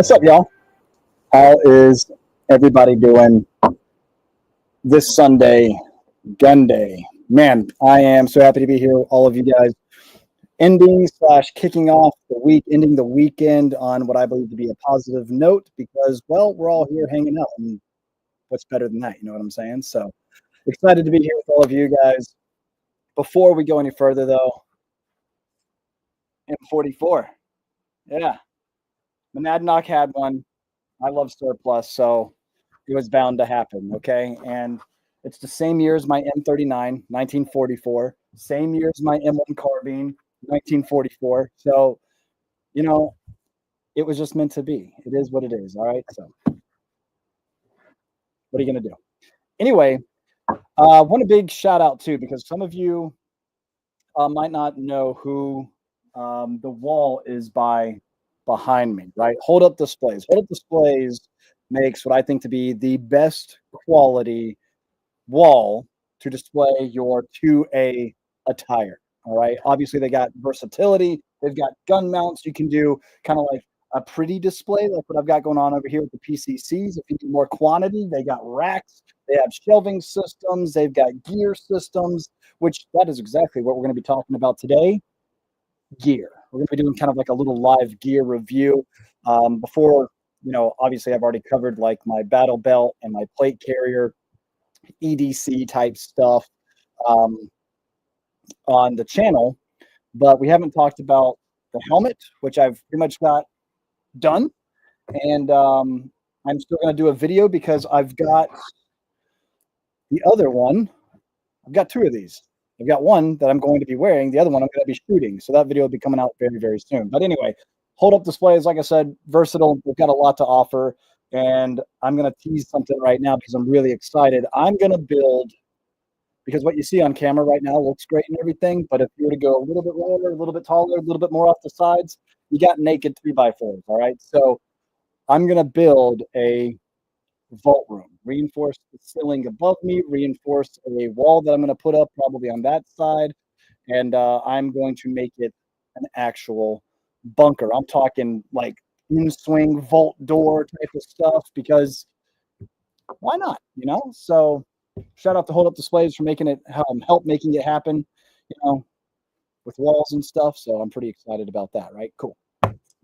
What's up, y'all? How is everybody doing this Sunday, gun day? Man, I am so happy to be here with all of you guys. Kicking off the week, ending the weekend on what I believe to be a positive note because, well, we're all here hanging out. And what's better than that? You know what I'm saying? So excited to be here with all of you guys. Before we go any further, though, M44. Yeah. Monadnock had one. I love surplus, so it was bound to happen, okay? And it's the same year as my M39, 1944. Same year as my M1 carbine, 1944. So, you know, it was just meant to be. It is what it is, all right? So what are you going to do? Anyway, I want a big shout out, too, because some of you might not know who the wall is behind me, right? Hold Up Displays. Hold Up Displays makes what I think to be the best quality wall to display your 2A attire. All right. Obviously, they got versatility. They've got gun mounts. You can do kind of like a pretty display, like what I've got going on over here with the PCCs. If you need more quantity, they got racks. They have shelving systems. They've got gear systems, which that is exactly what we're going to be talking about today. Gear. We're going to be doing kind of like a little live gear review. Before, obviously I've already covered like my battle belt and my plate carrier, EDC type stuff on the channel, but we haven't talked about the helmet, which I've pretty much got done. And I'm still going to do a video because I've got the other one. I've got two of these. I've got one that I'm going to be wearing. The other one I'm going to be shooting. So that video will be coming out very, very soon. But anyway, Hold Up Displays, like I said, versatile. We've got a lot to offer. And I'm going to tease something right now because I'm really excited. I'm going to build, because what you see on camera right now looks great and everything. But if you were to go a little bit lower, a little bit taller, a little bit more off the sides, you got naked 3x4s. All right. So I'm going to build a vault room, reinforce the ceiling above me, reinforce a wall that I'm going to put up probably on that side, and I'm going to make it an actual bunker. I'm talking like in-swing vault door type of stuff because why not, So shout out to Hold Up Displays for making it help making it happen, with walls and stuff. So I'm pretty excited about that, right? Cool.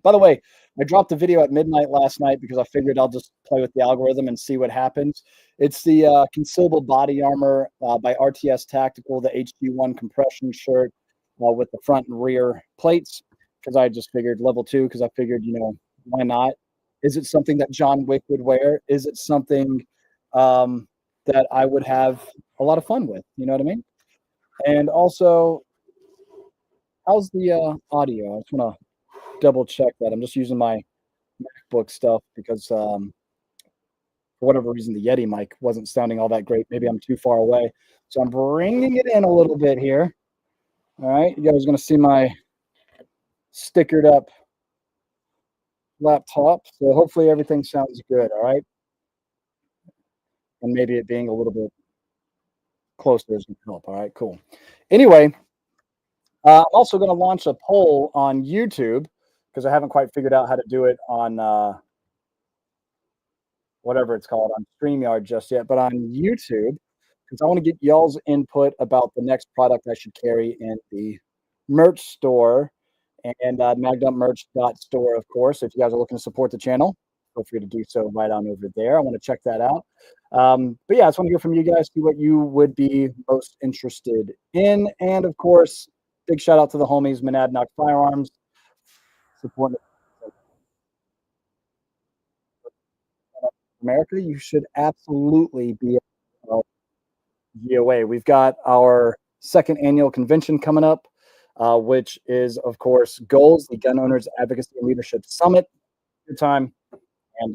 By the way, I dropped a video at midnight last night because I figured I'll just play with the algorithm and see what happens. It's the concealable body armor by RTS Tactical, the HG1 compression shirt with the front and rear plates, because I just figured level 2, because I figured, why not? Is it something that John Wick would wear? Is it something that I would have a lot of fun with? You know what I mean? And also, how's the audio? I just want to double check that. I'm just using my MacBook stuff because for whatever reason the Yeti mic wasn't sounding all that great. Maybe I'm too far away, so I'm bringing it in a little bit here. All right, you guys are going to see my stickered up laptop, so hopefully everything sounds good. All right, and maybe it being a little bit closer is going to help. All right, cool. Anyway, I'm also going to launch a poll on YouTube, because I haven't quite figured out how to do it on whatever it's called on StreamYard just yet, but on YouTube, because I want to get y'all's input about the next product I should carry in the merch store and magdumpmerch.store, of course. If you guys are looking to support the channel, feel free to do so right on over there. I want to check that out. But yeah, I just want to hear from you guys, see what you would be most interested in. And of course, big shout out to the homies, Monadnock Firearms, supporting America. You should absolutely be VOA. We've got our second annual convention coming up, which is, of course, GOALS, the Gun Owners Advocacy and Leadership Summit. Good time. And,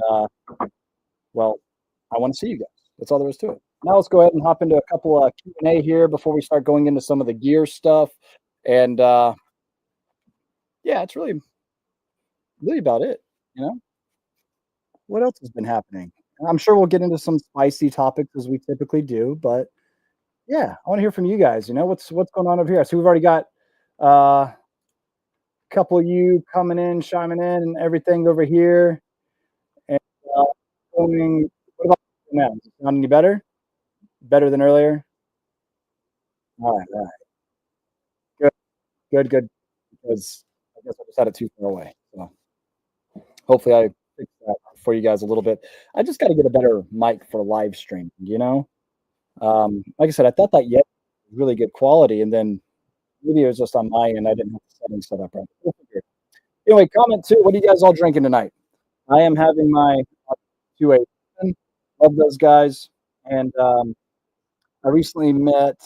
well, I want to see you guys. That's all there is to it. Now let's go ahead and hop into a couple of Q&A here before we start going into some of the gear stuff. And, yeah, it's really about it, What else has been happening? I'm sure we'll get into some spicy topics as we typically do, but yeah, I want to hear from you guys. What's going on over here? So we've already got a couple of you coming in, chiming in, and everything over here. going? What about now? Does it sound any better? Better than earlier? Alright. Good, good, good, because I guess I just had it too far away, so hopefully I fixed that for you guys a little bit. I just gotta get a better mic for live stream, you know? Like I said, I thought that Yeti was really good quality, and then maybe it was just on my end, I didn't have the settings set up right. We'll figure it out. Anyway, comment too, what are you guys all drinking tonight? I am having my 2A. Love those guys, and, I recently met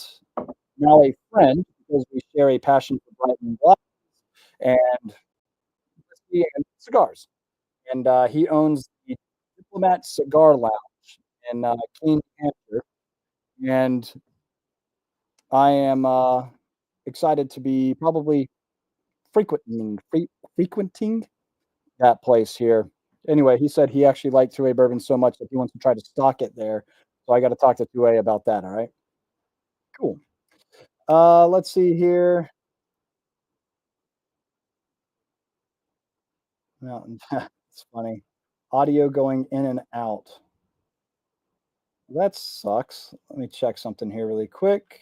now a friend because we share a passion for Brighton Black and whiskey and cigars. And he owns the Diplomat Cigar Lounge in Keene, New Hampshire. And I am excited to be probably frequenting that place here. Anyway, he said he actually liked 2A bourbon so much that he wants to try to stock it there. So I got to talk to 2A about that. All right. Cool. Let's see here. No, it's funny. Audio going in and out. That sucks. Let me check something here really quick.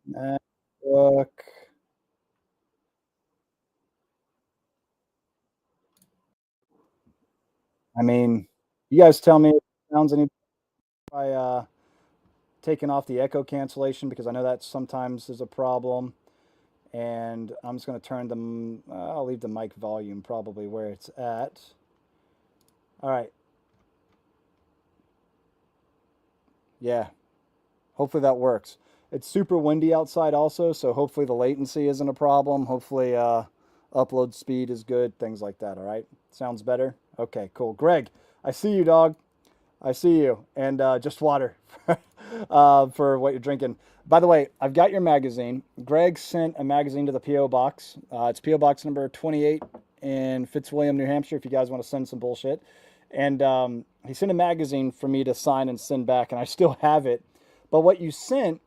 Network. I mean, you guys tell me if it sounds any by taking off the echo cancellation because I know that sometimes is a problem. And I'm just going to turn them. I'll leave the mic volume probably where it's at. All right. Yeah. Hopefully that works. It's super windy outside also, so hopefully the latency isn't a problem. Hopefully upload speed is good, things like that, all right? Sounds better? Okay, cool. Greg, I see you, dog. I see you. And just water for what you're drinking. By the way, I've got your magazine. Greg sent a magazine to the P.O. Box. It's P.O. Box number 28 in Fitzwilliam, New Hampshire, if you guys want to send some bullshit. And he sent a magazine for me to sign and send back, and I still have it. But what you sent,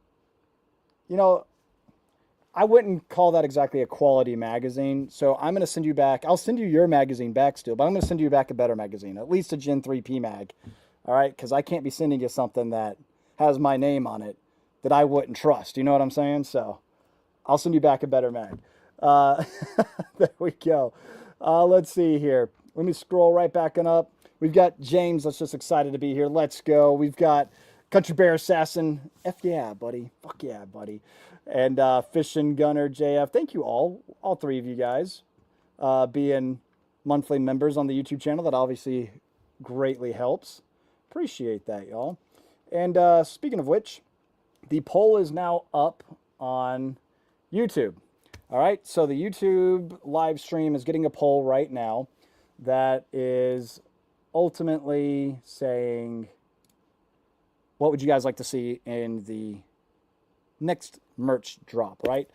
you know, I wouldn't call that exactly a quality magazine. So I'm going to send you back. I'll send you your magazine back still, but I'm going to send you back a better magazine, at least a Gen 3P mag. All right. Because I can't be sending you something that has my name on it that I wouldn't trust. You know what I'm saying? So I'll send you back a better mag. Uh, there we go. Let's see here. Let me scroll right back and up. We've got James that's just excited to be here. Let's go. We've got Country Bear Assassin. F yeah, buddy. Fuck yeah, buddy. And Fishing Gunner JF. Thank you all three of you guys, being monthly members on the YouTube channel. That obviously greatly helps. Appreciate that, y'all. And speaking of which, the poll is now up on YouTube. All right, so the YouTube live stream is getting a poll right now that is ultimately saying, what would you guys like to see in the next merch drop, right?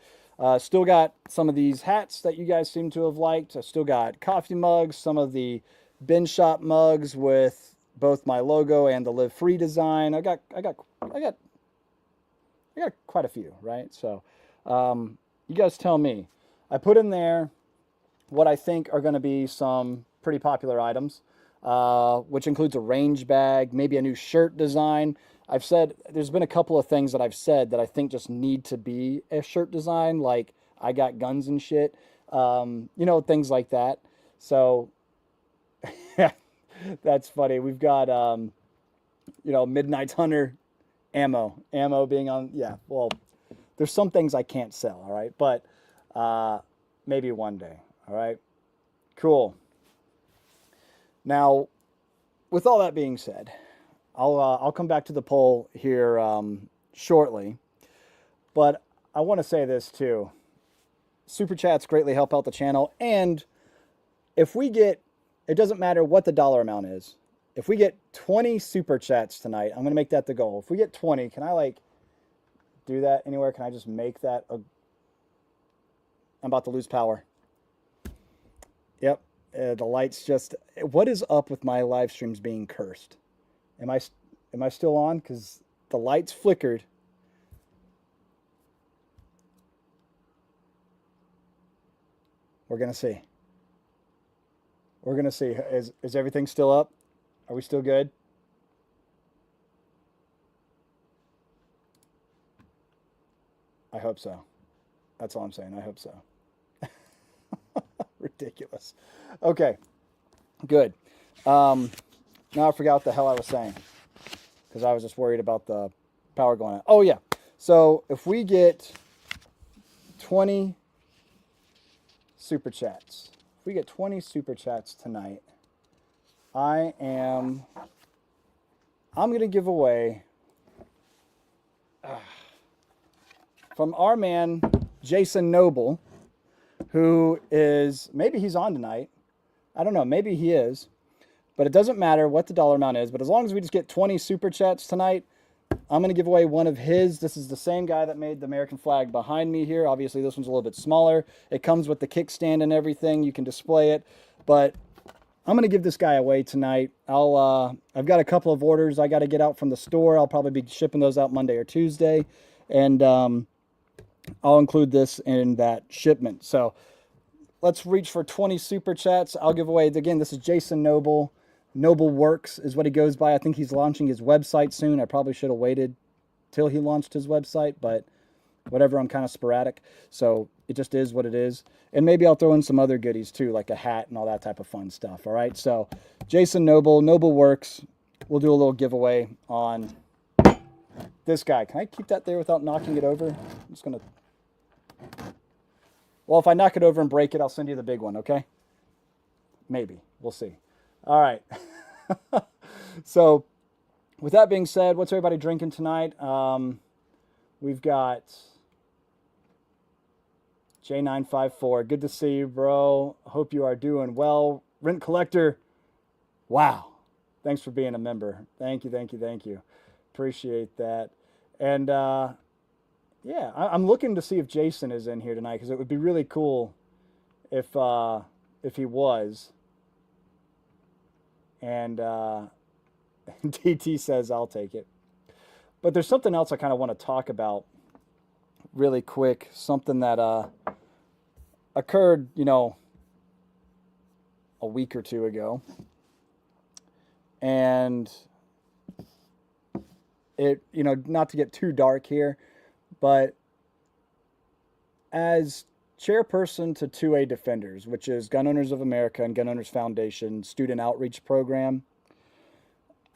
Still got some of these hats that you guys seem to have liked. I still got coffee mugs, some of the bin shop mugs with both my logo and the Live Free design. I got quite a few, right? So you guys tell me. I put in there what I think are going to be some pretty popular items, which includes a range bag, maybe a new shirt design. I've said there's been a couple of things that I've said that I think just need to be a shirt design, like I got guns and shit, things like that. So that's funny. We've got, Midnight Hunter ammo being on. Yeah, well, there's some things I can't sell. All right. But maybe one day. All right. Cool. Now, with all that being said, I'll come back to the poll here shortly, but I want to say this too. Super chats greatly help out the channel, and if we get, it doesn't matter what the dollar amount is. If we get 20 super chats tonight, I'm gonna make that the goal. If we get 20, can I do that anywhere? Can I just make that a? I'm about to lose power. Yep, the lights just. What is up with my live streams being cursed? Am I still on? Because the lights flickered. We're gonna see. We're gonna see. Is everything still up? Are we still good? I hope so. That's all I'm saying. I hope so. Ridiculous. Okay, good. Now I forgot what the hell I was saying because I was just worried about the power going out. Oh yeah. So if we get 20 super chats, if we get 20 super chats tonight, I'm gonna give away from our man Jason Noble, who is, maybe he's on tonight. I don't know, maybe he is, but it doesn't matter what the dollar amount is. But as long as we just get 20 super chats tonight, I'm going to give away one of his. This is the same guy that made the American flag behind me here. Obviously, this one's a little bit smaller. It comes with the kickstand and everything. You can display it, but I'm going to give this guy away tonight. I've got a couple of orders I got to get out from the store. I'll probably be shipping those out Monday or Tuesday, and I'll include this in that shipment. So let's reach for 20 super chats. I'll give away, again, this is Jason Noble. Noble Works is what he goes by. I think he's launching his website soon. I probably should have waited till he launched his website, but whatever, I'm kind of sporadic. So it just is what it is. And maybe I'll throw in some other goodies too, like a hat and all that type of fun stuff. All right. So Jason Noble, Noble Works. We'll do a little giveaway on this guy. Can I keep that there without knocking it over? I'm just going to. Well, if I knock it over and break it, I'll send you the big one. Okay. Maybe. We'll see. All right. So with that being said, what's everybody drinking tonight? We've got J954. Good to see you, bro. Hope you are doing well. Rent Collector. Wow. Thanks for being a member. Thank you, thank you, thank you. Appreciate that. And yeah, I'm looking to see if Jason is in here tonight because it would be really cool if he was. And DT says I'll take it. But there's something else I kind of want to talk about really quick. Something that occurred, a week or two ago. And it, not to get too dark here, but as chairperson to 2A Defenders, which is Gun Owners of America and Gun Owners Foundation student outreach program,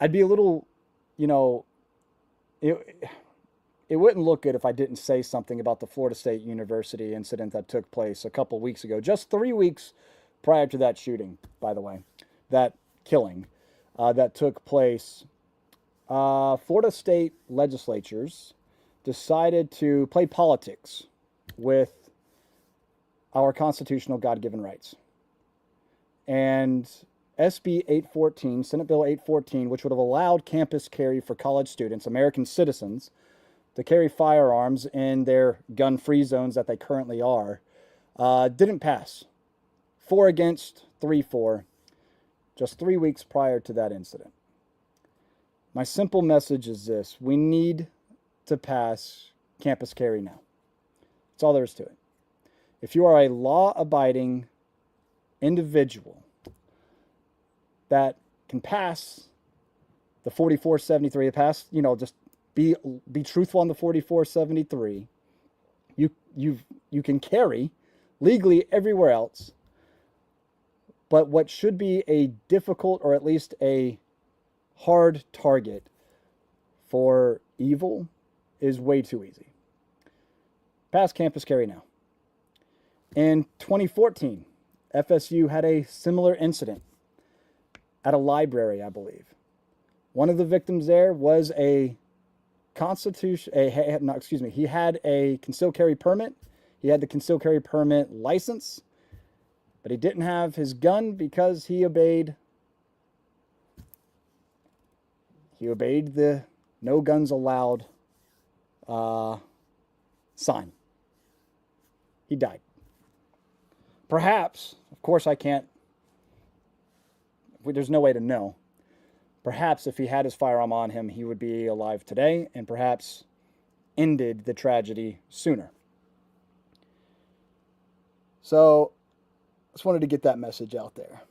I'd be a little, it wouldn't look good if I didn't say something about the Florida State University incident that took place a couple weeks ago, just 3 weeks prior to that shooting, by the way, that killing that took place. Florida State legislatures decided to play politics with our constitutional God-given rights. And SB 814, Senate Bill 814, which would have allowed campus carry for college students, American citizens, to carry firearms in their gun-free zones that they currently are, didn't pass. 4 against, 3-4, just 3 weeks prior to that incident. My simple message is this: we need to pass campus carry now. That's all there is to it. If you are a law-abiding individual that can pass the 4473, pass, just be truthful on the 4473, you can carry legally everywhere else. But what should be a difficult, or at least a hard target for evil, is way too easy. Pass campus carry now. In 2014, FSU had a similar incident at a library, I believe. One of the victims there was he had a concealed carry permit. He had the concealed carry permit license, but he didn't have his gun because he obeyed the no guns allowed sign. He died. Perhaps, of course I can't, there's no way to know. Perhaps if he had his firearm on him, he would be alive today and perhaps ended the tragedy sooner. So, just wanted to get that message out there.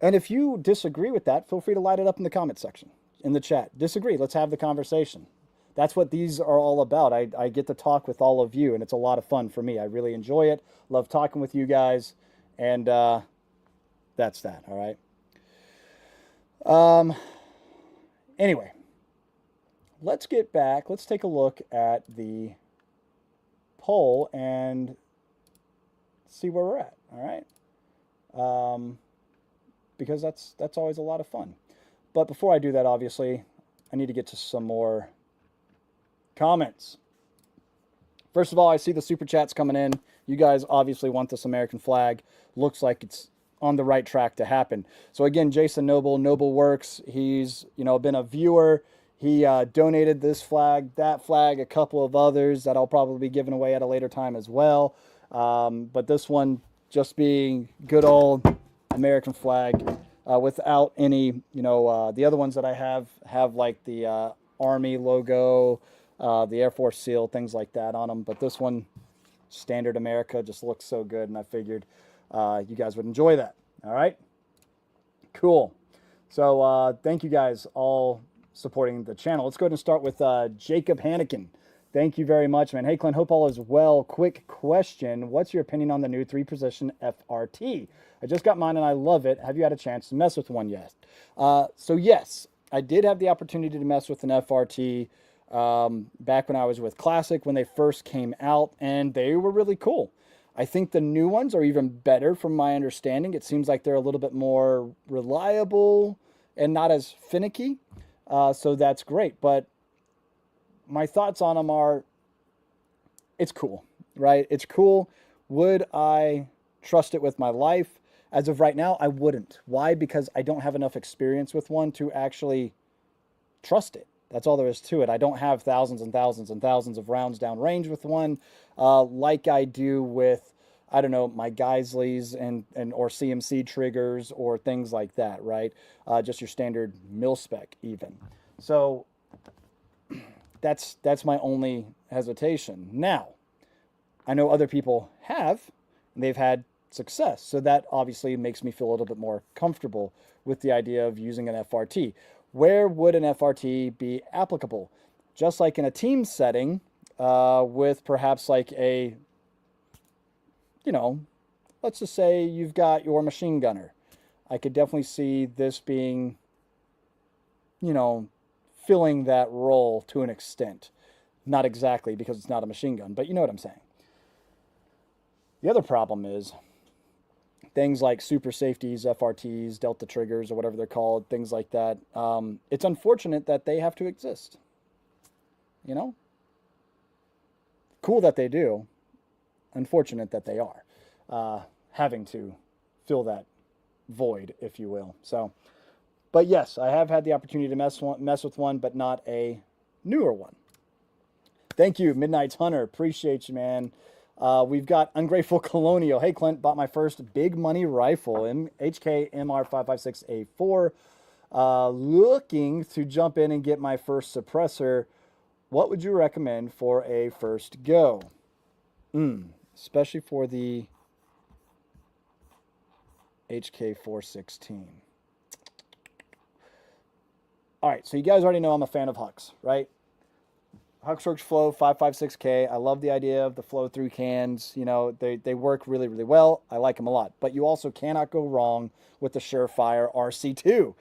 And if you disagree with that, feel free to light it up in the comment section, in the chat. Disagree. Let's have the conversation. That's what these are all about. I get to talk with all of you, and it's a lot of fun for me. I really enjoy it. Love talking with you guys, and that's that. All right. Anyway, let's get back. Let's take a look at the poll and see where we're at. All right. Because that's always a lot of fun. But before I do that, obviously, I need to get to some more comments. First of all, I see the super chats coming in. You guys obviously want this American flag. Looks like it's on the right track to happen. So again, Jason Noble Works. He's been a viewer. He donated this flag, that flag, a couple of others that I'll probably be giving away at a later time as well. But this one just being good old American flag without any, the other ones that I have like the Army logo, the Air Force seal, things like that on them. But this one, standard America, just looks so good, and I figured you guys would enjoy that. All right, cool. So thank you guys all supporting the channel. Let's go ahead and start with Jacob Hannikin. Thank you very much, man. Hey, Clint, hope all is well. Quick question. What's your opinion on the new 3-position FRT? I just got mine and I love it. Have you had a chance to mess with one yet? So yes, I did have the opportunity to mess with an FRT back when I was with Classic when they first came out, and they were really cool. I think the new ones are even better from my understanding. It seems like they're a little bit more reliable and not as finicky. So that's great. But my thoughts on them are, it's cool, right? It's cool. Would I trust it with my life? As of right now, I wouldn't. Why? Because I don't have enough experience with one to actually trust it. That's all there is to it. I don't have thousands and thousands and thousands of rounds down range with one, like I do with, I don't know, my Geisleys and or CMC triggers or things like that, right? Just your standard mil spec even. So that's my only hesitation. Now, I know other people have, and they've had success. So that obviously makes me feel a little bit more comfortable with the idea of using an FRT. Where would an FRT be applicable? Just like in a team setting, with perhaps like a, let's just say you've got your machine gunner. I could definitely see this being, filling that role to an extent. Not exactly because it's not a machine gun, but you know what I'm saying. The other problem is things like super safeties, FRTs, delta triggers, or whatever they're called, things like that. It's unfortunate that they have to exist. Cool that they do. Unfortunate that they are having to fill that void, if you will. So, but yes, I have had the opportunity to mess with one, but not a newer one. Thank you, Midnight's Hunter. Appreciate you, man. We've got Ungrateful Colonial. Hey, Clint, bought my first big money rifle, HK MR556A4. Looking to jump in and get my first suppressor. What would you recommend for a first go? Especially for the HK416. All right, so you guys already know I'm a fan of Hux, right? Huxworks Flow 556K. I love the idea of the flow through cans. They work really, really well. I like them a lot. But you also cannot go wrong with the Surefire RC2.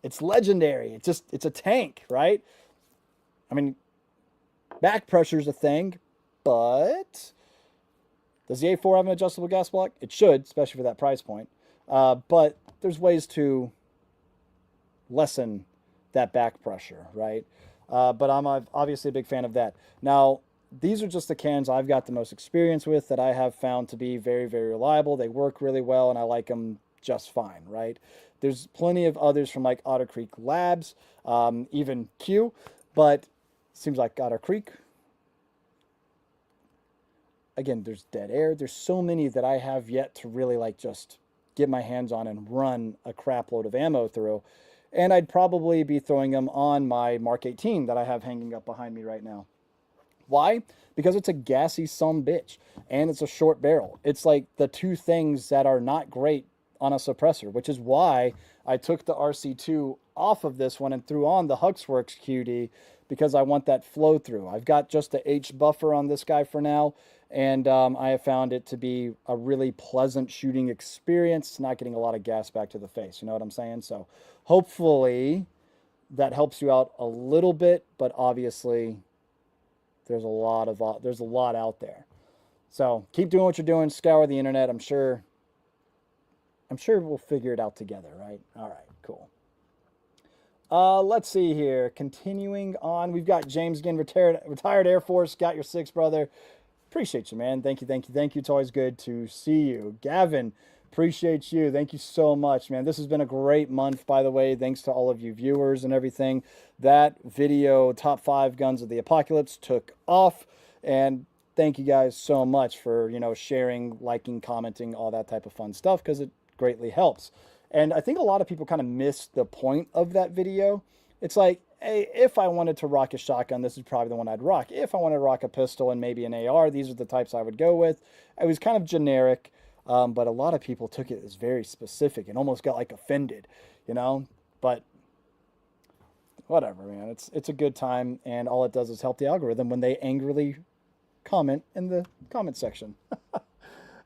It's legendary. It's a tank, right? I mean, back pressure is a thing, but does the A4 have an adjustable gas block? It should, especially for that price point. But there's ways to lessen that back pressure, right? But I'm obviously a big fan of that. Now, these are just the cans I've got the most experience with that I have found to be very, very reliable. They work really well, and I like them just fine, right? There's plenty of others from like Otter Creek Labs, even Q, but seems like Otter Creek. Again, there's Dead Air. There's so many that I have yet to really like just get my hands on and run a crap load of ammo through. And I'd probably be throwing them on my Mark 18 that I have hanging up behind me right now. Why? Because it's a gassy sumbitch and it's a short barrel. It's like the two things that are not great on a suppressor, which is why I took the RC2 off of this one and threw on the Huxworks QD, because I want that flow through. I've got just the H buffer on this guy for now, and I have found it to be a really pleasant shooting experience, not getting a lot of gas back to the face. You know what I'm saying? So hopefully that helps you out a little bit, but obviously there's a lot out there. So keep doing what you're doing, scour the internet. I'm sure we'll figure it out together, right? All right, cool. Let's see here. Continuing on, we've got James again, retired Air Force. Got your 6, brother. Appreciate you, man. Thank you. It's always good to see you. Gavin, appreciate you. Thank you so much, man. This has been a great month, by the way. Thanks to all of you viewers and everything. That video, top 5 guns of the apocalypse, took off, and thank you guys so much for, sharing, liking, commenting, all that type of fun stuff, because it greatly helps. And I think a lot of people kind of miss the point of that video. It's like, hey, if I wanted to rock a shotgun, this is probably the one I'd rock. If I wanted to rock a pistol and maybe an AR, these are the types I would go with. It was kind of generic, but a lot of people took it as very specific and almost got like offended, But whatever, man. It's a good time, and all it does is help the algorithm when they angrily comment in the comment section.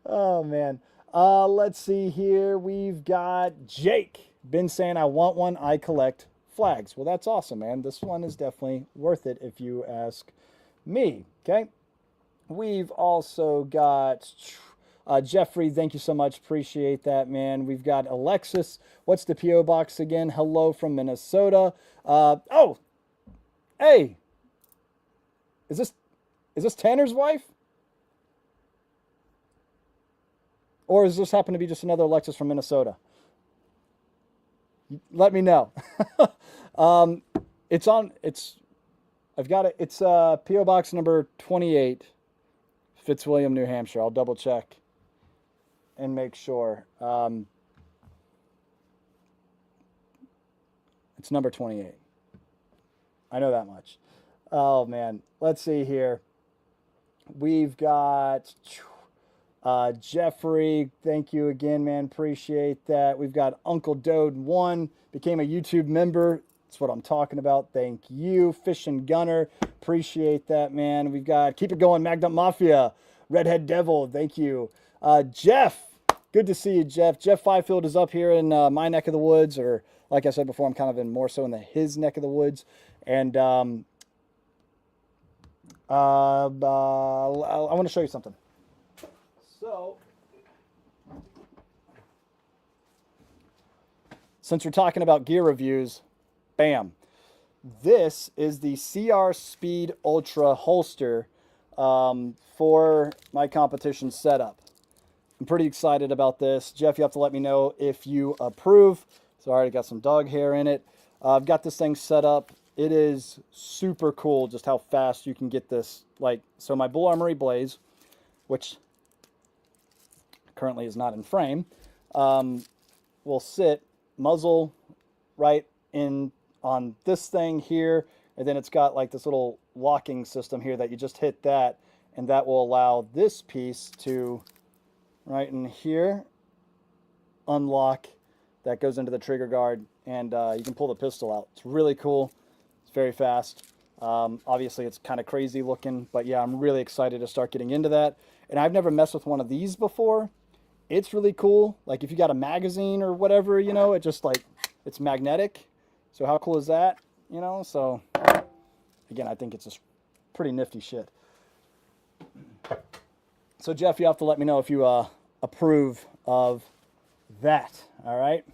Oh, man. Let's see here. We've got Jake. Been saying, I want one. I collect flags. Well, that's awesome, man. This one is definitely worth it if you ask me. Okay. We've also got Jeffrey. Thank you so much. Appreciate that, man. We've got Alexis. What's the P.O. box again? Hello from Minnesota. Oh, hey, is this Tanner's wife? Or does this happen to be just another Alexis from Minnesota? Let me know. I've got it. It's P.O. Box number 28, Fitzwilliam, New Hampshire. I'll double check and make sure. It's number 28. I know that much. Oh, man. Let's see here. We've got Jeffrey. Thank you again, man. Appreciate that. We've got Uncle Dode 1. Became a YouTube member. That's what I'm talking about. Thank you. Fish and Gunner. Appreciate that, man. We've got Keep It Going, Magnum Mafia. Redhead Devil. Thank you. Jeff. Good to see you, Jeff. Jeff Fifield is up here in my neck of the woods, or like I said before, I'm kind of in more so in his neck of the woods. And I want to show you something. So, since we're talking about gear reviews, bam. This is the CR Speed Ultra holster for my competition setup. I'm pretty excited about this. Jeff, you have to let me know if you approve. Sorry, I got some dog hair in it. I've got this thing set up. It is super cool just how fast you can get this. So my Bull Armory Blaze, which currently is not in frame, will sit muzzle right in on this thing here, and then it's got like this little locking system here that you just hit that, and that will allow this piece to right in here unlock. That goes into the trigger guard, and you can pull the pistol out. It's really cool. It's very fast. Obviously it's kind of crazy looking, but yeah, I'm really excited to start getting into that. And I've never messed with one of these before. It's really cool. Like if you got a magazine or whatever, it just it's magnetic. So how cool is that? So again, I think it's just pretty nifty shit. So Jeff, you have to let me know if you approve of that. All right.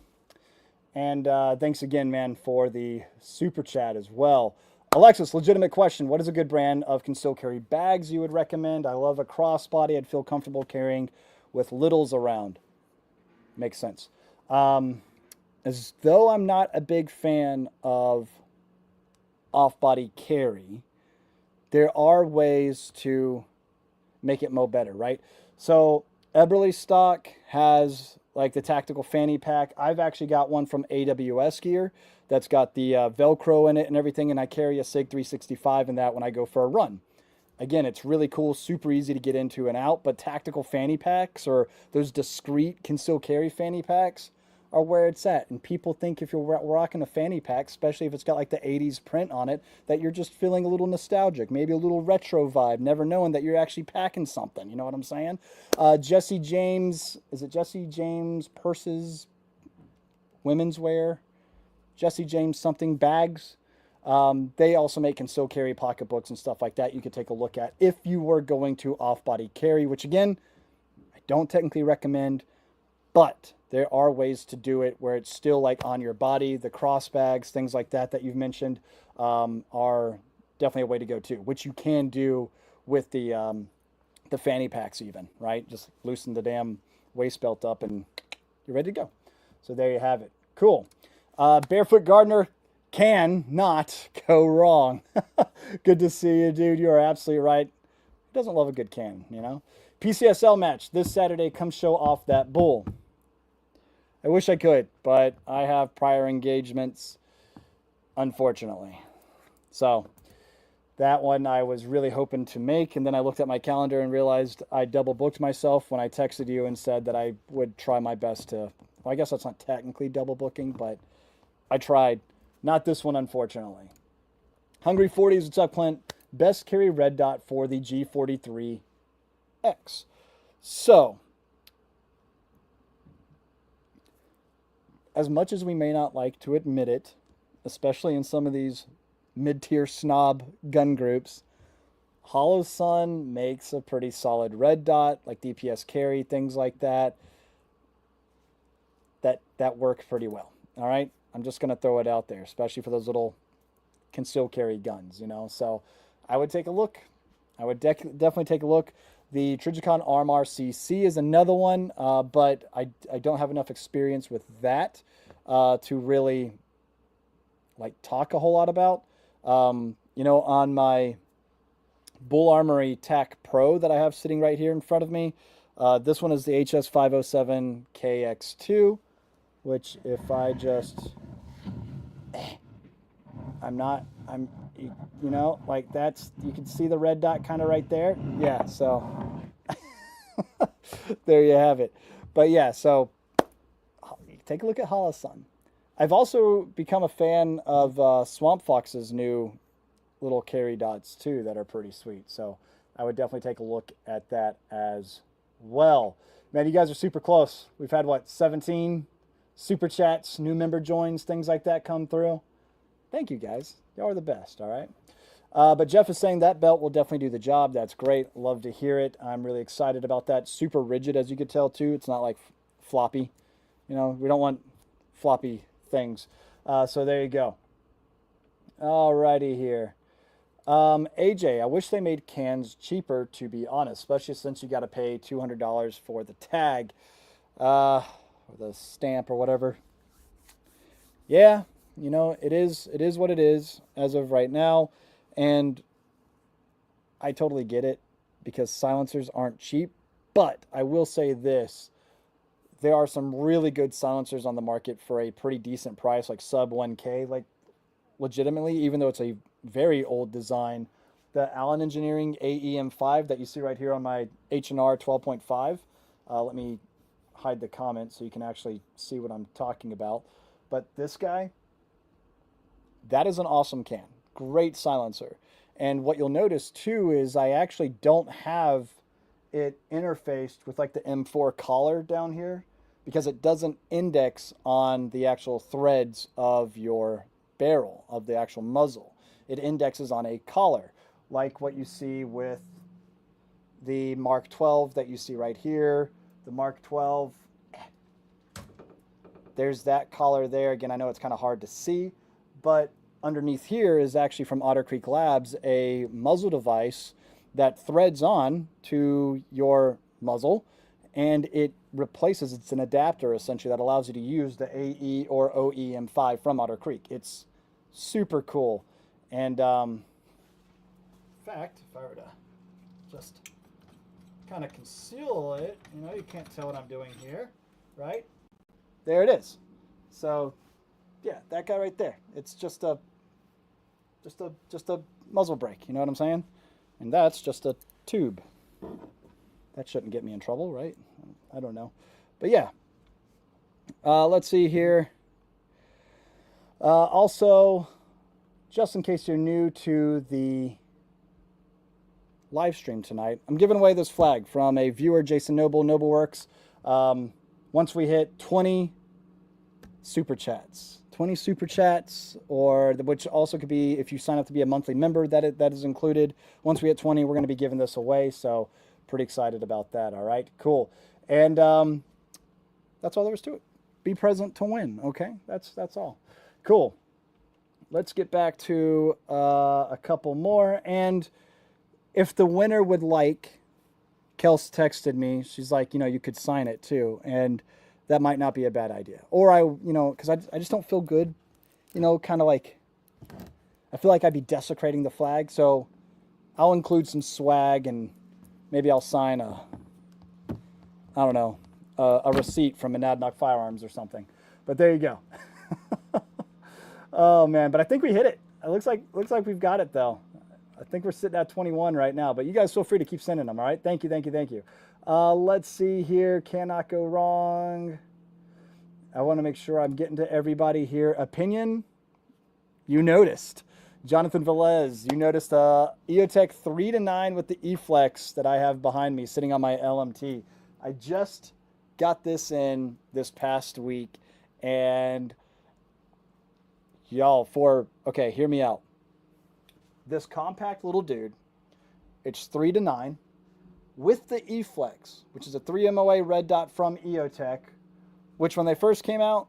And thanks again, man, for the super chat as well. Alexis, legitimate question. What is a good brand of concealed carry bags you would recommend? I love a crossbody. I'd feel comfortable carrying with littles around. Makes sense. As though I'm not a big fan of off-body carry, there are ways to make it mo better, right? So Eberly stock has like the tactical fanny pack. I've actually got one from AWS gear that's got the Velcro in it and everything, and I carry a SIG 365 in that when I go for a run. Again, it's really cool, super easy to get into and out, but tactical fanny packs or those discreet conceal carry fanny packs are where it's at. And people think if you're rocking a fanny pack, especially if it's got like the 80s print on it, that you're just feeling a little nostalgic, maybe a little retro vibe, never knowing that you're actually packing something. You know what I'm saying? Jesse James, is it Jesse James Purses, women's wear? Jesse James something bags. They also make conceal carry pocketbooks and stuff like that you could take a look at if you were going to off-body carry, which again, I don't technically recommend, but there are ways to do it where it's still like on your body. The cross bags, things like that that you've mentioned, are definitely a way to go too, which you can do with the fanny packs even, right? Just loosen the damn waist belt up and you're ready to go. So there you have it. Cool. Barefoot Gardener can not go wrong. Good to see you, dude. You are absolutely right. Who doesn't love a good can, you know? PCSL match this Saturday. Come show off that bull. I wish I could, but I have prior engagements, unfortunately. So that one I was really hoping to make, and then I looked at my calendar and realized I double booked myself when I texted you and said that I would try my best to, well, I guess that's not technically double booking, but I tried. Not this one, unfortunately. Hungry 40s, what's up, Clint? Best carry red dot for the G43X. So, as much as we may not like to admit it, especially in some of these mid-tier snob gun groups, Hollow Sun makes a pretty solid red dot, like DPS carry, things like that. That work pretty well. All right, I'm just gonna throw it out there, especially for those little conceal carry guns, you know. So I would take a look. I would definitely take a look. The Trijicon Arm RCC is another one, but I don't have enough experience with that to really like talk a whole lot about. You know, on my Bull Armory TAC Pro that I have sitting right here in front of me, this one is the HS507KX2, which if I just, you know, like that's, you can see the red dot kind of right there. Yeah, so there you have it. But yeah, so take a look at Hollow Sun. I've also become a fan of Swamp Fox's new little carry dots too that are pretty sweet. So I would definitely take a look at that as well. Man, you guys are super close. We've had, what, 17 super chats, new member joins, things like that come through. Thank you, guys. Y'all are the best, all right? But Jeff is saying that belt will definitely do the job. That's great. Love to hear it. I'm really excited about that. Super rigid, as you could tell, too. It's not like floppy. You know, we don't want floppy things. So there you go. All righty here. AJ, I wish they made cans cheaper, to be honest, especially since you got to pay $200 for the tag, or the stamp or whatever. Yeah, you know, it is what it is as of right now. And I totally get it because silencers aren't cheap. But I will say this. There are some really good silencers on the market for a pretty decent price, like sub 1K, like legitimately, even though it's a very old design. The Allen Engineering AEM5 that you see right here on my H&R 12.5. Let me hide the comment so you can actually see what I'm talking about. But this guy, that is an awesome can. Great silencer. And what you'll notice too is I actually don't have it interfaced with like the M4 collar down here because it doesn't index on the actual threads of your barrel, of the actual muzzle. It indexes on a collar, like what you see with the Mark 12 that you see right here. The Mark 12, there's that collar there. Again, I know it's kind of hard to see, but underneath here is actually from Otter Creek Labs, a muzzle device that threads on to your muzzle, and it replaces, it's an adapter essentially that allows you to use the AE or OEM5 from Otter Creek. It's super cool. And in fact, if I were to just kind of conceal it, you know, you can't tell what I'm doing here, right? There it is. So yeah, that guy right there. It's just a muzzle brake, you know what I'm saying? And that's just a tube. That shouldn't get me in trouble, right? I don't know. But yeah. Let's see here. Also, just in case you're new to the live stream tonight, I'm giving away this flag from a viewer, Jason Noble, Nobleworks. Once we hit 20 super chats, or which also could be if you sign up to be a monthly member, that is included. Once we hit 20, we're going to be giving this away. So pretty excited about that. All right, cool. And that's all there is to it. Be present to win. Okay, that's all. Cool. Let's get back to a couple more. And if the winner would like, Kels texted me. She's like, you could sign it too. And that might not be a bad idea. Or because I just don't feel good, kind of like, I feel like I'd be desecrating the flag. So I'll include some swag and maybe I'll sign a receipt from Monadnock Firearms or something. But there you go. Oh man, but I think we hit it. It looks like we've got it though. I think we're sitting at 21 right now, but you guys feel free to keep sending them, all right? Thank you. Let's see here. Cannot go wrong. I want to make sure I'm getting to everybody here. Opinion, you noticed. Jonathan Velez, you noticed EOTech 3-9 with the E-Flex that I have behind me sitting on my LMT. I just got this in this past week, and y'all, okay, hear me out. This compact little dude, it's 3-9 with the E-Flex, which is a 3 MOA red dot from EOTech, which when they first came out,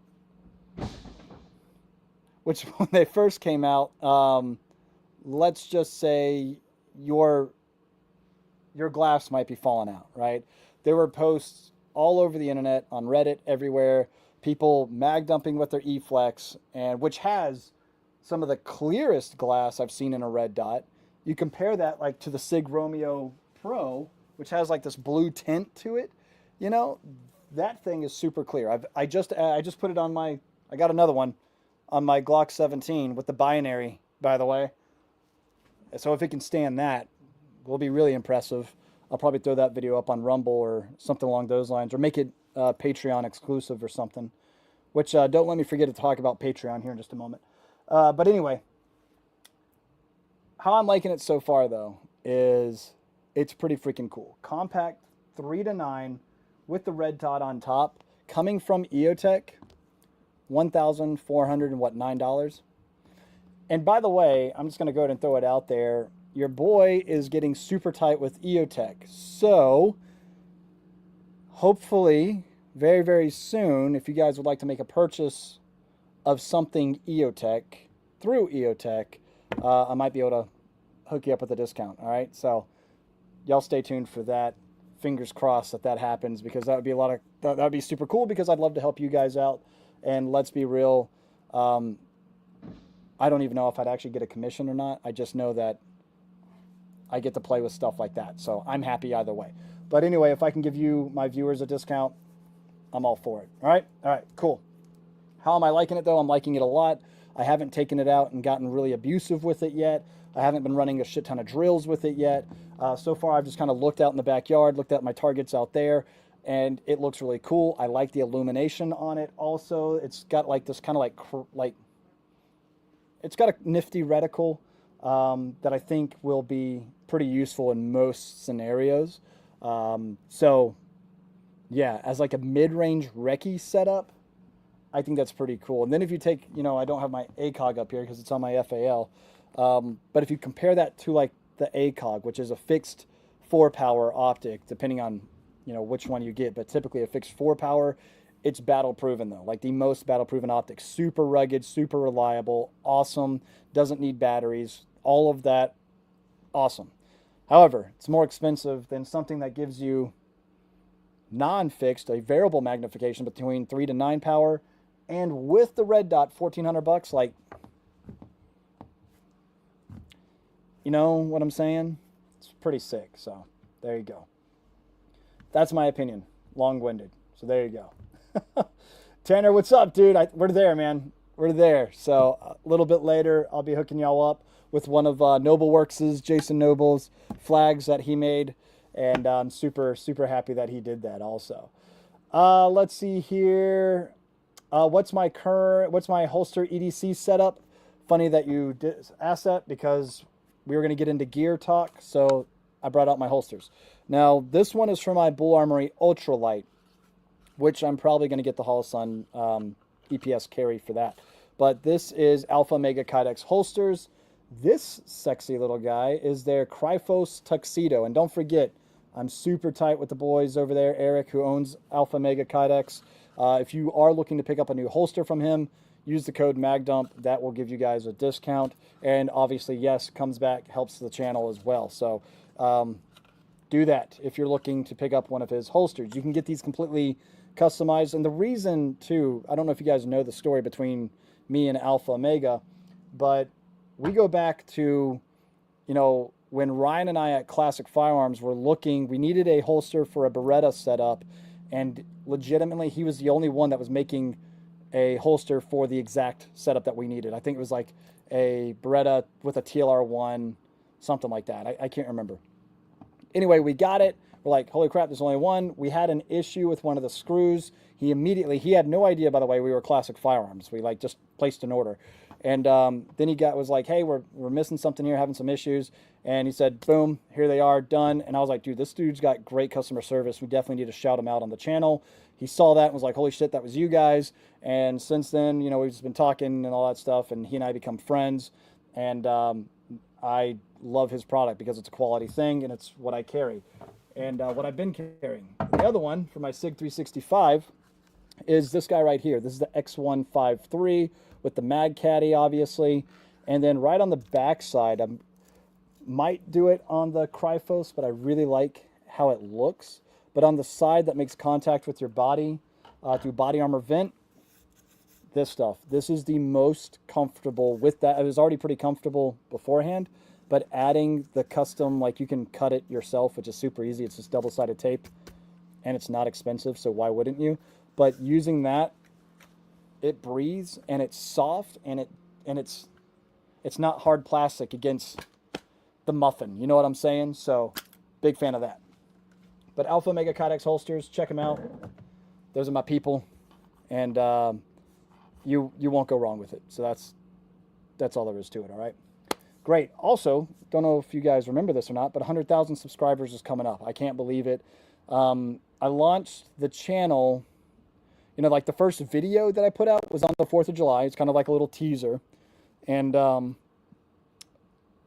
let's just say your glass might be falling out, right? There were posts all over the internet, on Reddit, everywhere, people mag dumping with their E-Flex, and which has some of the clearest glass I've seen in a red dot. You compare that like to the Sig Romeo Pro, which has like this blue tint to it. That thing is super clear. I just put it on I got another one on my Glock 17 with the binary, by the way. So if it can stand that, will be really impressive. I'll probably throw that video up on Rumble or something along those lines, or make it Patreon exclusive or something, which don't let me forget to talk about Patreon here in just a moment. But anyway, how I'm liking it so far, though, is it's pretty freaking cool. Compact 3-9 with the red dot on top, coming from EOTech, $1,409. And by the way, I'm just going to go ahead and throw it out there. Your boy is getting super tight with EOTech. So hopefully very, very soon, if you guys would like to make a purchase of something EOTech through EOTech, I might be able to hook you up with a discount. All right. So y'all stay tuned for that. Fingers crossed that happens, because that would be that would be super cool, because I'd love to help you guys out. And let's be real. I don't even know if I'd actually get a commission or not. I just know that I get to play with stuff like that. So I'm happy either way. But anyway, if I can give you, my viewers, a discount, I'm all for it. All right. Cool. How am I liking it though? I'm liking it a lot. I haven't taken it out and gotten really abusive with it yet. I haven't been running a shit ton of drills with it yet. So far, I've just kind of looked out in the backyard, looked at my targets out there, and it looks really cool. I like the illumination on it. Also, it's got like this kind of like it's got a nifty reticle that I think will be pretty useful in most scenarios. So yeah, as like a mid-range recce setup, I think that's pretty cool. And then if you take, I don't have my ACOG up here because it's on my FAL. But if you compare that to like the ACOG, which is a fixed 4-power optic, depending on, which one you get, but typically a fixed 4-power, it's battle proven though, like the most battle proven optic, super rugged, super reliable, awesome, doesn't need batteries, all of that, awesome. However, it's more expensive than something that gives you non-fixed, a variable magnification between 3 to 9 power, and with the red dot, $1,400, like, you know what I'm saying? It's pretty sick. So there you go. That's my opinion. Long-winded. So there you go. Tanner, what's up, dude? We're there, man. We're there. So a little bit later, I'll be hooking y'all up with one of Nobleworks's, Jason Noble's flags that he made. And I'm super, super happy that he did that also. Let's see here. What's my holster EDC setup? Funny that you asked that because we were going to get into gear talk. So I brought out my holsters. Now, this one is for my Bull Armory Ultralight, which I'm probably going to get the Holosun EPS carry for that. But this is Alpha Omega Kydex holsters. This sexy little guy is their Cryphos Tuxedo. And don't forget, I'm super tight with the boys over there, Eric, who owns Alpha Omega Kydex. If you are looking to pick up a new holster from him, use the code MAGDUMP. That will give you guys a discount. And obviously, yes, comes back, helps the channel as well. So do that if you're looking to pick up one of his holsters. You can get these completely customized. And the reason, too, I don't know if you guys know the story between me and Alpha Omega, but we go back to, you know, when Ryan and I at Classic Firearms were looking, we needed a holster for a Beretta setup, and legitimately he was the only one that was making a holster for the exact setup that we needed. I think it was like a Beretta with a TLR1, something like that. I can't remember. Anyway, we got it. We're like, holy crap, there's only one. We had an issue with one of the screws. He had no idea, by the way, we were Classic Firearms. We like just placed an order. And then he was like, hey, we're missing something here, having some issues. And he said, boom, here they are, done. And I was like, dude, this dude's got great customer service. We definitely need to shout him out on the channel. He saw that and was like, holy shit, that was you guys. And since then, you know, we've just been talking and all that stuff. And he and I become friends. And I love his product because it's a quality thing and it's what I carry. And what I've been carrying. The other one for my SIG 365 is this guy right here. This is the X153 with the Mag Caddy, obviously. And then right on the back side, I might do it on the Cryphos, but I really like how it looks. But on the side that makes contact with your body through body armor vent, this stuff. This is the most comfortable with that. It was already pretty comfortable beforehand, but adding the custom, like you can cut it yourself, which is super easy. It's just double-sided tape, and it's not expensive, so why wouldn't you? But using that, it breathes, and it's soft, and it's not hard plastic against the muffin. You know what I'm saying? So, big fan of that. But Alpha Omega Kydex holsters, check them out. Those are my people, and you won't go wrong with it. So that's all there is to it. All right. Great. Also, don't know if you guys remember this or not, but 100,000 subscribers is coming up. I can't believe it. I launched the channel, you know, like the first video that I put out was on the 4th of July. It's kind of like a little teaser. And,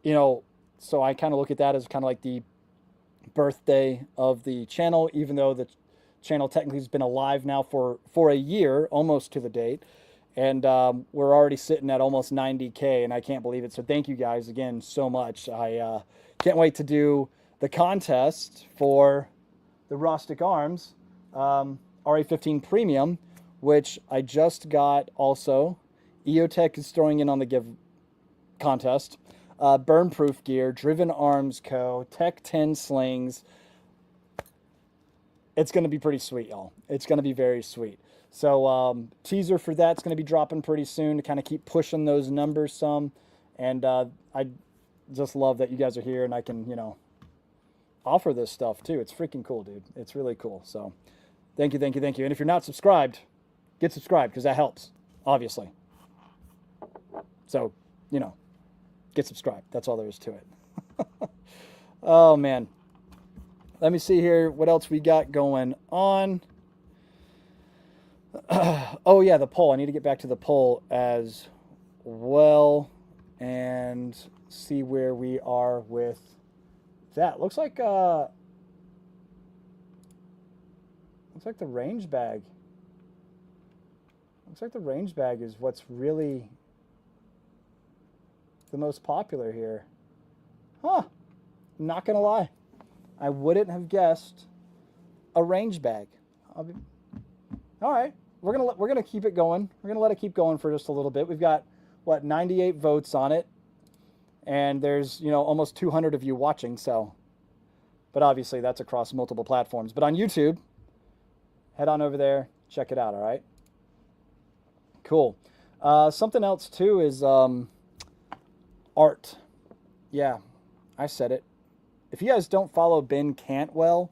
you know, so I kind of look at that as kind of like the birthday of the channel, even though the channel technically has been alive now for a year, almost to the date. And we're already sitting at almost 90K, and I can't believe it. So thank you guys again so much. I can't wait to do the contest for the Rustic Arms RA15 Premium, which I just got also. EOTech is throwing in on the give contest. Burn-proof gear, Driven Arms Co., Tech 10 slings. It's going to be pretty sweet, y'all. It's going to be very sweet. So teaser for that's going to be dropping pretty soon to kind of keep pushing those numbers some. And I just love that you guys are here and I can, you know, offer this stuff too. It's freaking cool, dude. It's really cool. So thank you, thank you, thank you. And if you're not subscribed, get subscribed because that helps, obviously. So, you know, get subscribed. That's all there is to it. Oh, man. Let me see here what else we got going on. Oh, yeah, the poll. I need to get back to the poll as well and see where we are with that. Looks like the range bag. Looks like the range bag is what's really the most popular here. Huh. I'm not gonna lie. I wouldn't have guessed a range bag. All right. We're gonna keep it going. We're gonna let it keep going for just a little bit. We've got what 98 votes on it, and there's, you know, almost 200 of you watching. So, but obviously that's across multiple platforms. But on YouTube, head on over there, check it out. All right. Cool. Something else too is art. Yeah, I said it. If you guys don't follow Ben Cantwell,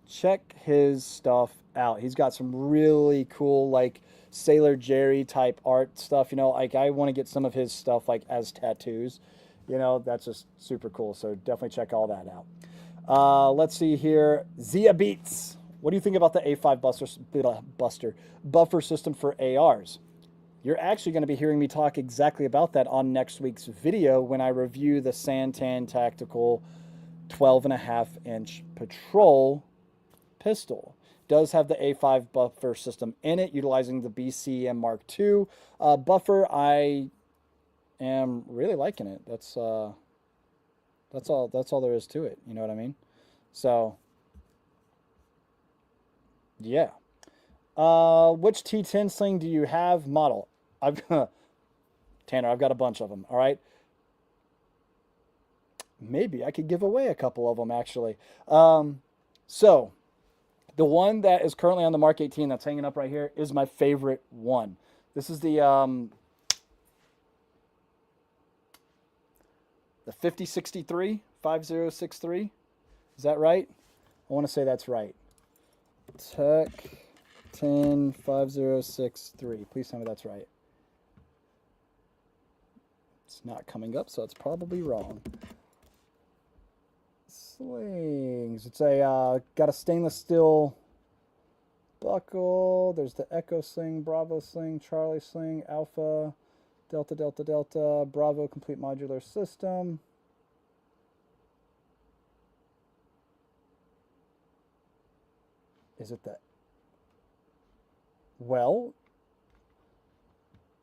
check his stuff out. He's got some really cool, like Sailor Jerry type art stuff. You know, like I want to get some of his stuff like as tattoos. You know, that's just super cool. So definitely check all that out. Let's see here. Zia Beats. What do you think about the A5 buffer system for ARs? You're actually going to be hearing me talk exactly about that on next week's video when I review the Santan Tactical 12.5-inch Patrol pistol. Does have the A5 buffer system in it, utilizing the BCM Mark II buffer. I am really liking it. That's all. That's all there is to it. You know what I mean? So, yeah. Which T10 sling do you have? Model. I've Tanner. I've got a bunch of them. All right. Maybe I could give away a couple of them actually. So the one that is currently on the Mark 18 that's hanging up right here is my favorite one. This is the 5063, 5063. Is that right? I want to say that's right. Tech 10 5063. Please tell me that's right. It's not coming up, so it's probably wrong. Slings. It's a got a stainless steel buckle. There's the Echo sling, Bravo sling, Charlie sling, Alpha, Delta, Delta, Delta, Bravo complete modular system. Is it that? Well,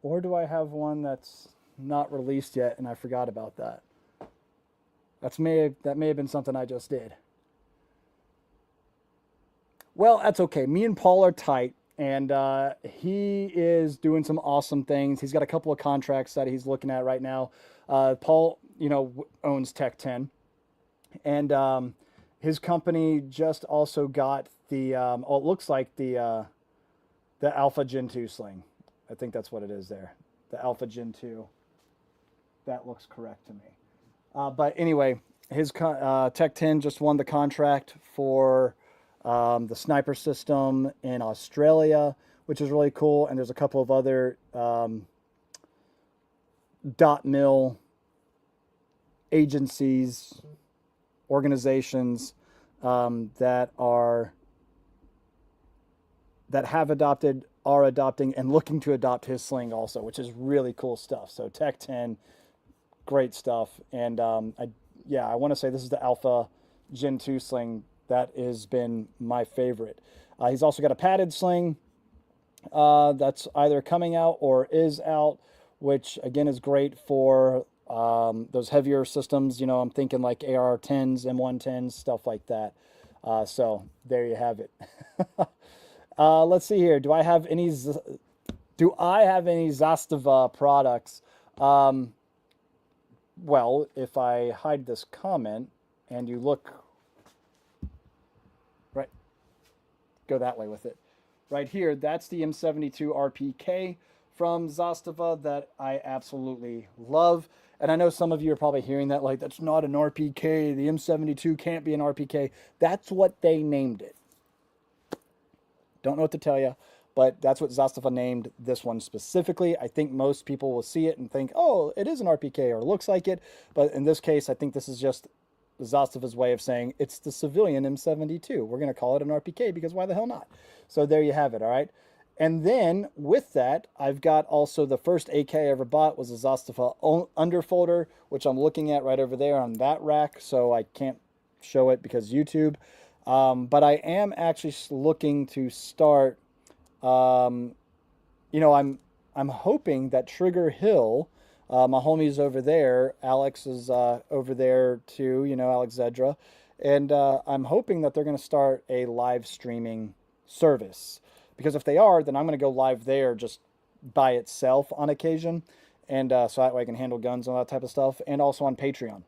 or do I have one that's not released yet and I forgot about that? That may have been something I just did. Well, that's okay. Me and Paul are tight, and he is doing some awesome things. He's got a couple of contracts that he's looking at right now. Paul, owns Tech 10, and his company just also got the it looks like the Alpha Gen 2 sling. I think that's what it is there. The Alpha Gen 2. That looks correct to me. But anyway, his Tech 10 just won the contract for the sniper system in Australia, which is really cool. And there's a couple of other dot mil agencies, organizations that have adopted, are adopting, and looking to adopt his sling also, which is really cool stuff. So Tech 10, great stuff. And I want to say this is the Alpha Gen 2 sling that has been my favorite. He's also got a padded sling that's either coming out or is out, which again is great for those heavier systems. I'm thinking like AR-10s, M110s, stuff like that. So there you have it. Let's see here. Do I have any Zastava products? Well, if I hide this comment and you look right, go that way with it. Right here, that's the M72 RPK from Zastava that I absolutely love. And I know some of you are probably hearing that like, that's not an RPK. The M72 can't be an RPK. That's what they named it. Don't know what to tell you, but that's what Zastava named this one specifically. I think most people will see it and think, oh, it is an RPK or looks like it. But in this case, I think this is just Zastava's way of saying it's the civilian M72. We're going to call it an RPK because why the hell not? So there you have it, all right? And then with that, I've got also the first AK I ever bought was a Zastava underfolder, which I'm looking at right over there on that rack. So I can't show it because YouTube. But I am actually looking to start, I'm hoping that Trigger Hill, my homie's over there, Alex is over there too, Alex Zedra, and I'm hoping that they're going to start a live streaming service, because if they are, then I'm going to go live there just by itself on occasion, and so that way I can handle guns and all that type of stuff, and also on Patreon.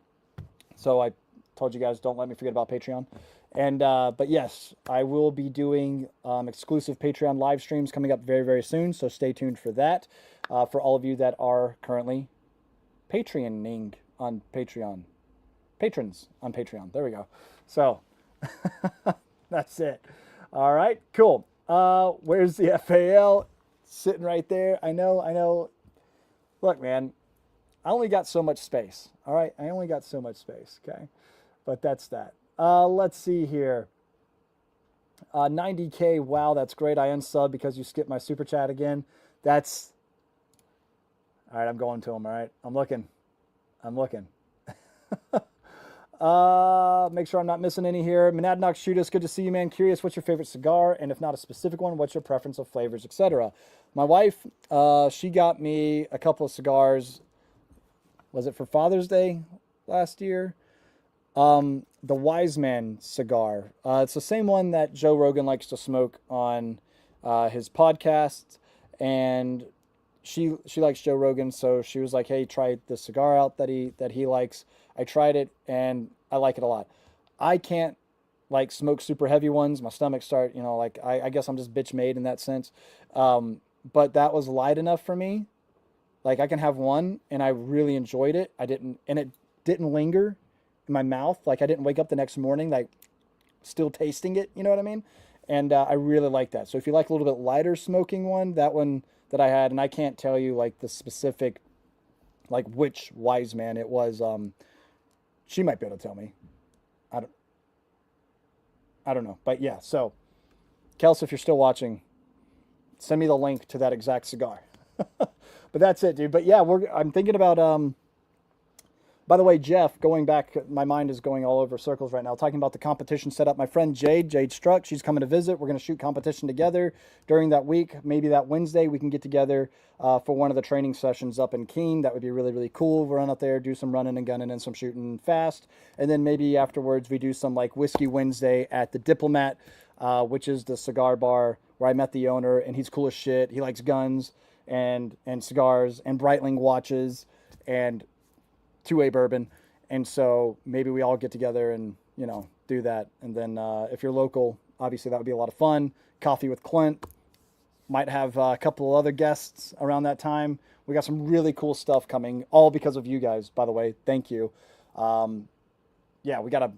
So I told you guys, don't let me forget about Patreon. And but yes, I will be doing exclusive Patreon live streams coming up very, very soon. So stay tuned for that. For all of you that are currently Patreoning on Patreon. patrons on Patreon. There we go. So that's it. All right, cool. Where's the FAL? Sitting right there. I know. Look, man, I only got so much space. All right, I only got so much space. Okay, but that's that. Let's see here. 90K. Wow, that's great. I unsubbed because you skipped my super chat again. That's all right. I'm going to him. All right, I'm looking. Make sure I'm not missing any here. Monadnock Shooters, good to see you, man. Curious, what's your favorite cigar? And if not a specific one, what's your preference of flavors, etc.? My wife, she got me a couple of cigars. Was it for Father's Day last year? The Wise Man cigar. It's the same one that Joe Rogan likes to smoke on his podcast, and she likes Joe Rogan, so she was like, "Hey, try this cigar out that he likes." I tried it and I like it a lot. I can't like smoke super heavy ones. My stomach start, like I guess I'm just bitch made in that sense. But that was light enough for me. Like I can have one and I really enjoyed it. It didn't linger in my mouth. Like I didn't wake up the next morning like still tasting it. You know what I mean? And I really like that. So if you like a little bit lighter smoking one, that one that I had, and I can't tell you like the specific, like which Wise Man it was. She might be able to tell me. I don't know. But yeah, so Kels, if you're still watching, send me the link to that exact cigar. But that's it, dude. But yeah, I'm thinking about by the way, Jeff, going back, my mind is going all over circles right now, talking about the competition setup. My friend Jade Struck, she's coming to visit. We're going to shoot competition together during that week. Maybe that Wednesday we can get together for one of the training sessions up in Keene. That would be really, really cool. We'll run out there, do some running and gunning and some shooting fast. And then maybe afterwards we do some like Whiskey Wednesday at the Diplomat, which is the cigar bar where I met the owner, and he's cool as shit. He likes guns and cigars and Breitling watches and two-way bourbon. And so maybe we all get together and do that. And then if you're local, obviously that would be a lot of fun. Coffee with Clint. Might have a couple of other guests around that time. We got some really cool stuff coming, all because of you guys, by the way. Thank you. Yeah, we got a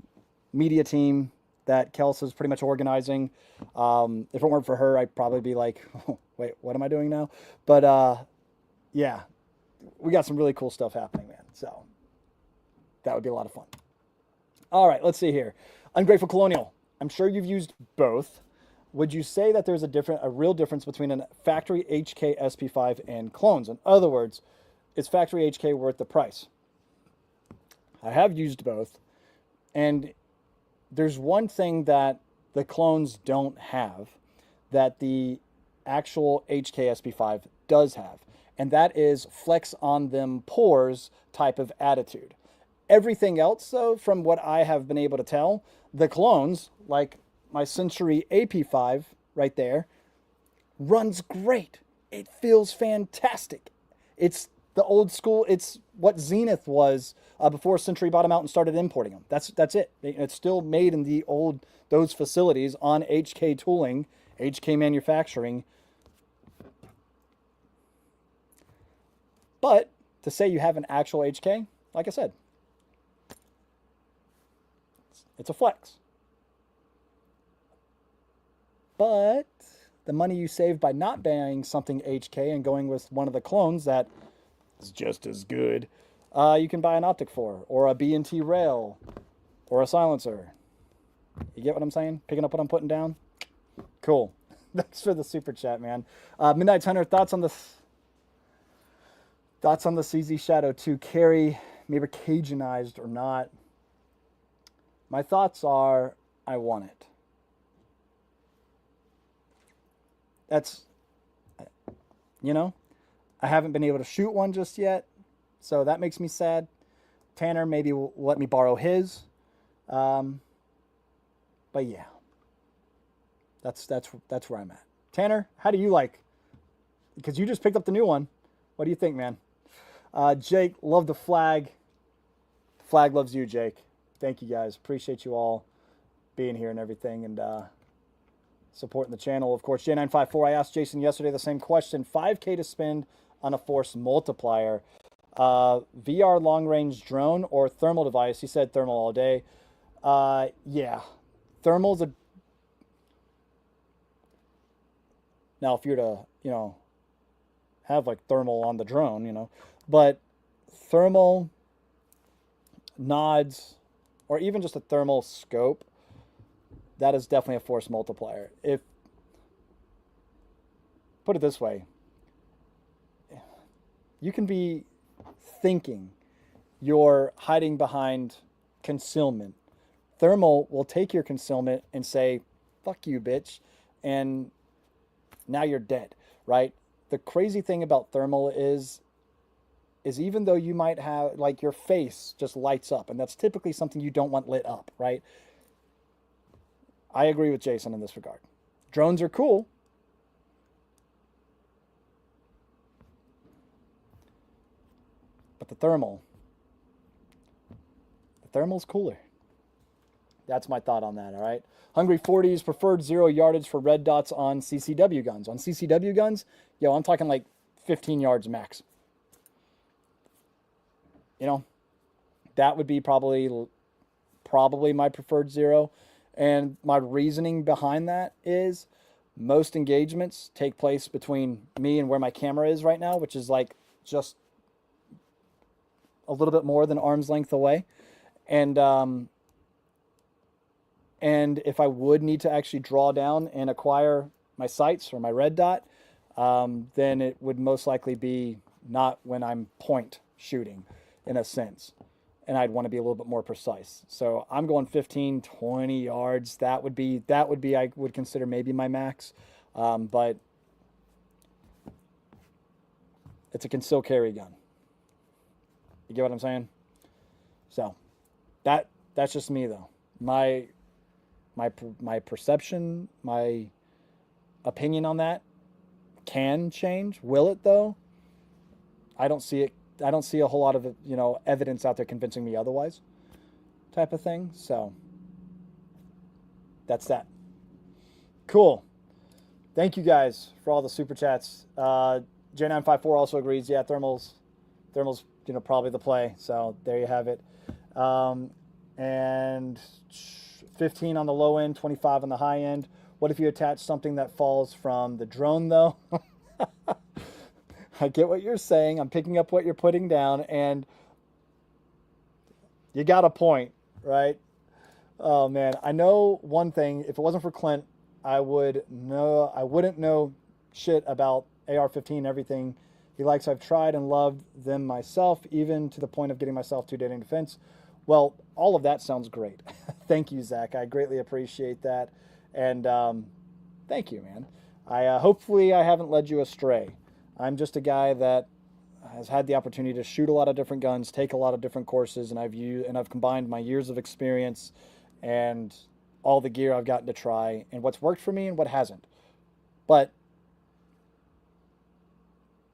media team that Kels is pretty much organizing. If it weren't for her, I'd probably be like, oh, wait, what am I doing now? But yeah, we got some really cool stuff happening, man. So that would be a lot of fun. All right, let's see here. Ungrateful Colonial. I'm sure you've used both. Would you say that there's a real difference between a factory HK SP5 and clones? In other words, is factory HK worth the price? I have used both. And there's one thing that the clones don't have that the actual HK SP5 does have. And that is flex on them pores type of attitude. Everything else, though, from what I have been able to tell, the clones, like my Century AP5 right there, runs great. It feels fantastic. It's the old school. It's what Zenith was before Century bought them out and started importing them. That's it. It's still made in those facilities on HK tooling, HK manufacturing. But to say you have an actual HK, like I said, it's a flex. But the money you save by not buying something HK and going with one of the clones that is just as good, you can buy an optic for, or a B&T rail, or a silencer. You get what I'm saying? Picking up what I'm putting down? Cool. Thanks for the super chat, man. Midnight Hunter, thoughts on the CZ Shadow 2 carry, maybe Cajunized or not? My thoughts are, I want it. That's, I haven't been able to shoot one just yet, so that makes me sad. Tanner maybe will let me borrow his. But yeah, that's where I'm at. Tanner, how do you like? Because you just picked up the new one. What do you think, man? Jake, love the flag. The flag loves you, Jake. Thank you, guys. Appreciate you all being here and everything, and supporting the channel. Of course, J954, I asked Jason yesterday the same question. 5K to spend on a force multiplier. VR long range drone or thermal device. He said thermal all day. Yeah, thermal's a. Now, if you're to, have like thermal on the drone, but thermal nods or even just a thermal scope, that is definitely a force multiplier. If put it this way, you can be thinking you're hiding behind concealment. Thermal will take your concealment and say, fuck you, bitch. And now you're dead, right? The crazy thing about thermal is even though you might have like your face just lights up, and that's typically something you don't want lit up, right? I agree with Jason in this regard. Drones are cool, but the thermal's cooler. That's my thought on that, all right? Hungry 40s preferred 0 yardage for red dots on CCW guns. On CCW guns, yo, I'm talking like 15 yards max. That would be probably my preferred 0. And my reasoning behind that is most engagements take place between me and where my camera is right now, which is like just a little bit more than arm's length away. And if I would need to actually draw down and acquire my sights or my red dot, then it would most likely be not when I'm point shooting in a sense. And I'd want to be a little bit more precise. So I'm going 15, 20 yards. That would be, I would consider maybe my max. But it's a conceal carry gun. You get what I'm saying? So that's just me though. My perception, my opinion on that can change. Will it though? I don't see it. I don't see a whole lot of evidence out there convincing me otherwise, type of thing. So that's that. Cool. Thank you guys for all the super chats. J954 also agrees. Yeah, thermals, probably the play. So there you have it. And 15 on the low end, 25 on the high end. What if you attach something that falls from the drone though? I get what you're saying. I'm picking up what you're putting down, and you got a point, right? Oh man, I know one thing. If it wasn't for Clint, I wouldn't know shit about AR-15 and everything he likes. I've tried and loved them myself, even to the point of getting myself 2 dating defense. Well, all of that sounds great. Thank you, Zach. I greatly appreciate that, and thank you, man. Hopefully I haven't led you astray. I'm just a guy that has had the opportunity to shoot a lot of different guns, take a lot of different courses, and I've combined my years of experience and all the gear I've gotten to try, and what's worked for me and what hasn't. But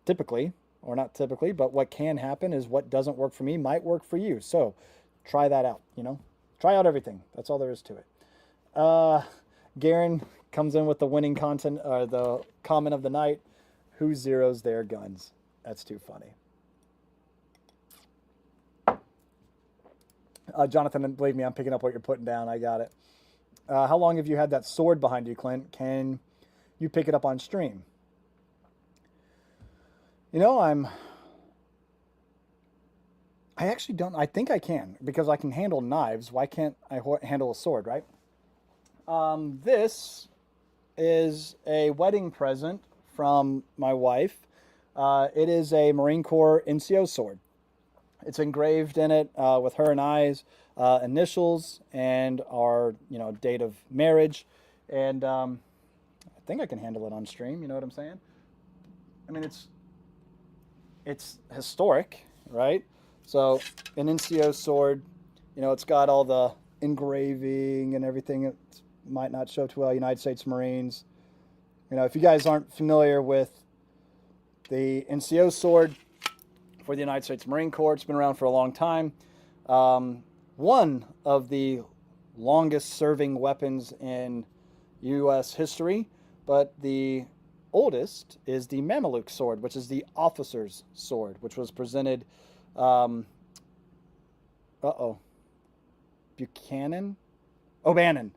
typically, or not typically, but what can happen is what doesn't work for me might work for you. So try that out, Try out everything. That's all there is to it. Garen comes in with the winning content, the comment of the night. Who zeros their guns? That's too funny. Jonathan, believe me, I'm picking up what you're putting down. I got it. How long have you had that sword behind you, Clint? Can you pick it up on stream? I actually don't. I think I can because I can handle knives. Why can't I handle a sword, right? This is a wedding present from my wife. It is a Marine Corps NCO sword. It's engraved in it with her and I's initials and our date of marriage. And I think I can handle it on stream. You know what I'm saying? I mean, it's historic, right? So an NCO sword, it's got all the engraving and everything. It might not show too well. United States Marines. If you guys aren't familiar with the NCO sword for the United States Marine Corps, it's been around for a long time. One of the longest serving weapons in U.S. history, but the oldest is the Mameluke sword, which is the officer's sword, which was presented, um, Buchanan? O'Bannon.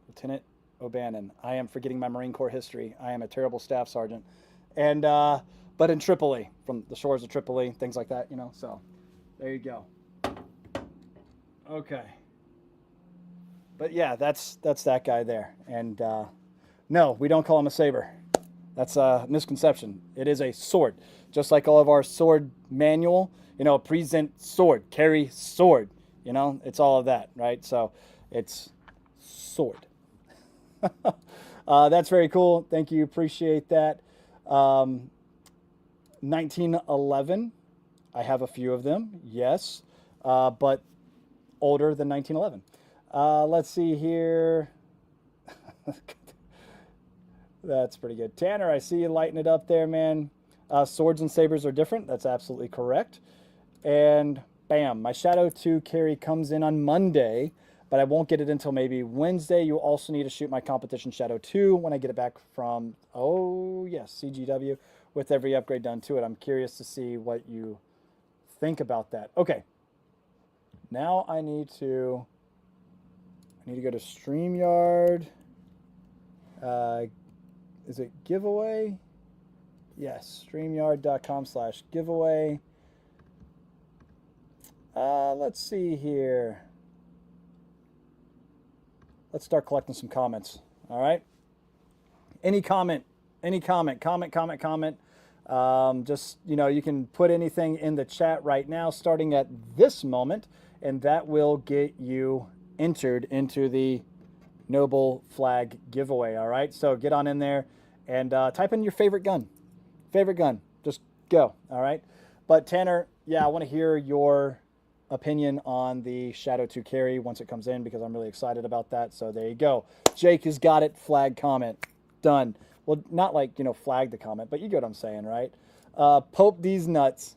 Lieutenant O'Bannon. I am forgetting my Marine Corps history. I am a terrible staff sergeant. And, but in Tripoli, from the shores of Tripoli, things like that, you know, so there you go. Okay. But yeah, that's that guy there. And, no, we don't call him a saber. That's a misconception. It is a sword, just like all of our sword manual. You know, present sword, carry sword. You know, it's all of that, right? So, it's sword. That's very cool. Thank you. Appreciate that. 1911. I have a few of them. Yes, but older than 1911. Let's see here. That's pretty good. Tanner, I see you lighting it up there, man. Swords and sabers are different. That's absolutely correct. And bam, my Shadow 2 carry comes in on Monday, but I won't get it until maybe Wednesday. You also need to shoot my competition Shadow 2 when I get it back from, oh yes, CGW, with every upgrade done to it. I'm curious to see what you think about that. Okay. Now I need to go to StreamYard. Is it giveaway? Yes, StreamYard.com/giveaway. Let's see here. Let's start collecting some comments. All right. Any comment, comment. Just, you know, you can put anything in the chat right now, starting at this moment, and that will get you entered into the Noble Flag giveaway. All right. So get on in there and type in your favorite gun. Just go. All right. But Tanner, yeah, I want to hear your opinion on the Shadow 2 carry once it comes in, because I'm really excited about that. So there you go. Jake has got it. Flag comment. Done. Well, not like, you know, flag the comment, but you get what I'm saying, right? Pope these nuts.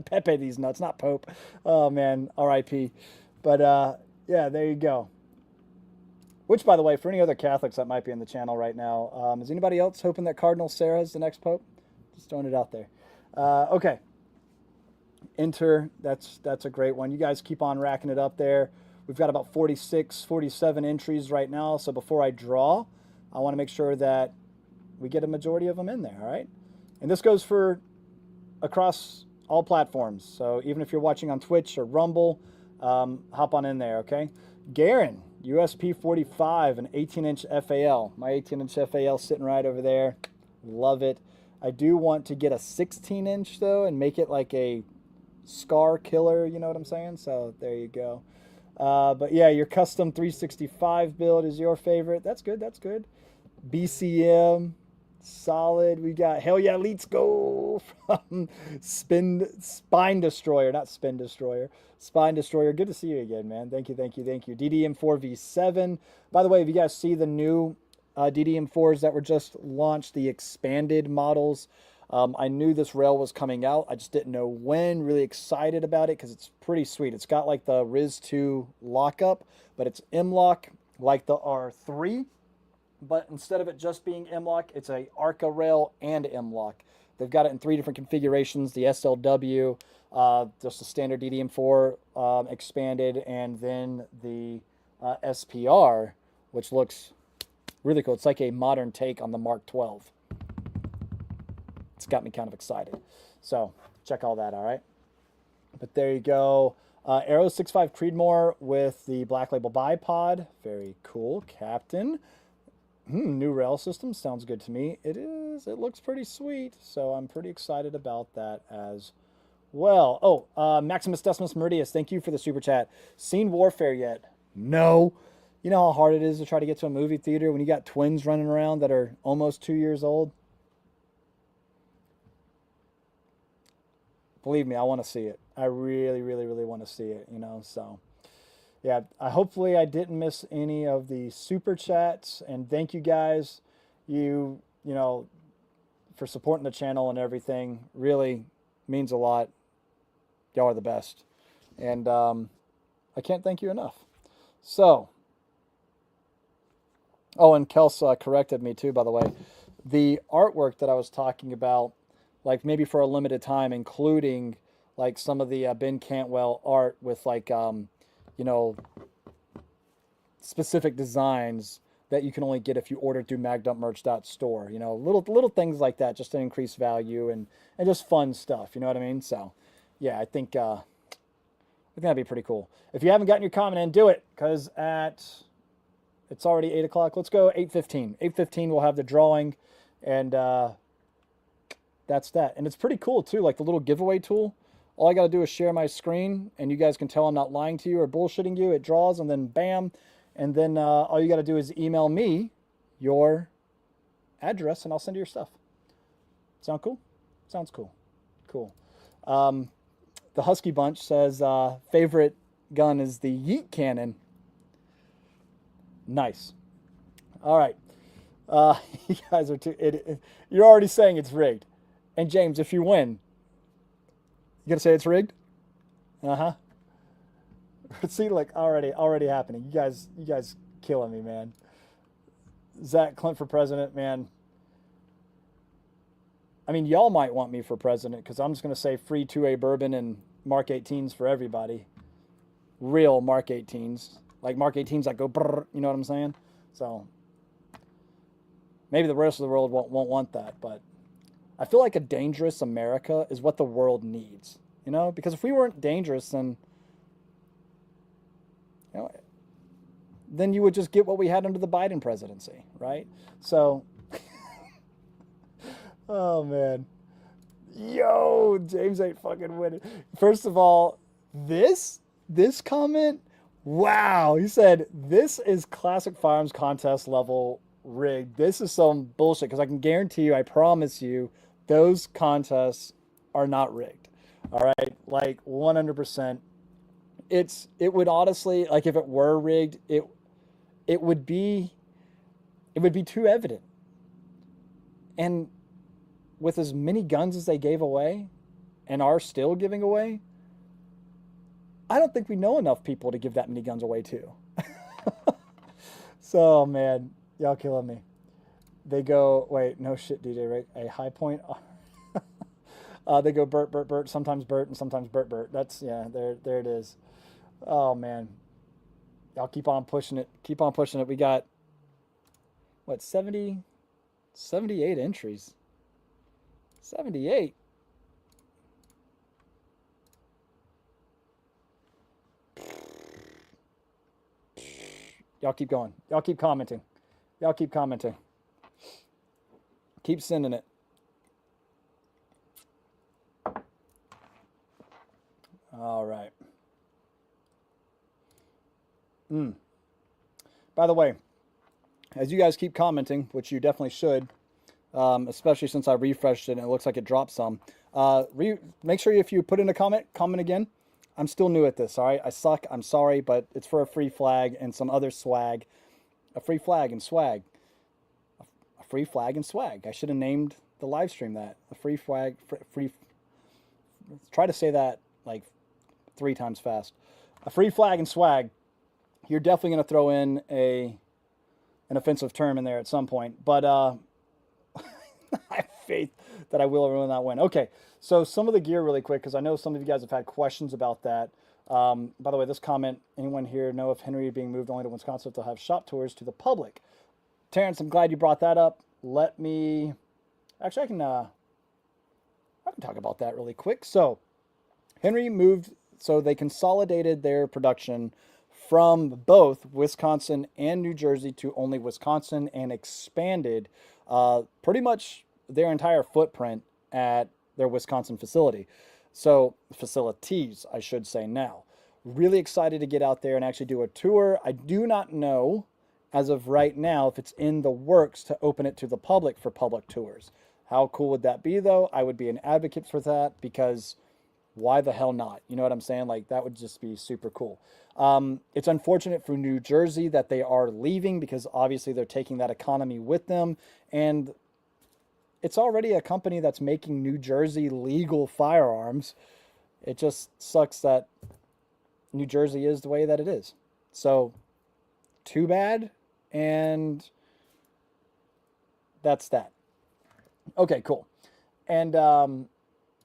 Pepe these nuts, not Pope. Oh, man. R.I.P. But, yeah, there you go. Which, by the way, for any other Catholics that might be in the channel right now, is anybody else hoping that Cardinal Sarah is the next Pope? Just throwing it out there. Okay. Enter. That's a great one. You guys keep on racking it up there. We've got about 46, 47 entries right now. So before I draw, I want to make sure that we get a majority of them in there, all right? And this goes for across all platforms. So even if you're watching on Twitch or Rumble, hop on in there, okay? Garen, USP 45, an 18-inch FAL. My 18-inch FAL sitting right over there. Love it. I do want to get a 16-inch, though, and make it like a Scar killer, you know what I'm saying? So there you go. But yeah, your custom 365 build is your favorite. That's good. That's good. BCM, solid. We got hell yeah, let's go from Spine Destroyer, not Spin Destroyer. Spine Destroyer. Good to see you again, man. Thank you. DDM4V7. By the way, if you guys see the new DDM4s that were just launched, the expanded models. I knew this rail was coming out. I just didn't know when. Really excited about it because it's pretty sweet. It's got like the Riz 2 lockup, but it's M-lock like the R3. But instead of it just being M-lock, it's a ARCA rail and M-lock. They've got it in 3 different configurations: the SLW, just the standard DDM4 expanded, and then the SPR, which looks really cool. It's like a modern take on the Mark 12. It's got me kind of excited. So check all that, all right? But there you go. Arrow 65 Creedmoor with the Black Label bipod. Very cool, Captain. New rail system. Sounds good to me. It is. It looks pretty sweet. So I'm pretty excited about that as well. Oh, Maximus Decimus Meridius, thank you for the super chat. Seen Warfare yet? No. You know how hard it is to try to get to a movie theater when you got twins running around that are almost 2 years old? Believe me, I want to see it. I really want to see it, you know, so. Yeah, hopefully I didn't miss any of the super chats, and thank you guys, you know, for supporting the channel and everything. Really means a lot. Y'all are the best, and I can't thank you enough. So Oh, and Kels corrected me too, by the way. The artwork that I was talking about, like maybe for a limited time, including like some of the Ben Cantwell art with like, you know, specific designs that you can only get if you order through magdumpmerch.store. You know, little things like that just to increase value and just fun stuff. You know what I mean? So, yeah, I think that'd be pretty cool. If you haven't gotten your comment in, do it because it's already 8 o'clock. Let's go 8:15. 8:15 we'll have the drawing, and that's that. And it's pretty cool too, like the little giveaway tool. All I got to do is share my screen, and you guys can tell I'm not lying to you or bullshitting you. It draws, and then bam, and then all you got to do is email me your address, and I'll send you your stuff. Sound cool? Sounds cool. Cool. Um, the Husky Bunch says favorite gun is the Yeet Cannon. Nice. All right. You guys are you're already saying it's rigged. And James, if you win, you gonna say it's rigged? Uh huh. See, like already happening. You guys killing me, man. Zach Clint for president, man. I mean, y'all might want me for president because I'm just gonna say free 2A bourbon and Mark 18s for everybody. Real Mark 18s, like Mark 18s that go brrr, you know what I'm saying? So maybe the rest of the world won't want that, but I feel like a dangerous America is what the world needs, you know? Because if we weren't dangerous, you know, then you would just get what we had under the Biden presidency, right? So, oh man, yo, James ain't fucking winning. First of all, this comment, wow, he said this is classic firearms contest level rigged. This is some bullshit because I can guarantee you, I promise you, those contests are not rigged. All right, like 100%. It would honestly, like if it were rigged, it would be too evident. And with as many guns as they gave away and are still giving away, I don't think we know enough people to give that many guns away too. So man, y'all killing me. They go, wait, no shit, DJ, right? A high point. They go Bert, Bert, Bert, sometimes Bert and sometimes Bert, Bert. That's, yeah, there it is. Oh man, y'all keep on pushing it. Keep on pushing it. We got what, 78 entries. 78. Y'all keep going. Y'all keep commenting. Y'all keep commenting. Keep sending it. All right. By the way, as you guys keep commenting, which you definitely should, especially since I refreshed it and it looks like it dropped some, make sure if you put in a comment again. I'm still new at this, all right? I suck. I'm sorry, but it's for a free flag and some other swag. A free flag and swag. A free flag and swag. I should have named the live stream that. A free flag, free. Try to say that like 3 times fast. A free flag and swag. You're definitely going to throw in an offensive term in there at some point, but I have faith that I will or will not win. Okay, so some of the gear really quick because I know some of you guys have had questions about that. By the way, this comment: anyone here know if Henry being moved only to Wisconsin to have shop tours to the public? Terrence, I'm glad you brought that up. Let me actually, I can talk about that really quick. So Henry moved, so they consolidated their production from both Wisconsin and New Jersey to only Wisconsin and expanded pretty much their entire footprint at their Wisconsin facility. So, facilities, I should say now. Really excited to get out there and actually do a tour. I do not know as of right now if it's in the works to open it to the public for public tours. How cool would that be, though? I would be an advocate for that because why the hell not? You know what I'm saying? Like, that would just be super cool. It's unfortunate for New Jersey that they are leaving because obviously they're taking that economy with them. And it's already a company that's making New Jersey legal firearms. It just sucks that New Jersey is the way that it is. So, too bad. And that's that. Okay, cool. And I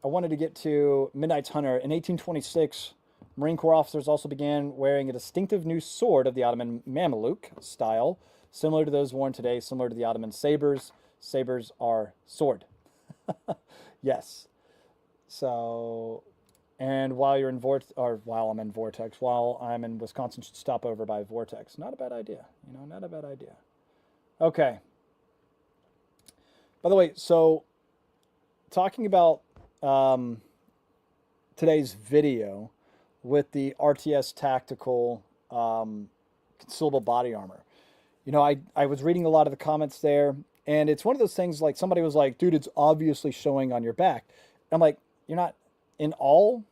wanted to get to Midnight's Hunter. In 1826, Marine Corps officers also began wearing a distinctive new sword of the Ottoman Mameluke style, similar to those worn today, similar to the Ottoman sabers. Sabers are sword. Yes. So, and while you're in while I'm in Vortex, while I'm in Wisconsin, should stop over by Vortex. Not a bad idea. Not a bad idea. Okay. By the way, so talking about today's video with the RTS Tactical concealable body armor. I was reading a lot of the comments there, and it's one of those things like somebody was like, dude, it's obviously showing on your back. I'm like, you're not in all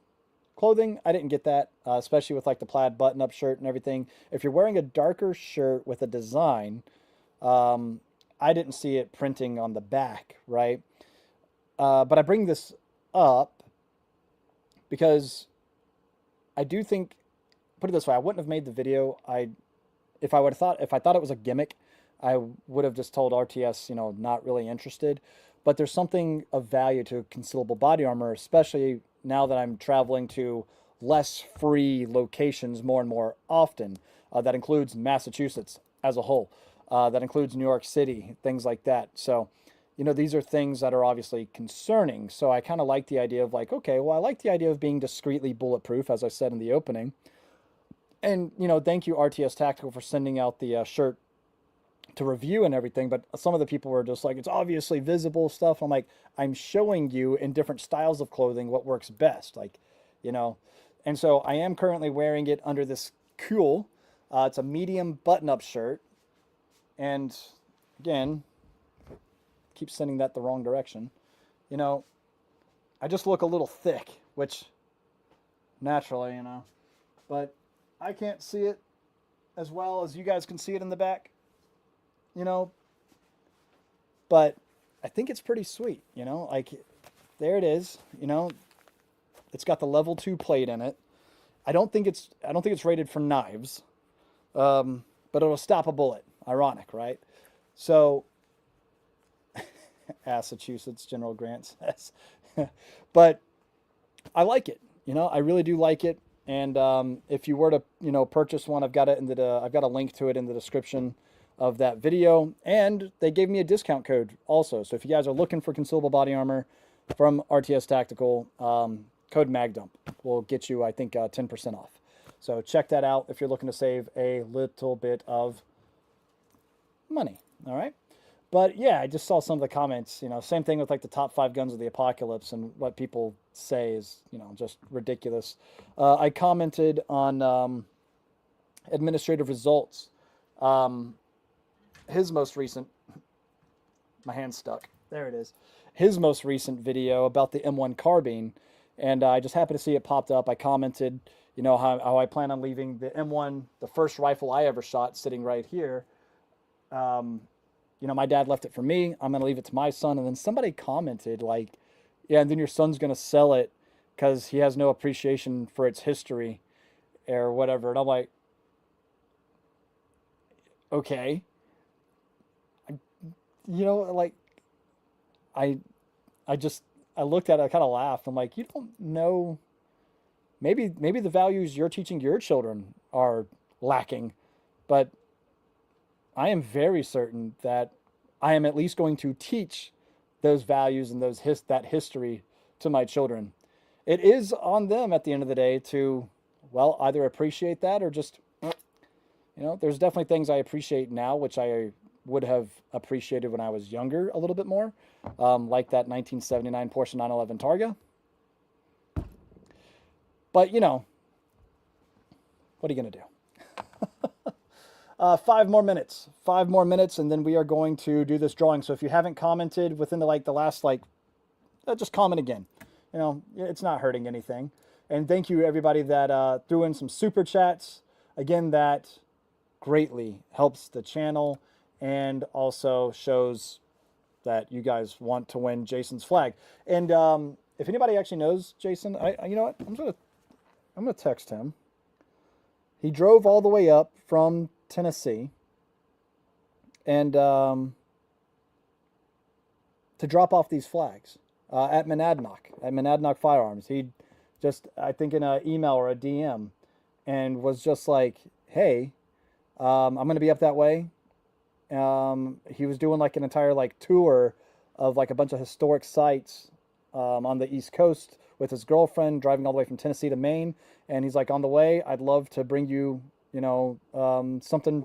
clothing. I didn't get that, especially with like the plaid button-up shirt and everything. If you're wearing a darker shirt with a design, I didn't see it printing on the back, right? But I bring this up because I do think, put it this way, I wouldn't have made the video. If I thought it was a gimmick, I would have just told RTS, not really interested. But there's something of value to concealable body armor, especially now that I'm traveling to less free locations more and more often. That includes Massachusetts as a whole. That includes New York City, things like that. So, these are things that are obviously concerning. So I kind of like the idea of like, okay, well, I like the idea of being discreetly bulletproof, as I said in the opening. And, thank you, RTS Tactical, for sending out the shirt to review and everything. But some of the people were just like, it's obviously visible stuff. I'm like, I'm showing you in different styles of clothing what works best. Like, and so I am currently wearing it under this cool. It's a medium button-up shirt. And again, keep sending that the wrong direction. I just look a little thick, which naturally, but I can't see it as well as you guys can see it in the back, but I think it's pretty sweet, like there it is, it's got the level 2 plate in it. I don't think it's rated for knives, but it'll stop a bullet. Ironic, right? So, Massachusetts, General Grant says. But I like it. I really do like it. And if you were to, purchase one, I've got a link to it in the description of that video. And they gave me a discount code also. So if you guys are looking for concealable body armor from RTS Tactical, code MAGDUMP will get you, I think, 10% off. So check that out if you're looking to save a little bit of money. All right. But yeah, I just saw some of the comments, same thing with like the top 5 guns of the apocalypse, and what people say is, just ridiculous. I commented on administrative results. His most recent, my hand's stuck. There it is. His most recent video about the M1 carbine. And I just happened to see it popped up. I commented, how I plan on leaving the M1, the first rifle I ever shot, sitting right here. My dad left it for me. I'm going to leave it to my son. And then somebody commented like, yeah, and then your son's going to sell it because he has no appreciation for its history or whatever. And I'm like, okay. I looked at it, I kind of laughed. I'm like, you don't know, maybe the values you're teaching your children are lacking, but I am very certain that I am at least going to teach those values and that history to my children. It is on them at the end of the day to, well, either appreciate that or just, there's definitely things I appreciate now, which I would have appreciated when I was younger a little bit more, like that 1979 Porsche 911 Targa. But, what are you going to do? 5 more minutes, and then we are going to do this drawing. So if you haven't commented within the last, just comment again. It's not hurting anything. And thank you everybody that threw in some super chats. Again, that greatly helps the channel and also shows that you guys want to win Jason's flag. And if anybody actually knows Jason, you know what? I'm gonna text him. He drove all the way up from Tennessee, and to drop off these flags at Monadnock Firearms. He just, I think in an email or a DM, and was just like, hey, I'm going to be up that way. He was doing like an entire like tour of like a bunch of historic sites on the East Coast with his girlfriend, driving all the way from Tennessee to Maine. And he's like, on the way, I'd love to bring you, something,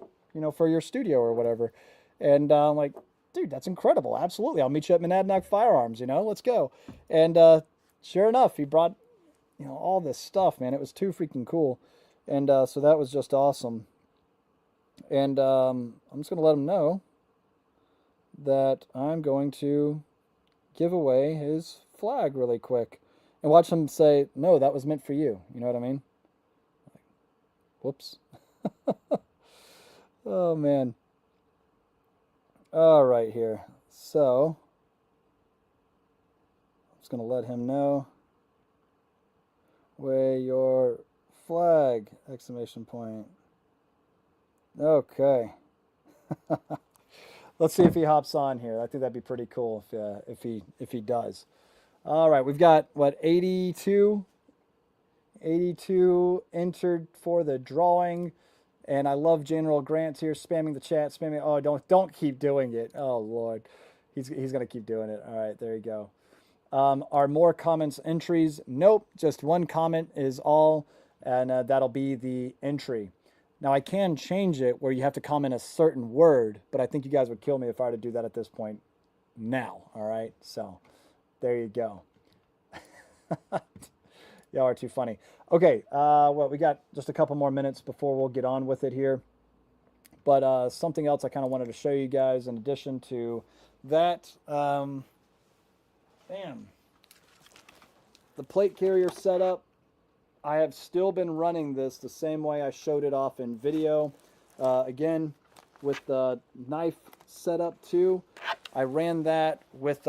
for your studio or whatever. And I'm like, dude, that's incredible. Absolutely. I'll meet you at Monadnock Firearms, let's go. And sure enough, he brought, all this stuff, man. It was too freaking cool. And so that was just awesome. And I'm just going to let him know that I'm going to give away his flag really quick. And watch him say, no, that was meant for you. You know what I mean? Whoops. Oh, man. All right, here. So, I'm just going to let him know. Weigh your flag! Exclamation point. Okay. Let's see if he hops on here. I think that'd be pretty cool if he does. All right, we've got what, 82 entered for the drawing, and I love General Grant here spamming the chat, spamming. Oh, don't keep doing it. Oh Lord, he's gonna keep doing it. All right, there you go. Are more comments entries? Nope, just one comment is all, and that'll be the entry. Now I can change it where you have to comment a certain word, but I think you guys would kill me if I were to do that at this point now. All right, so there you go. Y'all are too funny. Okay, well, we got just a couple more minutes before we'll get on with it here. But something else I kind of wanted to show you guys in addition to that. The plate carrier setup, I have still been running this the same way I showed it off in video. Again, with the knife setup too. I ran that with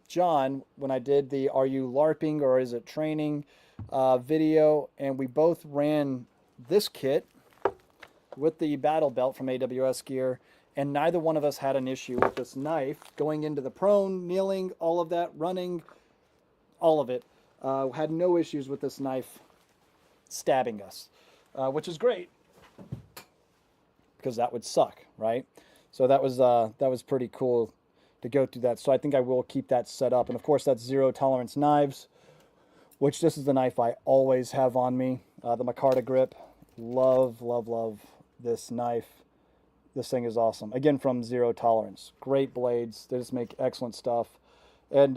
John when I did the Are You LARPing or Is It Training video, and we both ran this kit with the battle belt from AWS Gear, and neither one of us had an issue with this knife going into the prone, kneeling, all of that, running, all of it. Had no issues with this knife stabbing us, which is great because that would suck, right? So that was pretty cool to go through that. So I think I will keep that set up. And of course, that's 0 tolerance knives, which this is the knife I always have on me. The Micarta grip. Love, love, love this knife. This thing is awesome. Again, from 0 tolerance. Great blades. They just make excellent stuff. And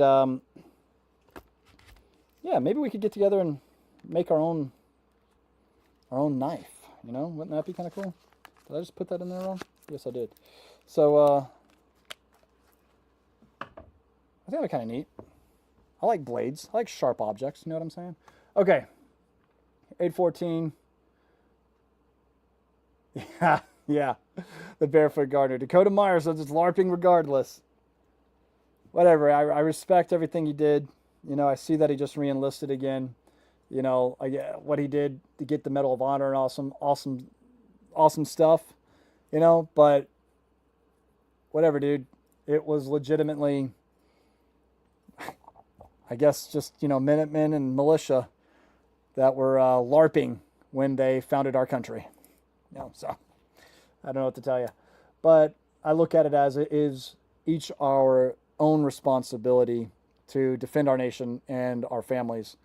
yeah, maybe we could get together and make our own knife. Wouldn't that be kind of cool? Did I just put that in there wrong? Yes, I did. So I think that'd be kind of neat. I like blades. I like sharp objects. You know what I'm saying? Okay. 814. Yeah. The Barefoot Gardener. Dakota Meyer says it's LARPing regardless. Whatever. I respect everything he did. I see that he just re-enlisted again. What he did to get the Medal of Honor and awesome stuff. But whatever, dude. It was legitimately, I guess, just, Minutemen and militia that were LARPing when they founded our country. So I don't know what to tell you. But I look at it as it is each our own responsibility to defend our nation and our families.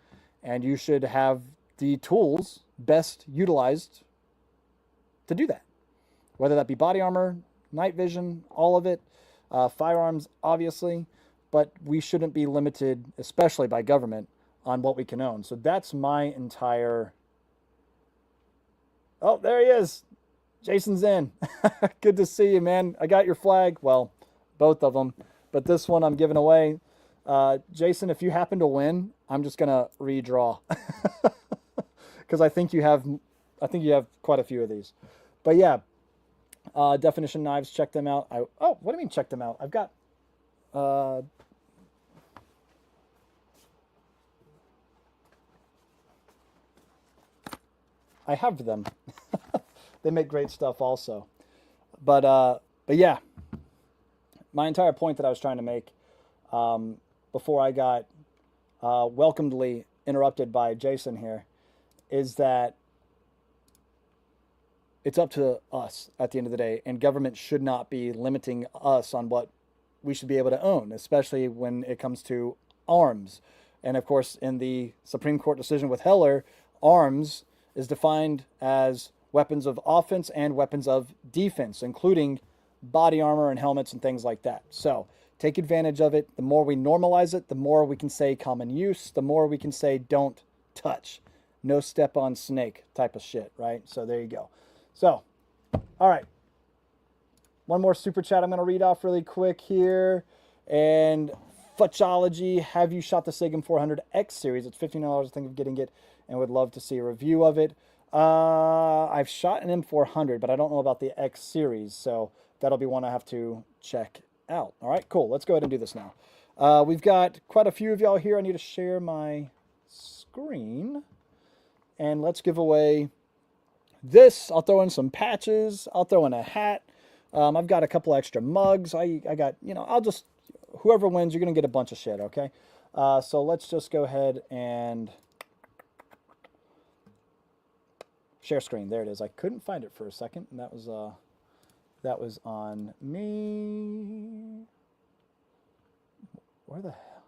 And you should have the tools best utilized to do that. Whether that be body armor, night vision, all of it, firearms, obviously, but we shouldn't be limited, especially by government, on what we can own. So that's my entire... Oh, there he is. Jason's in. Good to see you, man. I got your flag. Well, both of them. But this one I'm giving away. Jason, if you happen to win, I'm just going to redraw. Because I think you have quite a few of these. But yeah, Definition Knives, check them out. What do you mean check them out? I've got... I have them. They make great stuff also. But yeah, my entire point that I was trying to make before I got welcomedly interrupted by Jason here, is that it's up to us at the end of the day, and government should not be limiting us on what we should be able to own, especially when it comes to arms. And of course, in the Supreme Court decision with Heller, arms is defined as weapons of offense and weapons of defense, including body armor and helmets and things like that. So take advantage of it. The more we normalize it, the more we can say common use, the more we can say don't touch, no step on snake type of shit, right? So there you go. So, all right. One more super chat I'm going to read off really quick here. And Futchology, have you shot the Sigum 400X series? It's $15. I think of getting it and would love to see a review of it. I've shot an M400, but I don't know about the X series. So that'll be one I have to check out. All right, cool. Let's go ahead and do this now. We've got quite a few of y'all here. I need to share my screen. And let's give away this. I'll throw in some patches. I'll throw in a hat. I've got a couple extra mugs. I got, I'll just, whoever wins, you're going to get a bunch of shit, okay? So let's just go ahead and share screen. There it is. I couldn't find it for a second, and that was on me. Where the hell?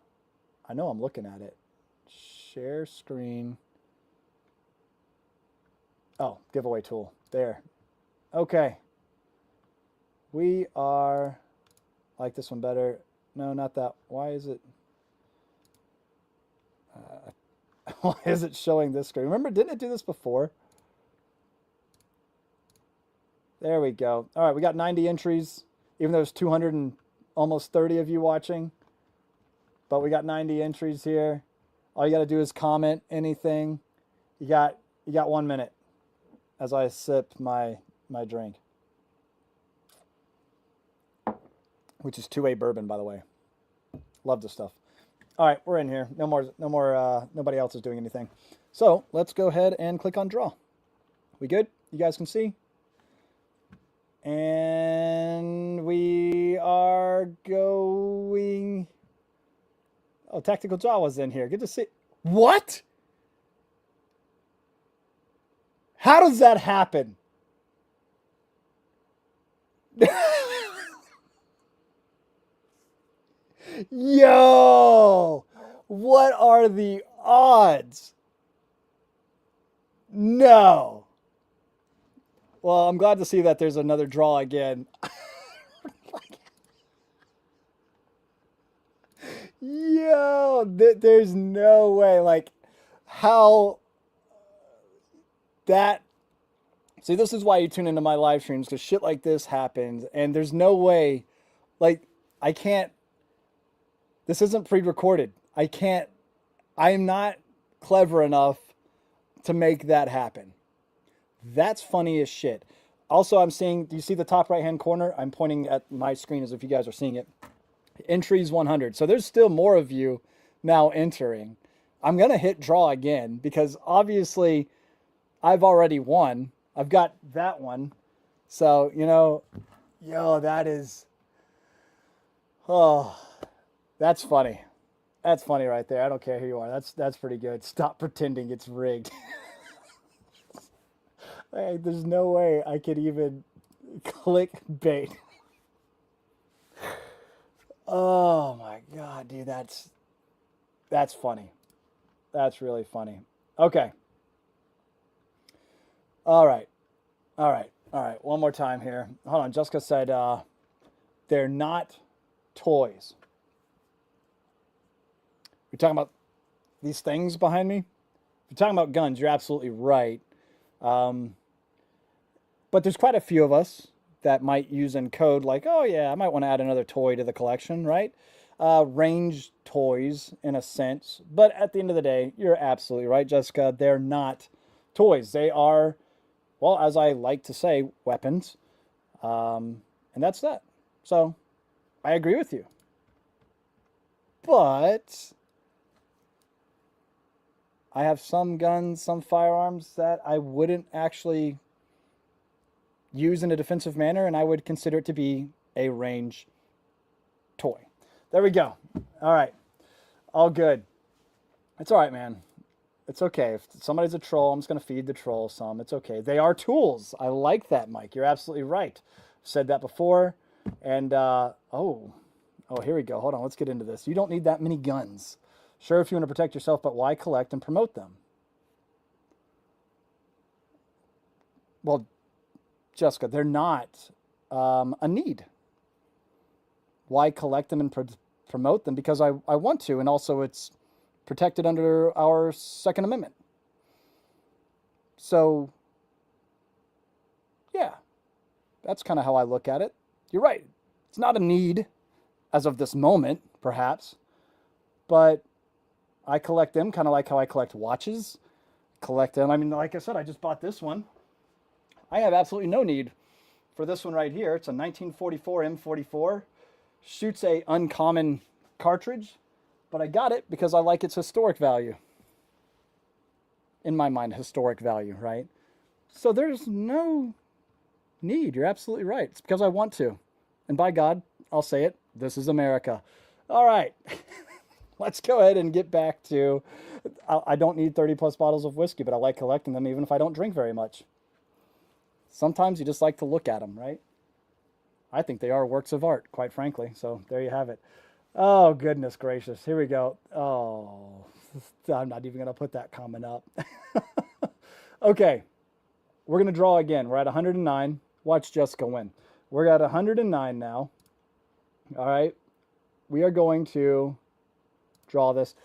I know I'm looking at it. Share screen. Oh, giveaway tool. There. Okay. We are, like this one better. No, not that. Why is it? Why is it showing this screen? Remember, didn't it do this before? There we go. All right, we got 90 entries, even though there's 200 and almost 30 of you watching. But we got 90 entries here. All you got to do is comment anything. You got 1 minute as I sip my drink, which is 2A bourbon, by the way. Love this stuff. All right, we're in here. No more. Nobody else is doing anything. So let's go ahead and click on draw. We good? You guys can see. And we are going. Oh, Tactical Jaw was in here. Good to see. What? How does that happen? Yo, what are the odds? No. Well, I'm glad to see that there's another draw again. Yo, there's no way. Like, how that. See, this is why you tune into my live streams, because shit like this happens, and there's no way. Like, I can't. This isn't pre-recorded. I can't. I am not clever enough to make that happen. That's funny as shit. Also, I'm seeing, do you see the top right-hand corner? I'm pointing at my screen as if you guys are seeing it. Entries 100. So there's still more of you now entering. I'm going to hit draw again because obviously I've already won. I've got that one. So, yo, that is, oh, that's funny. That's funny right there. I don't care who you are. That's pretty good. Stop pretending it's rigged. Hey, there's no way I could even click bait. Oh my God, dude, that's funny. That's really funny. Okay. All right. One more time here. Hold on. Jessica said they're not toys. You're talking about these things behind me? If you're talking about guns, you're absolutely right. But there's quite a few of us that might use in code like, oh yeah, I might want to add another toy to the collection, right? Range toys in a sense. But at the end of the day, you're absolutely right, Jessica. They're not toys. They are, well, as I like to say, weapons. And that's that. So I agree with you. But I have some guns, some firearms that I wouldn't actually use in a defensive manner, and I would consider it to be a range toy. There we go. All right. All good. It's all right, man. It's okay. If somebody's a troll, I'm just going to feed the troll some. It's okay. They are tools. I like that, Mike. You're absolutely right. Said that before. And, oh, here we go. Hold on. Let's get into this. You don't need that many guns. Sure, if you want to protect yourself, but why collect and promote them? Well, Jessica, they're not a need. Why collect them and promote them? Because I want to. And also it's protected under our Second Amendment. So, yeah, that's kind of how I look at it. You're right. It's not a need as of this moment, perhaps, but I collect them kind of like how I collect watches, collect them. I mean, like I said, I just bought this one. I have absolutely no need for this one right here. It's a 1944 M44. Shoots a uncommon cartridge, but I got it because I like its historic value. In my mind, historic value, right? So there's no need. You're absolutely right. It's because I want to. And by God, I'll say it. This is America. All right. Let's go ahead and get back to, I don't need 30 plus bottles of whiskey, but I like collecting them even if I don't drink very much. Sometimes you just like to look at them, right? I think they are works of art, quite frankly. So there you have it. Oh, goodness gracious. Here we go. Oh, I'm not even going to put that comment up. Okay. We're going to draw again. We're at 109. Watch Jessica win. We're at 109 now. All right. We are going to draw this.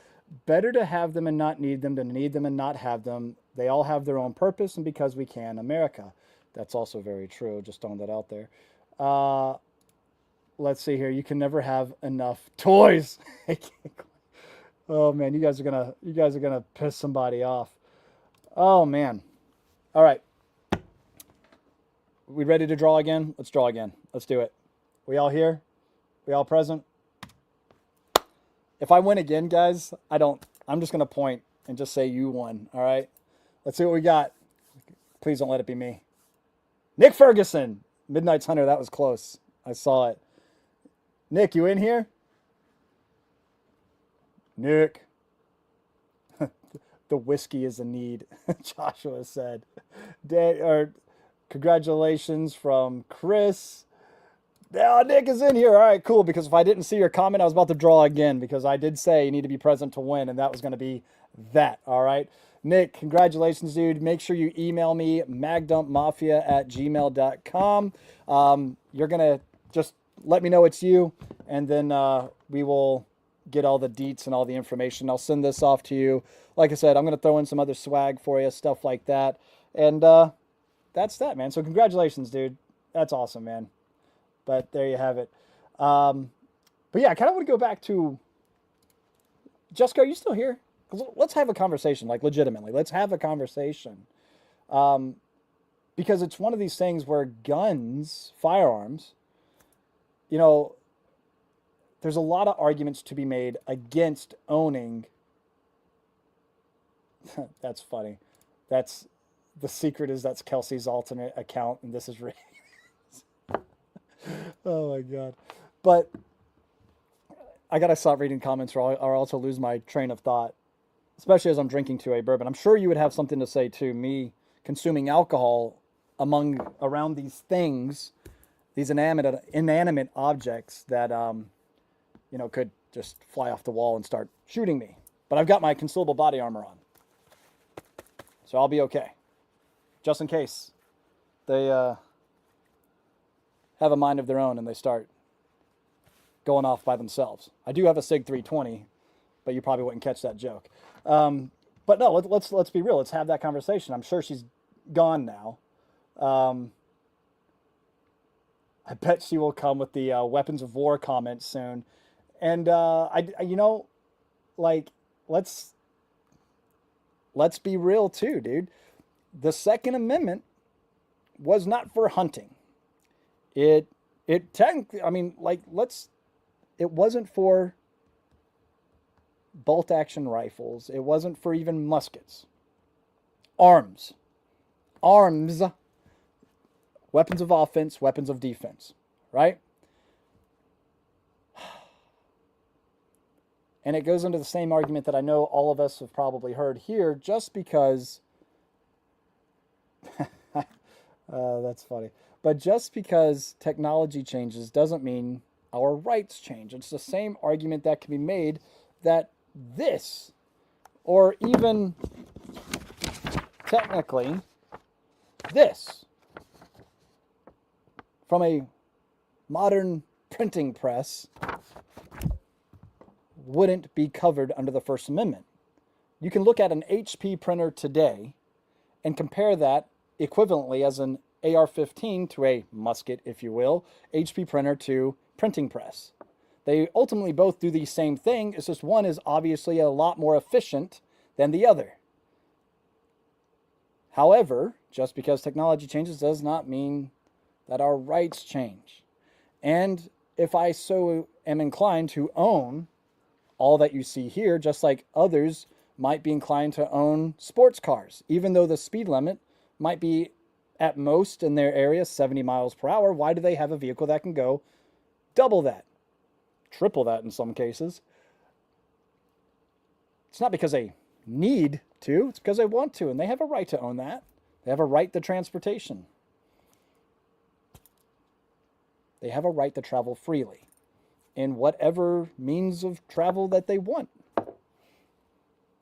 Better to have them and not need them than to need them and not have them. They all have their own purpose, and because we can, America. That's also very true. Just throwing that out there. Let's see here. You can never have enough toys. Oh man, you guys are gonna piss somebody off. Oh man. All right. We ready to draw again? Let's draw again. Let's do it. We all here? We all present? If I win again, guys, I'm just gonna point and just say you won. All right. Let's see what we got. Please don't let it be me. Nick Ferguson, Midnight's Hunter. That was close. I saw it. Nick, you in here? Nick. The whiskey is a need, Joshua said. Congratulations from Chris. Yeah, Nick is in here. All right, cool. Because if I didn't see your comment, I was about to draw again because I did say you need to be present to win, and that was going to be that. All right. Nick, congratulations, dude. Make sure you email me, magdumpmafia@gmail.com. You're going to just let me know it's you, and then we will get all the deets and all the information. I'll send this off to you. Like I said, I'm going to throw in some other swag for you, stuff like that. And that's that, man. So congratulations, dude. That's awesome, man. But there you have it. But yeah, I kind of want to go back to, Jessica, are you still here? Let's have a conversation, like legitimately. Let's have a conversation. Because it's one of these things where guns, firearms, you know, there's a lot of arguments to be made against owning. That's funny. That's the secret is that's Kelsey's alternate account, and this is real. Oh my God. But I got to stop reading comments or I'll also lose my train of thought, especially as I'm drinking to a bourbon. I'm sure you would have something to say to me consuming alcohol around these things, these inanimate objects that, could just fly off the wall and start shooting me. But I've got my concealable body armor on, so I'll be okay. Just in case they have a mind of their own and they start going off by themselves. I do have a Sig 320, but you probably wouldn't catch that joke. But no, let's be real. Let's have that conversation. I'm sure she's gone now. I bet she will come with the weapons of war comment soon. And let's be real too, dude. The Second Amendment was not for hunting. It technically, it wasn't for bolt action rifles. It wasn't for even muskets. Arms, weapons of offense, weapons of defense, right? And it goes into the same argument that I know all of us have probably heard here, just because, that's funny, but just because technology changes doesn't mean our rights change. It's the same argument that can be made that this, or even technically this, from a modern printing press, wouldn't be covered under the First Amendment. You can look at an HP printer today and compare that equivalently as an AR-15 to a musket, if you will, HP printer to printing press. They ultimately both do the same thing. It's just one is obviously a lot more efficient than the other. However, just because technology changes does not mean that our rights change. And if I so am inclined to own all that you see here, just like others might be inclined to own sports cars, even though the speed limit might be at most in their area 70 miles per hour, why do they have a vehicle that can go double that, triple that in some cases? It's not because they need to, it's because they want to, and they have a right to own that. They have a right to transportation. They have a right to travel freely in whatever means of travel that they want.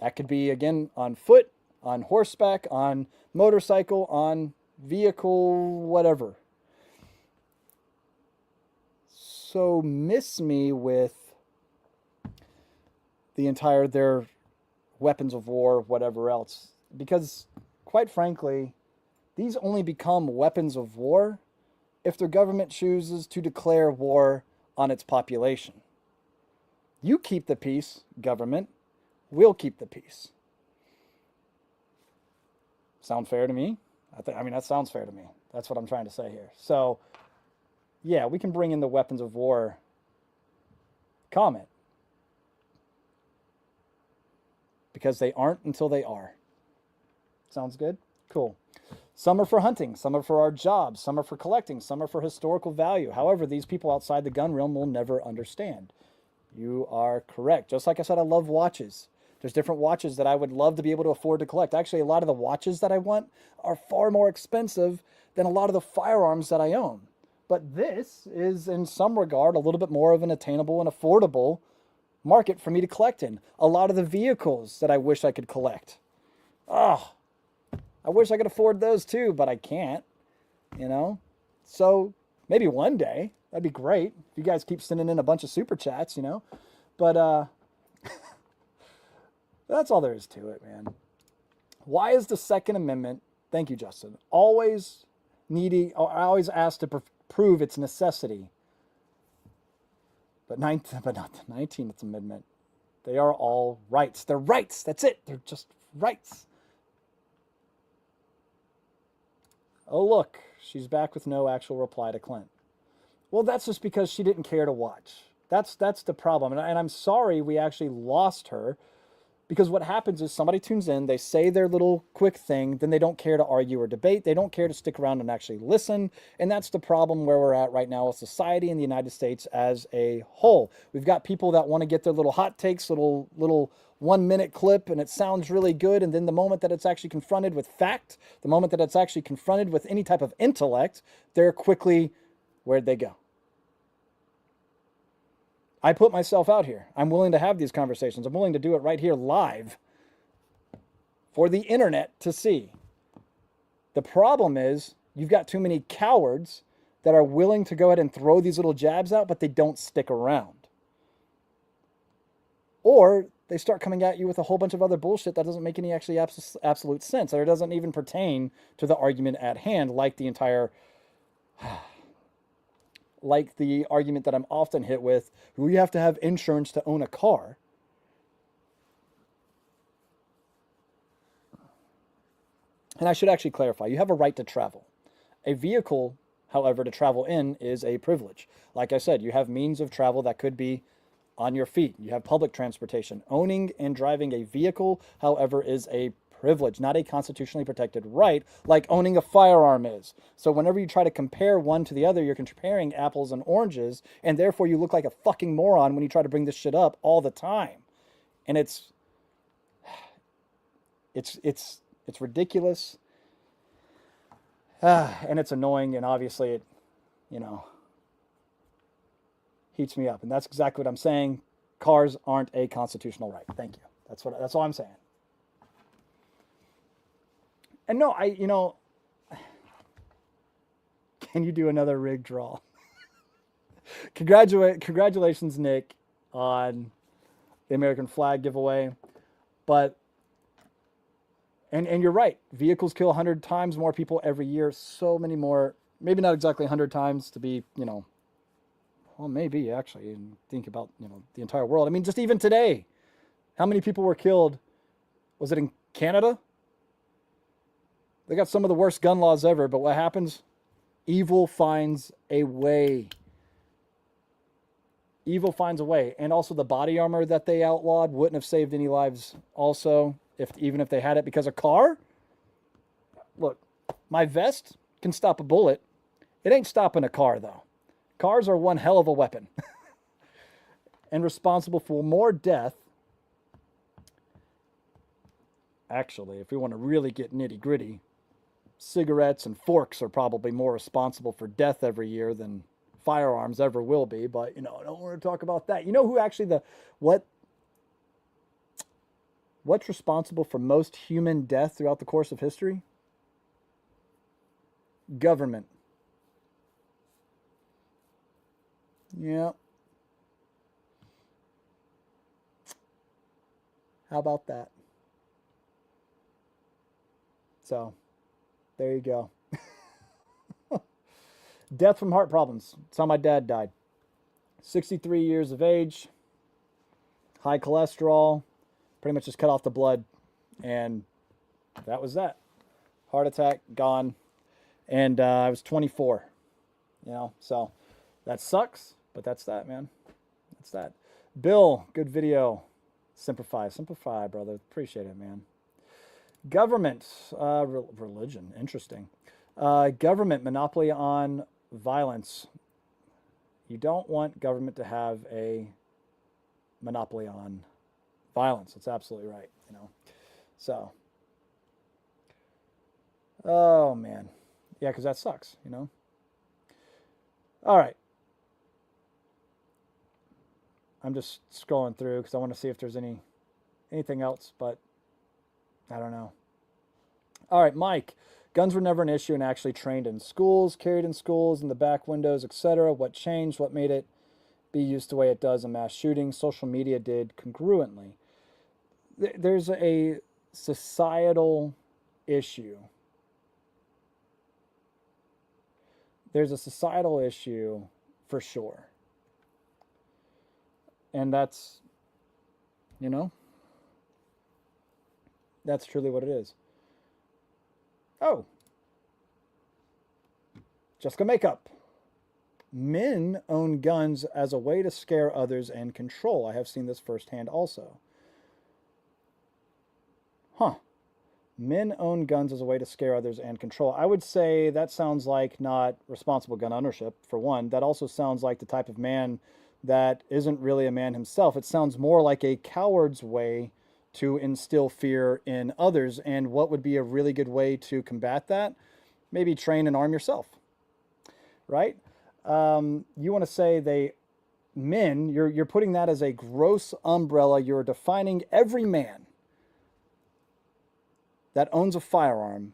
That could be, again, on foot, on horseback, on motorcycle, on vehicle, whatever. So miss me with the entire their weapons of war, whatever else, because quite frankly, these only become weapons of war if their government chooses to declare war on its population. You keep the peace, government. We'll keep the peace. Sound fair to me? I mean, that sounds fair to me. That's what I'm trying to say here. So, yeah, we can bring in the weapons of war comment, because they aren't until they are. Sounds good? Cool. Some are for hunting, some are for our jobs, some are for collecting, some are for historical value. However, these people outside the gun realm will never understand. You are correct. Just like I said, I love watches. There's different watches that I would love to be able to afford to collect. Actually, a lot of the watches that I want are far more expensive than a lot of the firearms that I own. But this is, in some regard, a little bit more of an attainable and affordable market for me to collect in. A lot of the vehicles that I wish I could collect. Oh, I wish I could afford those too, but I can't, you know? So maybe one day, that'd be great. If you guys keep sending in a bunch of super chats, you know? But that's all there is to it, man. Why is the Second Amendment, thank you, Justin, always needy, or always asked to prove its necessity? But not the 19th Amendment. They are all rights. They're rights. That's it. They're just rights. Oh, look, she's back with no actual reply to Clint. Well, that's just because she didn't care to watch. That's the problem. And I'm sorry we actually lost her, because what happens is somebody tunes in, they say their little quick thing, then they don't care to argue or debate. They don't care to stick around and actually listen. And that's the problem where we're at right now with society in the United States as a whole. We've got people that want to get their little hot takes, little 1 minute clip, and it sounds really good. And then the moment that it's actually confronted with fact, the moment that it's actually confronted with any type of intellect, they're quickly, where'd they go? I put myself out here. I'm willing to have these conversations. I'm willing to do it right here live for the internet to see. The problem is you've got too many cowards that are willing to go ahead and throw these little jabs out, but they don't stick around. Or they start coming at you with a whole bunch of other bullshit that doesn't make any actually absolute sense, or it doesn't even pertain to the argument at hand, like the entire... like the argument that I'm often hit with, we have to have insurance to own a car. And I should actually clarify, you have a right to travel. A vehicle, however, to travel in is a privilege. Like I said, you have means of travel that could be on your feet. You have public transportation. Owning and driving a vehicle, however, is a privilege, not a constitutionally protected right, like owning a firearm is. So whenever you try to compare one to the other, you're comparing apples and oranges, and therefore you look like a fucking moron when you try to bring this shit up all the time. And it's ridiculous, and it's annoying, and obviously it, you know, heats me up, and that's exactly what I'm saying. Cars aren't a constitutional right. Thank you. That's all I'm saying. And no, can you do another rig draw? Congratulations, Nick, on the American flag giveaway. But and you're right. Vehicles kill 100 times more people every year. So many more. Maybe not exactly 100 times to be, well, maybe actually. And think about, the entire world. I mean, just even today, how many people were killed? Was it in Canada? They got some of the worst gun laws ever. But what happens? Evil finds a way. Evil finds a way. And also the body armor that they outlawed wouldn't have saved any lives also, even if they had it, because a car, look, my vest can stop a bullet. It ain't stopping a car, though. Cars are one hell of a weapon. And responsible for more death. Actually, if we want to really get nitty gritty, cigarettes and forks are probably more responsible for death every year than firearms ever will be. But, I don't want to talk about that. You know who actually what's responsible for most human death throughout the course of history? Government. Yeah. How about that? So, there you go. Death from heart problems. That's how my dad died. 63 years of age, high cholesterol, pretty much just cut off the blood, and that was that. Heart attack, gone. And I was 24, so that sucks, but that's that, man. That's that. Bill, good video. Simplify, brother. Appreciate it, man. Government, religion, interesting. Government, monopoly on violence. You don't want government to have a monopoly on violence. That's absolutely right, So, oh, man. Yeah, because that sucks, All right. I'm just scrolling through because I want to see if there's anything else, but I don't know. All right, Mike. Guns were never an issue and actually trained in schools, carried in schools, in the back windows, etc. What changed? What made it be used the way it does in mass shootings? Social media did congruently. There's a societal issue. There's a societal issue for sure. And that's, that's truly what it is. Oh. Jessica Makeup. Men own guns as a way to scare others and control. I have seen this firsthand also. Huh. Men own guns as a way to scare others and control. I would say that sounds like not responsible gun ownership, for one. That also sounds like the type of man that isn't really a man himself. It sounds more like a coward's way to instill fear in others. And what would be a really good way to combat that? Maybe train and arm yourself, right? You want to say men, you're putting that as a gross umbrella. You're defining every man that owns a firearm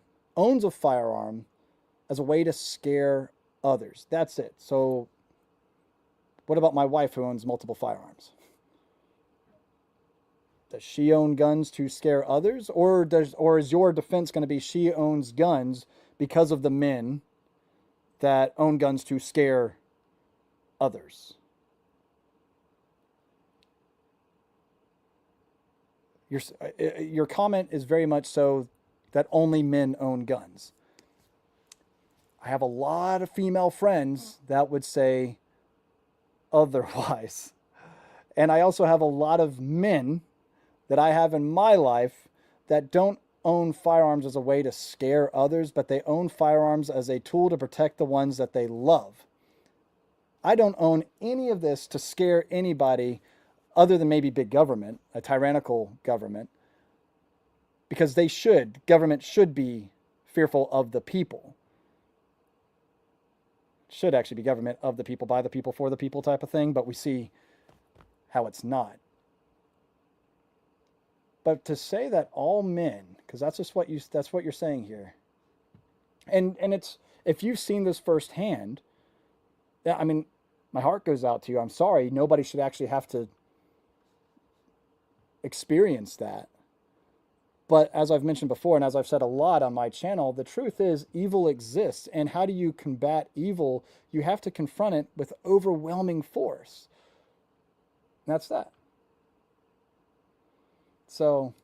as a way to scare others. That's it. So what about my wife who owns multiple firearms? Does she own guns to scare others? Or is your defense going to be she owns guns because of the men that own guns to scare others? Your comment is very much so that only men own guns. I have a lot of female friends that would say otherwise. And I also have a lot of men that I have in my life that don't own firearms as a way to scare others, but they own firearms as a tool to protect the ones that they love. I don't own any of this to scare anybody other than maybe big government, a tyrannical government, because government should be fearful of the people. Should actually be government of the people, by the people, for the people type of thing, but we see how it's not. But to say that all men, because that's what you're saying here, and it's, if you've seen this firsthand, yeah, I mean, my heart goes out to you. I'm sorry, nobody should actually have to experience that. But as I've mentioned before, and as I've said a lot on my channel, the truth is evil exists. And how do you combat evil? You have to confront it with overwhelming force. And that's that. So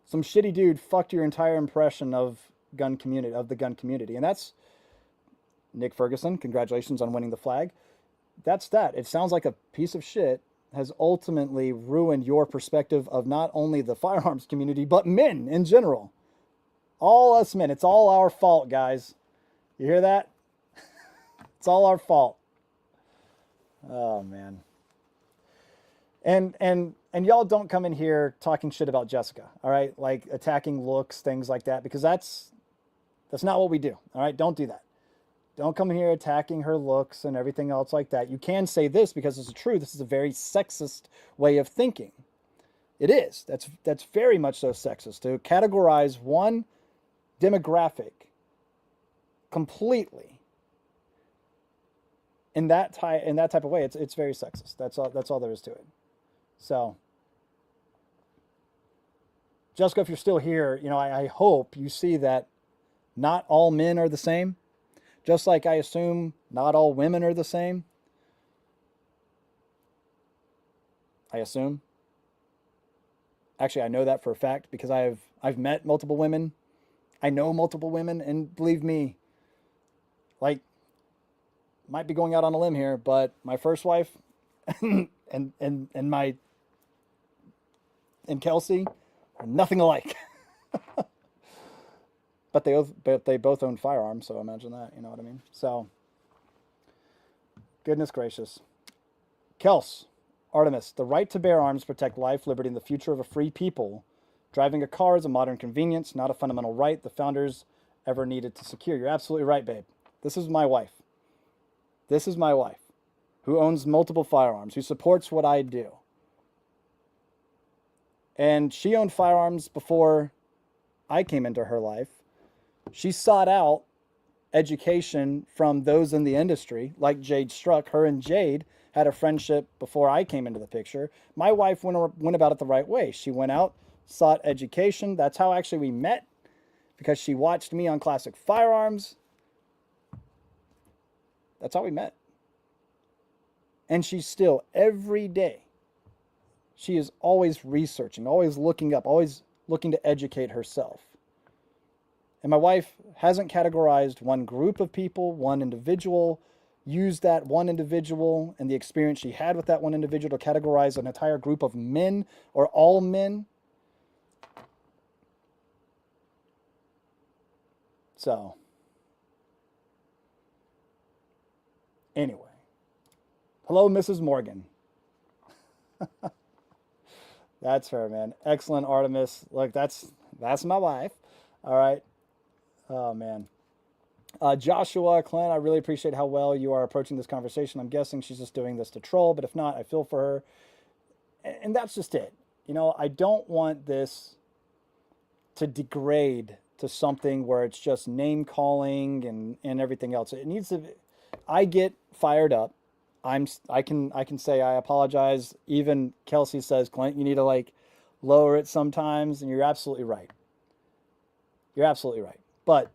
some shitty dude fucked your entire impression of the gun community. And that's Nick Ferguson. Congratulations on winning the flag. That's that. It sounds like a piece of shit has ultimately ruined your perspective of not only the firearms community, but men in general. All us men. It's all our fault, guys. You hear that? It's all our fault. Oh, man. And y'all don't come in here talking shit about Jessica, all right? Like attacking looks, things like that, because that's not what we do, all right? Don't do that. Don't come in here attacking her looks and everything else like that. You can say this because it's true. This is a very sexist way of thinking. It is. That's very much so sexist to categorize one demographic completely in that type of way. It's very sexist. That's all there is to it. So, Jessica, if you're still here, I hope you see that not all men are the same. Just like I assume not all women are the same. I assume. Actually, I know that for a fact because I've met multiple women. I know multiple women, and believe me, like, might be going out on a limb here, but my first wife and Kelsey are nothing alike. But they both own firearms, so imagine that, you know what I mean? So, goodness gracious. Kels, Artemis, the right to bear arms protect life, liberty, and the future of a free people. Driving a car is a modern convenience, not a fundamental right the founders ever needed to secure. You're absolutely right, babe. This is my wife. This is my wife, who owns multiple firearms, who supports what I do. And she owned firearms before I came into her life. She sought out education from those in the industry, like Jade Struck. Her and Jade had a friendship before I came into the picture. My wife went about it the right way. She went out, sought education. That's how actually we met, because she watched me on Classic Firearms. That's how we met. And she's still, every day, she is always researching, always looking up, always looking to educate herself. And my wife hasn't categorized one group of people, one individual, used that one individual and the experience she had with that one individual to categorize an entire group of men or all men. So, anyway. Hello, Mrs. Morgan. That's her, man. Excellent, Artemis. Look, that's my wife. All right. Oh, man. Joshua, Clint, I really appreciate how well you are approaching this conversation. I'm guessing she's just doing this to troll, but if not, I feel for her. And that's just it. I don't want this to degrade to something where it's just name calling and everything else. It needs to. I get fired up. I can say I apologize. Even Kelsey says, Clint, you need to lower it sometimes, and you're absolutely right. You're absolutely right. But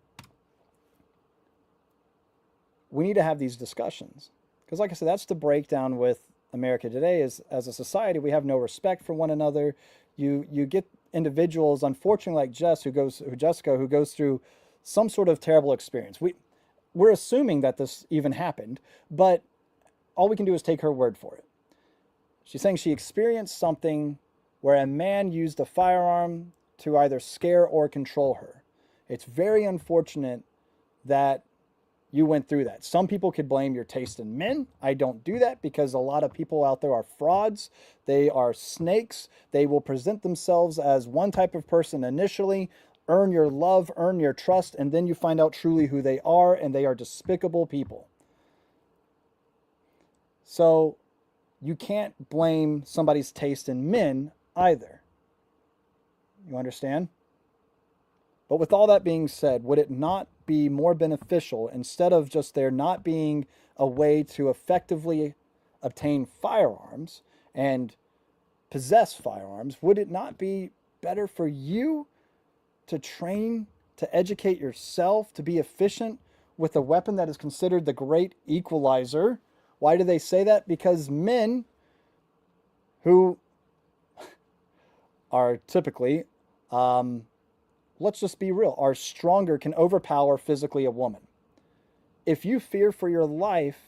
we need to have these discussions. Because like I said, that's the breakdown with America today is, as a society, we have no respect for one another. You get individuals, unfortunately, like Jessica, who goes through some sort of terrible experience. We're assuming that this even happened, but all we can do is take her word for it. She's saying she experienced something where a man used a firearm to either scare or control her. It's very unfortunate that You went through that. Some people could blame your taste in men. I don't do that because a lot of people out there are frauds. They are snakes. They will present themselves as one type of person initially, earn your love, earn your trust, and then you find out truly who they are, and they are despicable people. So you can't blame somebody's taste in men either. You understand? But with all that being said, would it not be more beneficial, instead of just there not being a way to effectively obtain firearms and possess firearms, would it not be better for you to train, to educate yourself, to be efficient with a weapon that is considered the great equalizer? Why do they say that? Because men who are typically, let's just be real, are stronger, can overpower physically a woman. If you fear for your life,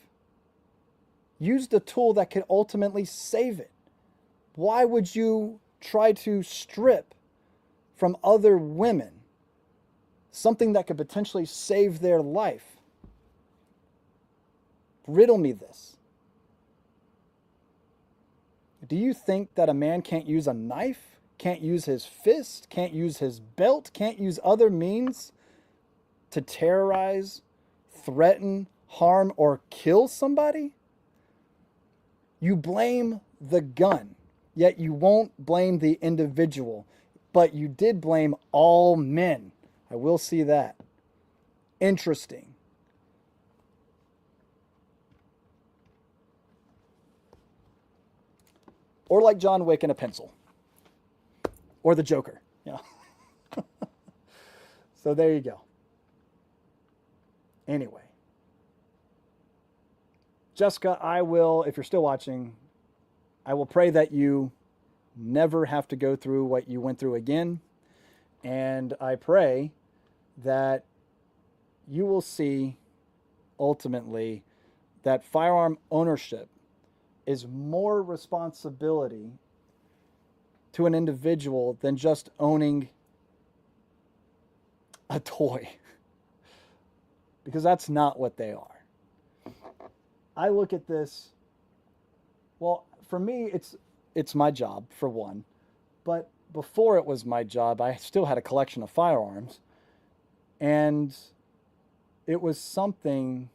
use the tool that could ultimately save it. Why would you try to strip from other women something that could potentially save their life? Riddle me this. Do you think that a man can't use a knife, can't use his fist, can't use his belt, can't use other means to terrorize, threaten, harm, or kill somebody? You blame the gun, yet you won't blame the individual. But you did blame all men. I will see that. Interesting. Or like John Wick and a pencil. Or the Joker. Yeah. So there you go. Anyway. Jessica, I will, if you're still watching, I will pray that you never have to go through what you went through again. And I pray that you will see ultimately that firearm ownership is more responsibility to an individual than just owning a toy. Because that's not what they are. I look at this, well, for me, it's my job, for one. But before it was my job, I still had a collection of firearms. And it was something,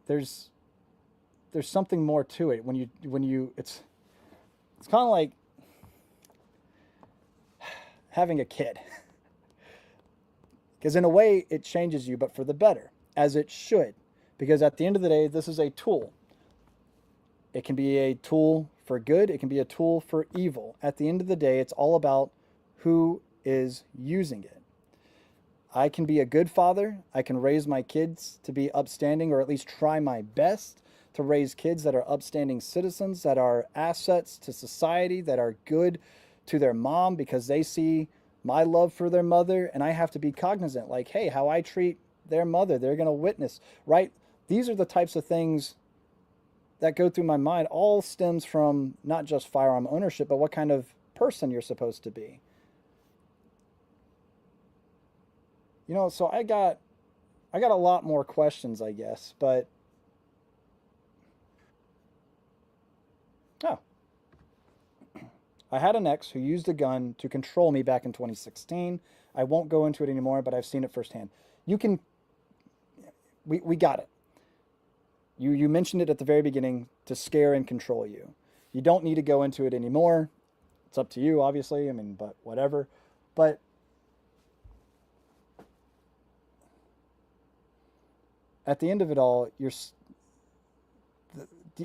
there's something more to it. When you it's kind of like having a kid. Because in a way, it changes you, but for the better, as it should. Because at the end of the day, this is a tool. It can be a tool for good. It can be a tool for evil. At the end of the day, it's all about who is using it. I can be a good father. I can raise my kids to be upstanding, or at least try my best to raise kids that are upstanding citizens, that are assets to society, that are good to their mom because they see my love for their mother. And I have to be cognizant, like, hey, how I treat their mother, they're going to witness, right? These are the types of things that go through my mind. All stems from not just firearm ownership, but what kind of person you're supposed to be. You know, so I got a lot more questions, I guess, but oh. I had an ex who used a gun to control me back in 2016. I won't go into it anymore, but I've seen it firsthand. We got it. You mentioned it at the very beginning, to scare and control you. You don't need to go into it anymore. It's up to you, obviously. I mean, but whatever. But at the end of it all,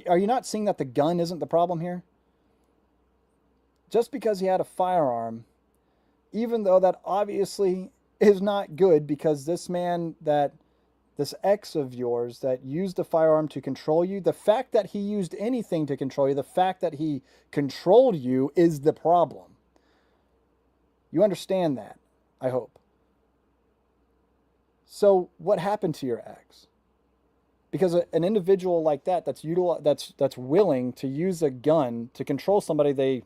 are you not seeing that the gun isn't the problem here? Just because he had a firearm, even though that obviously is not good, because this ex of yours that used a firearm to control you, the fact that he used anything to control you, the fact that he controlled you is the problem. You understand that, I hope. So what happened to your ex? Because an individual like that, that's willing to use a gun to control somebody they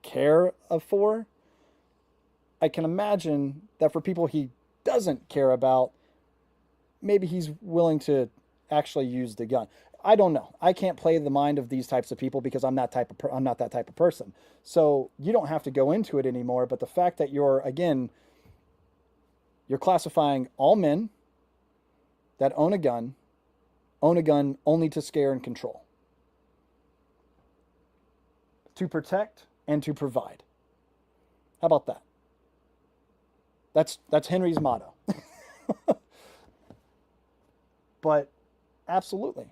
care for, I can imagine that for people he doesn't care about, maybe he's willing to actually use the gun. I don't know. I can't play the mind of these types of people because I'm not that type of person. So you don't have to go into it anymore. But the fact that you're classifying all men that own a gun only to scare and control, to protect and to provide. How about that? That's Henry's motto. But absolutely.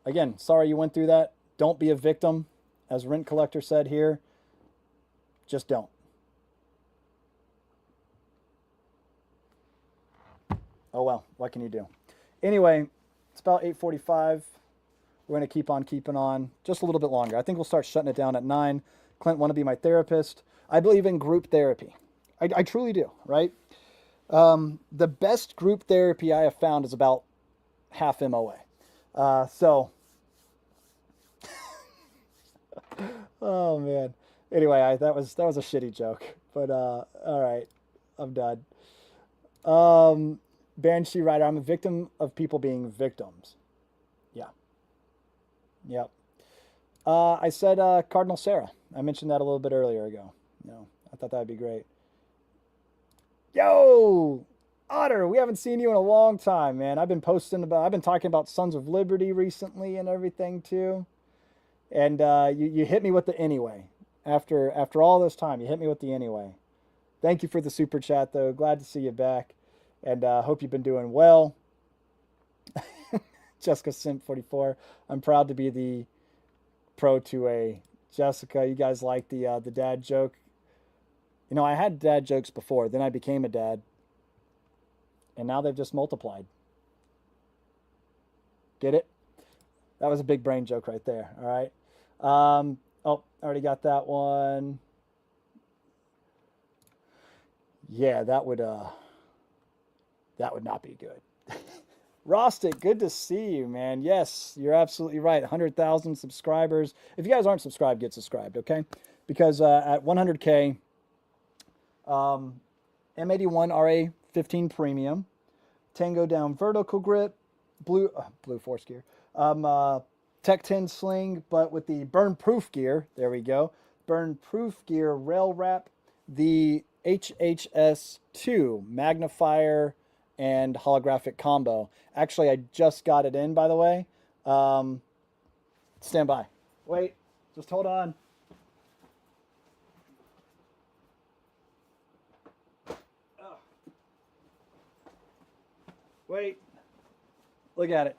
Again, sorry you went through that. Don't be a victim. As Rent Collector said here, just don't. Oh well, what can you do? Anyway, it's about 8:45. We're going to keep on keeping on just a little bit longer. I think we'll start shutting it down at 9. Clint, want to be my therapist? I believe in group therapy. I truly do, right? The best group therapy I have found is about half MOA. Oh man. Anyway, that was a shitty joke. But all right, I'm done. Banshee Rider, I'm a victim of people being victims. Yeah. Yep. I said Cardinal Sarah. I mentioned that a little bit earlier ago. I thought that would be great. Yo, Otter, we haven't seen you in a long time, man. I've been talking about Sons of Liberty recently and everything too. And you hit me with the anyway. After all this time, you hit me with the anyway. Thank you for the super chat, though. Glad to see you back. And hope you've been doing well. Jessica Simp 44. I'm proud to be the pro to a Jessica. You guys like the dad joke? I had dad jokes before. Then I became a dad. And now they've just multiplied. Get it? That was a big brain joke right there. All right. Oh, I already got that one. Yeah, that would not be good. Rostic, good to see you, man. Yes, you're absolutely right. 100,000 subscribers. If you guys aren't subscribed, get subscribed, okay? Because at 100K, M81 RA15 Premium, Tango Down Vertical Grip, blue force gear, Tech 10 sling, but with the burn proof gear. There we go. Burn proof gear rail wrap, the HHS2 magnifier and holographic combo. Actually, I just got it in, by the way. Stand by. Wait, just hold on. Wait, look at it.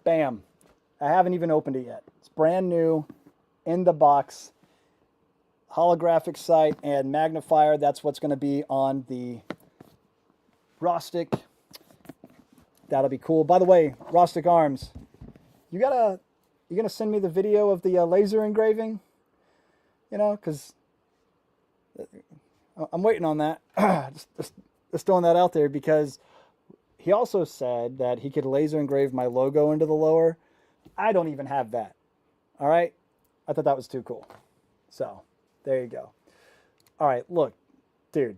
Bam. I haven't even opened it yet. It's brand new, in the box. Holographic sight and magnifier. That's what's going to be on the Rostic. That'll be cool. By the way, Rostic Arms, you gonna send me the video of the laser engraving? Because I'm waiting on that. just throwing that out there, because he also said that he could laser engrave my logo into the lower. I don't even have that. All right. I thought that was too cool. So there you go. All right. Look, dude,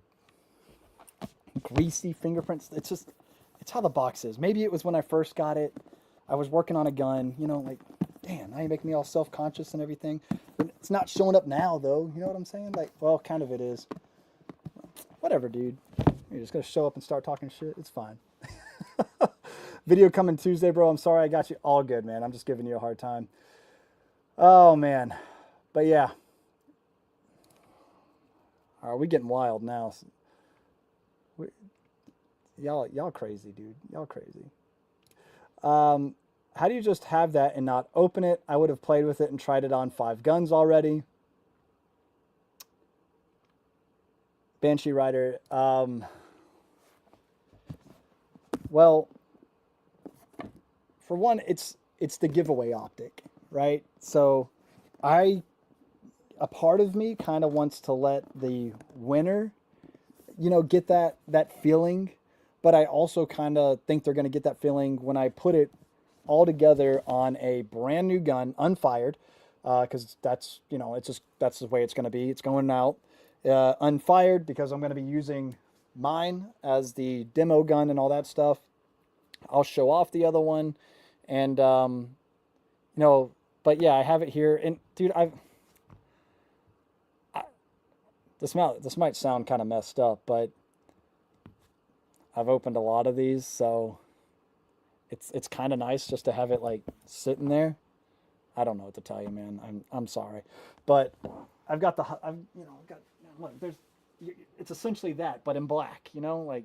greasy fingerprints. It's how the box is. Maybe it was when I first got it. I was working on a gun, like, damn, now you make me all self-conscious and everything. But it's not showing up now, though. You know what I'm saying? Like, well, kind of it is. Whatever, dude. You're just going to show up and start talking shit. It's fine. Video coming Tuesday, bro. I'm sorry I got you. All good, man. I'm just giving you a hard time. Oh, man. But, yeah. Are we getting wild now? Y'all crazy, dude. Y'all crazy. How do you just have that and not open it? I would have played with it and tried it on 5 guns already. Banshee Rider. Well, for one, it's the giveaway optic, right? So a part of me kind of wants to let the winner, get that feeling. But I also kind of think they're going to get that feeling when I put it all together on a brand new gun, unfired, because that's the way it's going to be. It's going out unfired because I'm going to be using mine as the demo gun and all that stuff. I'll show off the other one, and you know, but yeah, I have it here. And dude, this might sound kind of messed up, but I've opened a lot of these, so it's kind of nice just to have it like sitting there. I don't know what to tell you, man. I'm sorry, but I've got I've got look. It's essentially that, but in black. You know, like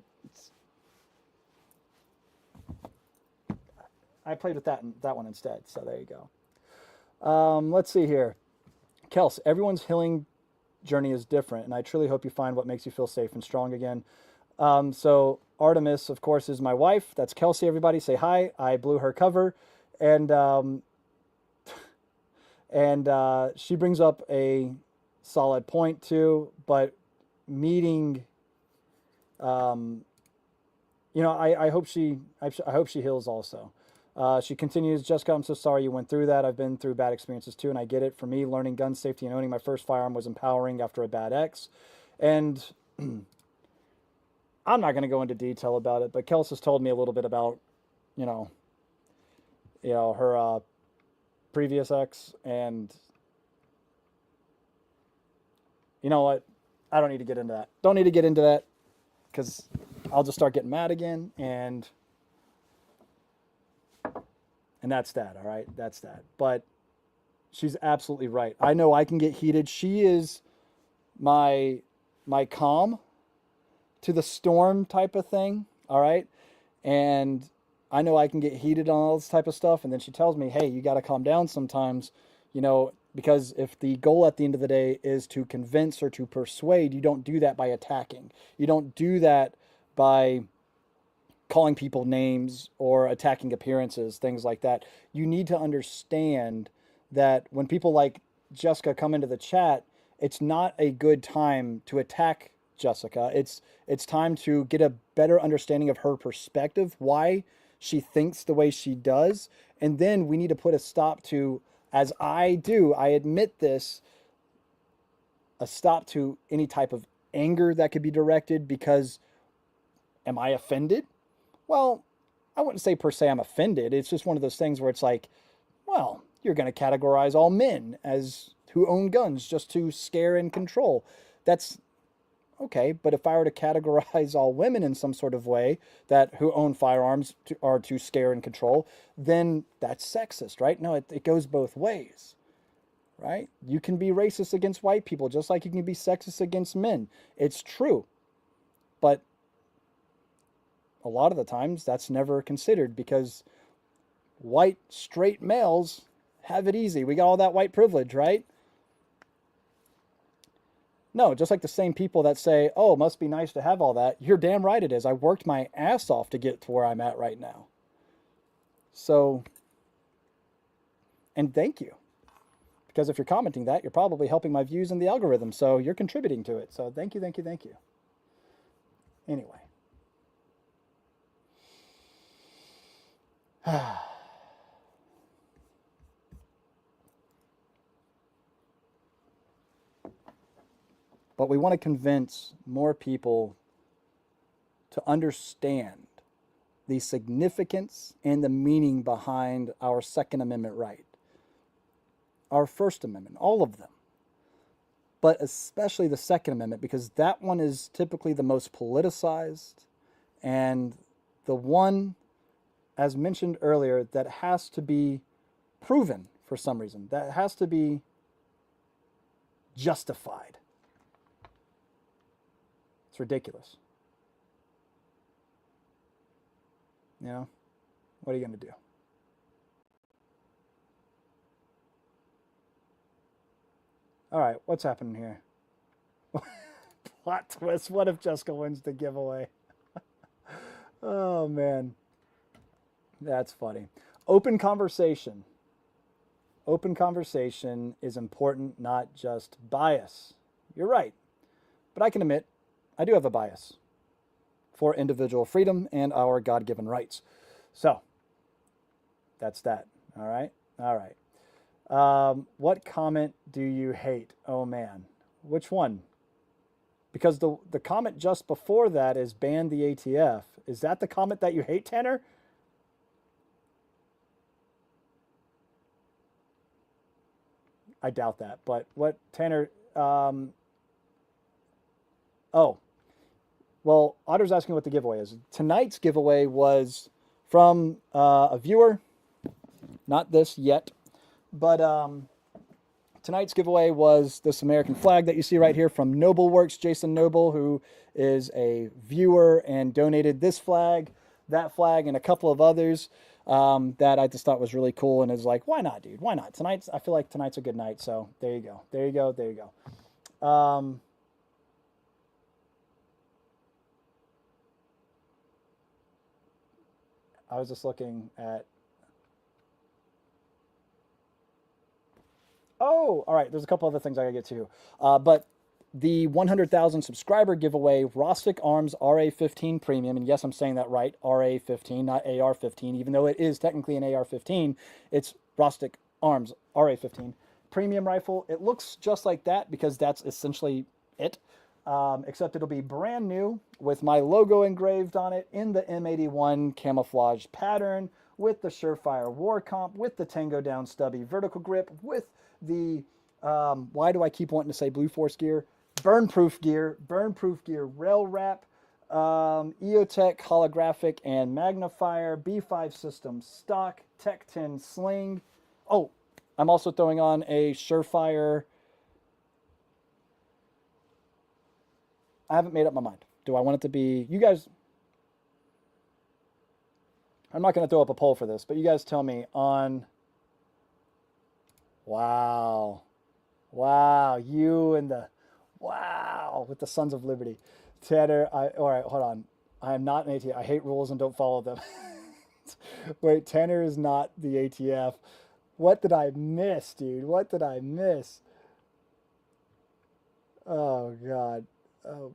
I played with that one instead. So there you go. Let's see here. Kels, everyone's healing journey is different, and I truly hope you find what makes you feel safe and strong again. So Artemis, of course, is my wife. That's Kelsey. Everybody say hi. I blew her cover, and she brings up a solid point too. But meeting, um, I hope I hope she heals also. She continues, Jessica, I'm so sorry you went through that. I've been through bad experiences too, and I get it. For me, learning gun safety and owning my first firearm was empowering after a bad ex. And I'm not going to go into detail about it, but Kels has told me a little bit about, you know, her previous ex, and you know what? I don't need to get into that. Don't need to get into that because I'll just start getting mad again, and that's that. All right, that's that. But she's absolutely right. I know I can get heated. She is my calm to the storm type of thing. All right, and I know I can get heated on all this type of stuff, and then she tells me, "Hey, you got to calm down sometimes," because if the goal at the end of the day is to convince or to persuade, you don't do that by attacking. You don't do that by calling people names or attacking appearances, things like that. You need to understand that when people like Jessica come into the chat, it's not a good time to attack Jessica. It's time to get a better understanding of her perspective, why she thinks the way she does, and then we need to put a stop to, as I do, I admit this, a stop to any type of anger that could be directed, because am I offended? Well, I wouldn't say per se I'm offended. It's just one of those things where it's like, well, you're going to categorize all men as who own guns just to scare and control. That's okay. But if I were to categorize all women in some sort of way that who own firearms are to scare and control, then that's sexist, right? No, it goes both ways, right? You can be racist against white people just like you can be sexist against men. It's true. But a lot of the times that's never considered because white straight males have it easy. We got all that white privilege, right? No, just like the same people that say, oh, it must be nice to have all that. You're damn right it is. I worked my ass off to get to where I'm at right now. So, and thank you. Because if you're commenting that, you're probably helping my views in the algorithm. So you're contributing to it. So thank you, thank you, thank you. Anyway. But we want to convince more people to understand the significance and the meaning behind our Second Amendment right, our First Amendment, all of them, but especially the Second Amendment, because that one is typically the most politicized and the one, as mentioned earlier, that has to be proven for some reason, that has to be justified. It's ridiculous. You know, what are you going to do? All right, what's happening here? Plot twist. What if Jessica wins the giveaway? Oh, man. That's funny. Open conversation. Open conversation is important, not just bias. You're right. But I can admit, I do have a bias for individual freedom and our God-given rights. So, that's that. All right? All right. What comment do you hate? Oh, man. Which one? because the comment just before that is ban the ATF. Is that the comment that you hate, Tanner? I doubt that. But what Tanner? Oh, well, Otter's asking what the giveaway is. Tonight's giveaway was from a viewer. Not this yet, but tonight's giveaway was this American flag that you see right here from Noble Works, Jason Noble, who is a viewer and donated this flag, that flag, and a couple of others that I just thought was really cool. And is like, why not, dude? Why not? I feel like tonight's a good night. So there you go. There you go. There you go. I was just looking at. Oh, all right. There's a couple other things I gotta get to, but the 100,000 subscriber giveaway, Rustic Arms RA15 Premium, and yes, I'm saying that right, RA15, not AR15, even though it is technically an AR15, it's Rustic Arms RA15 Premium rifle. It looks just like that because that's essentially it, except it'll be brand new with my logo engraved on it in the M81 camouflage pattern, with the Surefire War Comp, with the Tango Down stubby vertical grip, with the, why do I keep wanting to say Blue Force gear? Burn proof gear rail wrap, EOTech holographic and magnifier, B5 system stock, Tech 10 sling. Oh, I'm also throwing on a Surefire. I haven't made up my mind. Do I want it to be, you guys, I'm not going to throw up a poll for this, but you guys tell me on, wow, you and the, wow, with the Sons of Liberty. Tanner, all right, hold on. I am not an ATF. I hate rules and don't follow them. Wait, Tanner is not the ATF. What did I miss, dude? What did I miss? Oh, God. Oh,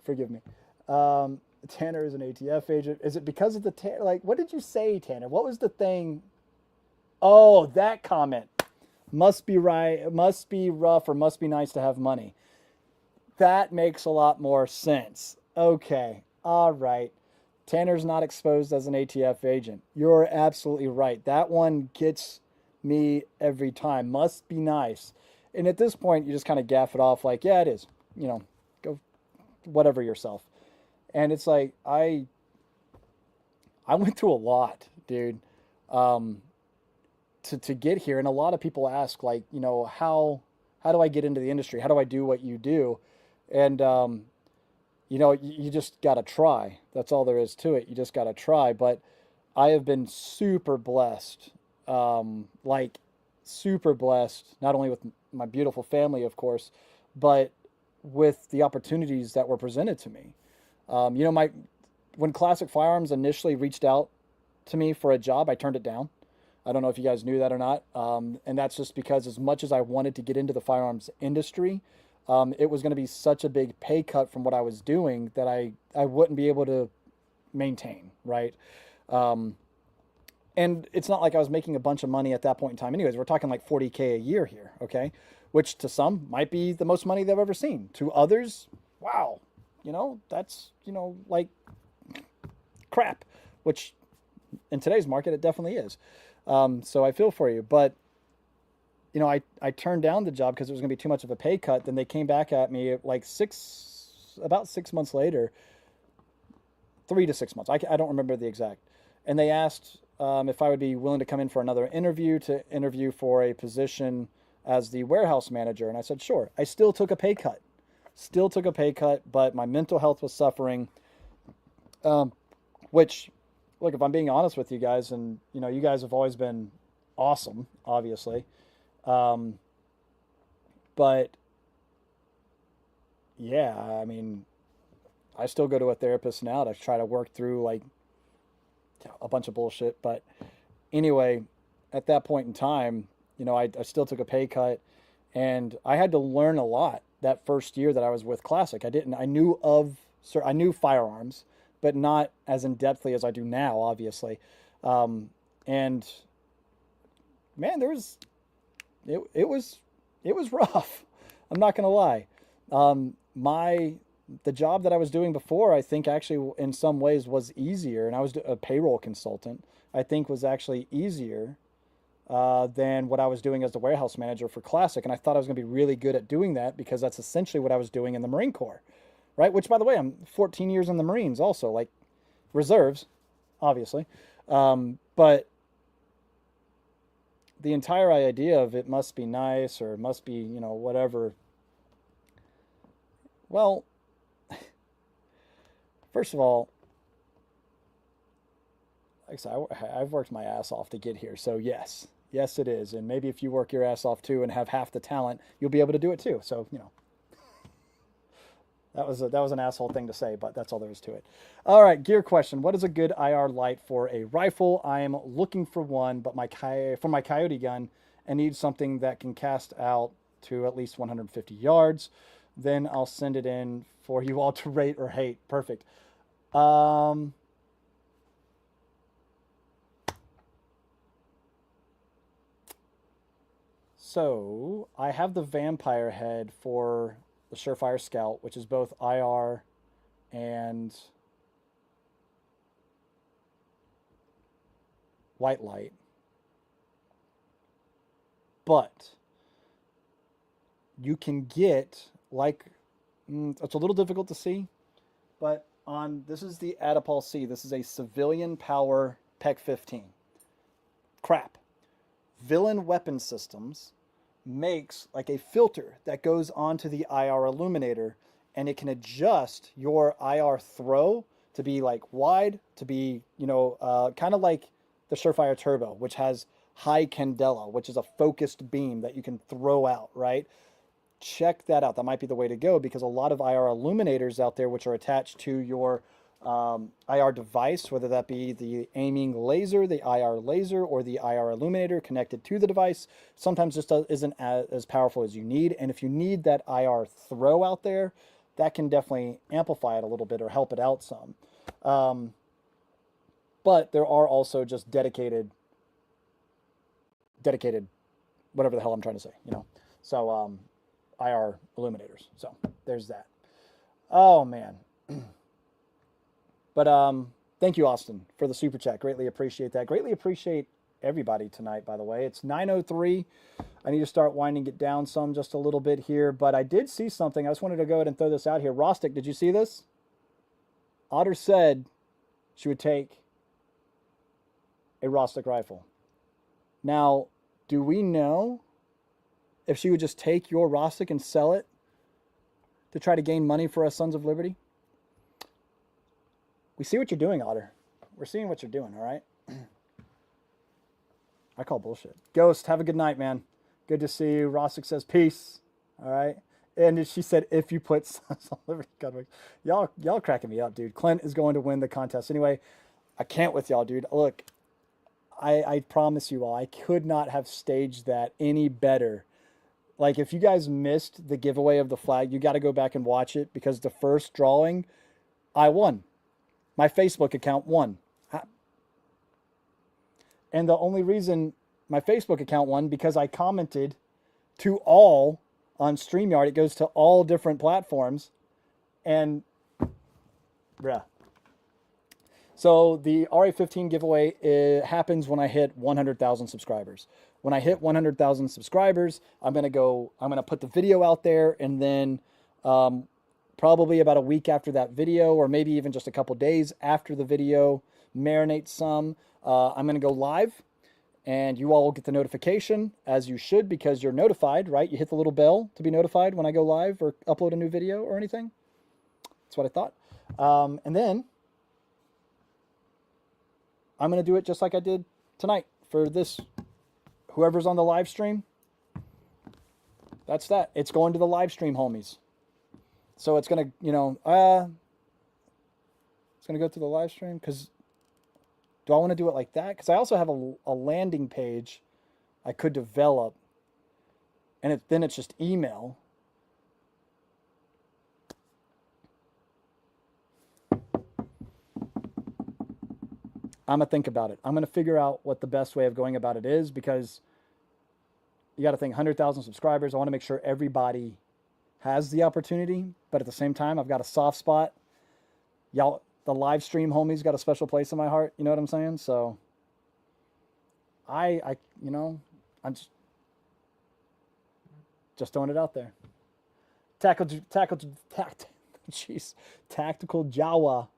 forgive me. Tanner is an ATF agent. Is it because of the, like, what did you say, Tanner? What was the thing? Oh, that comment. Must be right, must be rough, or must be nice to have money. That makes a lot more sense. Okay, all right. Tanner's not exposed as an ATF agent. You're absolutely right. That one gets me every time. Must be nice. And at this point, you just kind of gaff it off like, yeah, it is. You know, go whatever yourself. And it's like, I went through a lot, dude. To get here, and a lot of people ask, like, you know, how do I get into the industry? How do I do what you do? And you know, you just got to try. That's all there is to it. You just got to try. But I have been super blessed, like super blessed, not only with my beautiful family, of course, but with the opportunities that were presented to me. You know, when Classic Firearms initially reached out to me for a job, I turned it down. I don't know if you guys knew that or not. And that's just because as much as I wanted to get into the firearms industry, it was going to be such a big pay cut from what I was doing that I wouldn't be able to maintain, right? And it's not like I was making a bunch of money at that point in time. Anyways, we're talking like 40K a year here, okay? Which to some might be the most money they've ever seen. To others, wow, you know, that's, you know, like crap, which in today's market, it definitely is. So I feel for you, but you know, I turned down the job because it was going to be too much of a pay cut. Then they came back at me like about 6 months later, 3 to 6 months. I don't remember the exact. And they asked if I would be willing to come in for another interview to interview for a position as the warehouse manager. And I said, sure. I still took a pay cut, but my mental health was suffering, which, look, if I'm being honest with you guys, and you know, you guys have always been awesome, obviously. But yeah, I mean, I still go to a therapist now to try to work through like a bunch of bullshit. But anyway, at that point in time, you know, I still took a pay cut, and I had to learn a lot that first year that I was with Classic. I knew firearms, but not as in depthly as I do now, obviously. And man, it was rough. I'm not gonna lie, The job that I was doing before, I think actually in some ways was easier, and I was a payroll consultant. I think was actually easier than what I was doing as the warehouse manager for Classic, and I thought I was going to be really good at doing that because that's essentially what I was doing in the Marine Corps, right? Which, by the way, I'm 14 years in the Marines, also like reserves, obviously, but the entire idea of it must be nice or it must be, whatever. Well, first of all, like I said, I've worked my ass off to get here. So yes, yes, it is. And maybe if you work your ass off too and have half the talent, you'll be able to do it too. So, that was an asshole thing to say, but that's all there is to it. All right, gear question. What is a good IR light for a rifle? I am looking for one, but for my coyote gun, I need something that can cast out to at least 150 yards. Then I'll send it in for you all to rate or hate. Perfect. Um, so I have the vampire head for the Surefire Scout, which is both IR and white light. But you can get it's a little difficult to see, but this is the Adipal C. This is a civilian power PEC 15. Crap. Villain Weapon Systems makes like a filter that goes onto the IR illuminator, and it can adjust your IR throw to be like wide, to be, kind of like the Surefire Turbo, which has high candela, which is a focused beam that you can throw out, right? Check that out. That might be the way to go because a lot of IR illuminators out there, which are attached to your IR device, whether that be the aiming laser, the IR laser, or the IR illuminator connected to the device, sometimes just isn't as powerful as you need. And if you need that IR throw out there, that can definitely amplify it a little bit or help it out some. But there are also just dedicated, whatever the hell I'm trying to say, So IR illuminators. So there's that. Oh man. But thank you, Austin, for the super chat. Greatly appreciate that. Greatly appreciate everybody tonight, by the way. It's 9:03. I need to start winding it down some just a little bit here. But I did see something. I just wanted to go ahead and throw this out here. Rostic, did you see this? Otter said she would take a Rostic rifle. Now, do we know if she would just take your Rostic and sell it to try to gain money for us Sons of Liberty? We see what you're doing, Otter. We're seeing what you're doing, all right? I call bullshit. Ghost, have a good night, man. Good to see you. Rostic says peace, all right? And she said, if you put Sons of Liberty, God, y'all cracking me up, dude. Clint is going to win the contest. Anyway, I can't with y'all, dude. Look, I promise you all, I could not have staged that any better. Like, if you guys missed the giveaway of the flag, you got to go back and watch it because the first drawing, I won. My Facebook account won. And the only reason my Facebook account won because I commented to all on StreamYard. It goes to all different platforms. And, So the RA15 giveaway happens when I hit 100,000 subscribers. When I hit 100,000 subscribers, I'm going to put the video out there, and then probably about a week after that video, or maybe even just a couple days after the video, marinate some. I'm going to go live, and you all will get the notification, as you should, because you're notified, right? You hit the little bell to be notified when I go live or upload a new video or anything. That's what I thought. And then I'm going to do it just like I did tonight for this. Whoever's on the live stream, that's that. It's going to the live stream, homies. So it's going to, it's going to go through the live stream because do I want to do it like that? Because I also have a landing page I could develop, and then it's just email. I'm going to think about it. I'm going to figure out what the best way of going about it is because you got to think 100,000 subscribers. I want to make sure everybody has the opportunity, but at the same time, I've got a soft spot. Y'all, the live stream homies got a special place in my heart. You know what I'm saying? So you know, I'm just throwing it out there. Jeez, Tactical Jawa.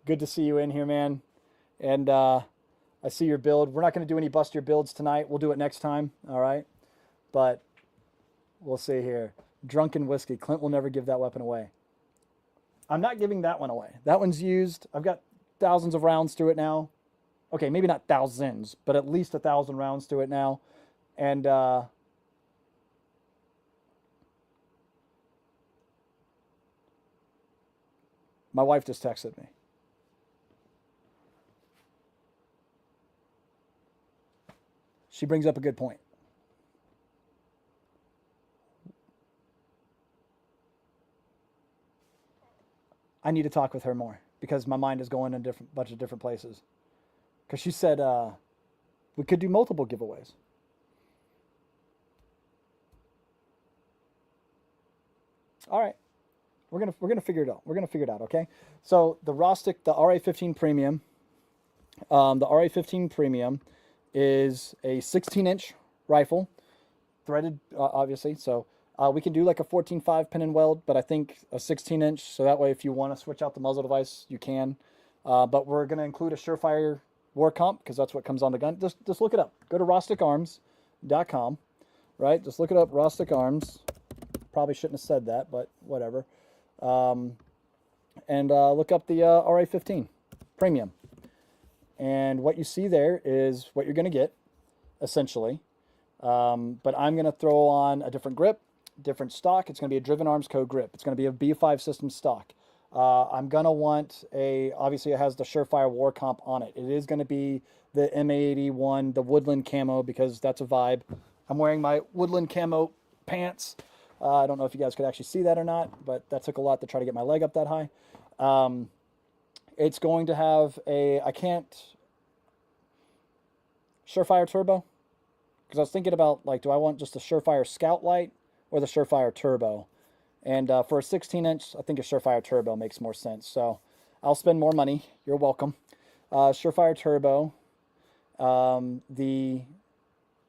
Good to see you in here, man. And I see your build. We're not going to do any bust your builds tonight. We'll do it next time. All right. But we'll see here. Drunken Whiskey. Clint will never give that weapon away. I'm not giving that one away. That one's used. I've got thousands of rounds to it now. Okay, maybe not thousands, but at least 1,000 rounds to it now. And my wife just texted me. She brings up a good point. I need to talk with her more because my mind is going in a bunch of different places. Because she said we could do multiple giveaways. All right, we're gonna figure it out. We're gonna figure it out. Okay. So the Rostic, the RA15 Premium, the RA15 Premium is a 16-inch rifle, threaded, obviously. So we can do like a 14.5 pin and weld, but I think a 16-inch. So that way, if you want to switch out the muzzle device, you can. But we're going to include a Surefire war comp because that's what comes on the gun. Just look it up. Go to rosticarms.com, right? Just look it up, Rostic Arms. Probably shouldn't have said that, but whatever. And look up the RA15 Premium. And what you see there is what you're going to get, essentially. But I'm going to throw on a different grip, different stock. It's going to be a Driven Arms Co. grip. It's going to be a B5 system stock. I'm going to want obviously it has the Surefire War Comp on it. It is going to be the MA81, the Woodland Camo, because that's a vibe. I'm wearing my Woodland Camo pants. I don't know if you guys could actually see that or not, but that took a lot to try to get my leg up that high. It's going to have Surefire Turbo, because I was thinking about, like, do I want just the Surefire Scout Light or the Surefire Turbo? And for a 16-inch, I think a Surefire Turbo makes more sense. So I'll spend more money. You're welcome. Surefire Turbo, the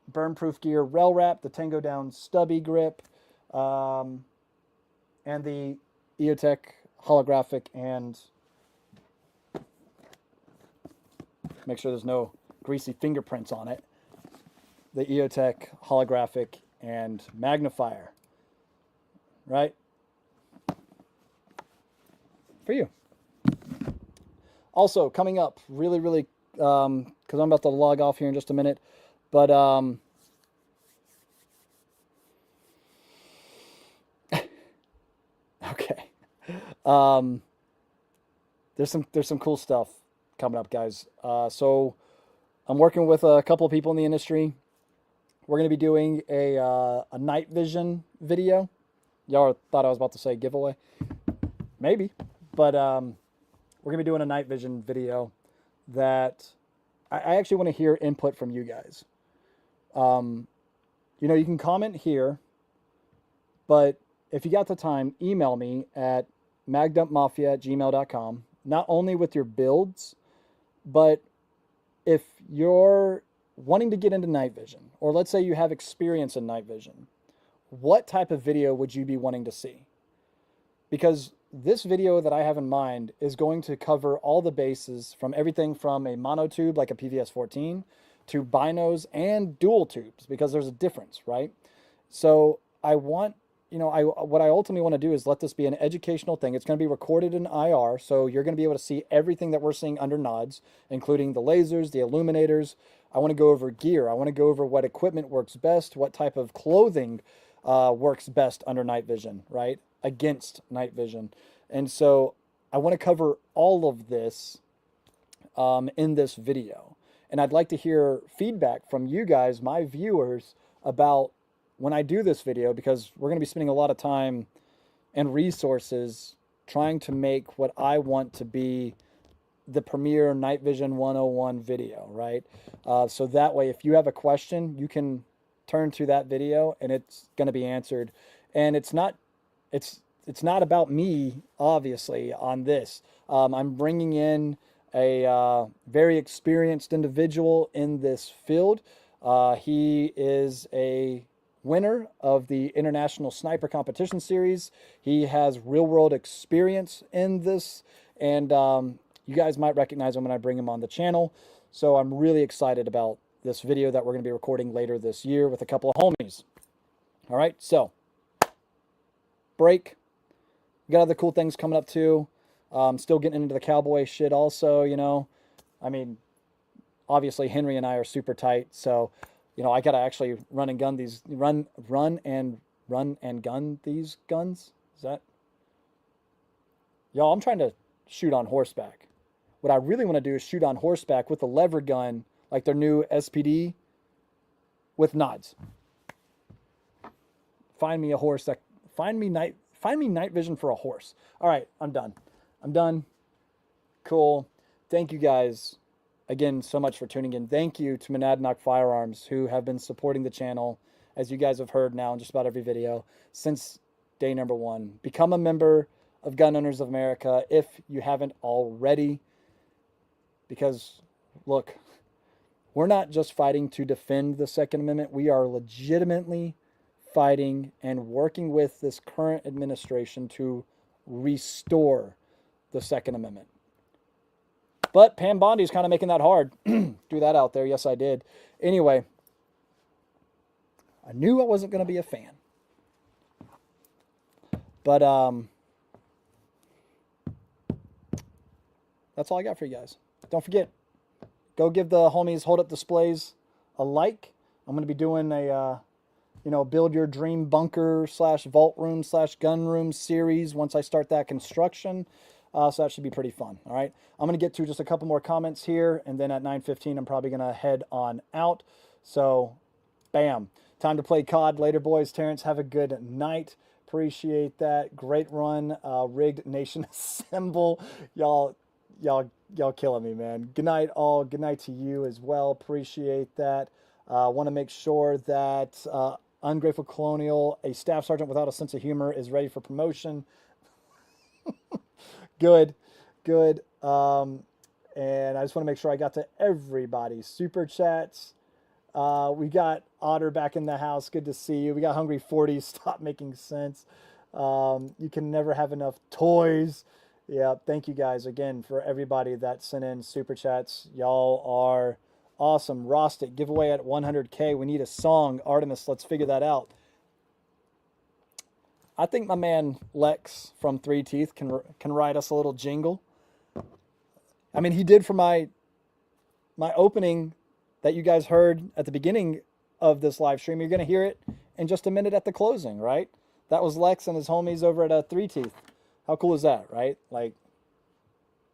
Burn-Proof Gear Rail Wrap, the Tango Down Stubby Grip, and the EOTech Holographic, and make sure there's no greasy fingerprints on it, the EOTech Holographic and Magnifier, right? For you. Also, coming up, really, because I'm about to log off here in just a minute, but okay. There's some cool stuff coming up, guys. So I'm working with a couple of people in the industry. We're going to be doing a night vision video. Y'all thought I was about to say giveaway. Maybe. But we're going to be doing a night vision video that I actually want to hear input from you guys. You know, you can comment here, but if you got the time, email me at magdumpmafia@gmail.com, not only with your builds, but if you're wanting to get into night vision, or let's say you have experience in night vision, what type of video would you be wanting to see? Because this video that I have in mind is going to cover all the bases, from everything from a monotube like a PVS-14 to binos and dual tubes, because there's a difference, right? So I want, you know, what I ultimately want to do is let this be an educational thing. It's going to be recorded in IR, so you're going to be able to see everything that we're seeing under nods, including the lasers, the illuminators. I want to go over gear. I want to go over what equipment works best, what type of clothing works best under night vision, right? Against night vision. And so I want to cover all of this in this video. And I'd like to hear feedback from you guys, my viewers, about when I do this video, because we're going to be spending a lot of time and resources trying to make what I want to be the premier Night Vision 101 video, right? So that way, if you have a question, you can turn to that video and it's going to be answered. And it's not it's not about me, obviously, on this. I'm bringing in a very experienced individual in this field. He is a winner of the International Sniper Competition Series. He has real world experience in this, and you guys might recognize him when I bring him on the channel. So I'm really excited about this video that we're going to be recording later this year with a couple of homies. All right, so break. We got other cool things coming up too. Still getting into the cowboy shit also, you know. I mean, obviously Henry and I are super tight, so you know, I gotta actually run and gun these guns. Is that y'all? I'm trying to shoot on horseback. What I really want to do is shoot on horseback with a lever gun, like their new SPD, with nods. Find me a horse that find me night vision for a horse. All right, I'm done. I'm done. Cool. Thank you guys again so much for tuning in. Thank you to Monadnock Firearms, who have been supporting the channel, as you guys have heard now in just about every video, since day number one. Become a member of Gun Owners of America if you haven't already, because look, we're not just fighting to defend the Second Amendment. We are legitimately fighting and working with this current administration to restore the Second Amendment. But Pam Bondi is kind of making that hard. Do that out there. Yes, I did. Anyway, I knew I wasn't going to be a fan. But that's all I got for you guys. Don't forget, go give the homies Hold Up Displays a like. I'm going to be doing a, build your dream bunker / vault room / gun room series once I start that construction. So that should be pretty fun. All right. I'm going to get to just a couple more comments here, and then at 9:15, I'm probably going to head on out. So, bam. Time to play COD later, boys. Terrence, have a good night. Appreciate that. Great run. Rigged Nation Assemble. Y'all killing me, man. Good night, all. Good night to you as well. Appreciate that. Want to make sure that Ungrateful Colonial, a staff sergeant without a sense of humor, is ready for promotion. Good. And I just want to make sure I got to everybody. Super chats. We got Otter back in the house. Good to see you. We got Hungry 40. Stop making sense. You can never have enough toys. Yeah, thank you guys again for everybody that sent in super chats. Y'all are awesome. Rostic, giveaway at 100K. We need a song. Artemis, let's figure that out. I think my man Lex from Three Teeth can write us a little jingle. I mean, he did for my opening that you guys heard at the beginning of this live stream. You're going to hear it in just a minute at the closing, right? That was Lex and his homies over at Three Teeth. How cool is that, right? Like,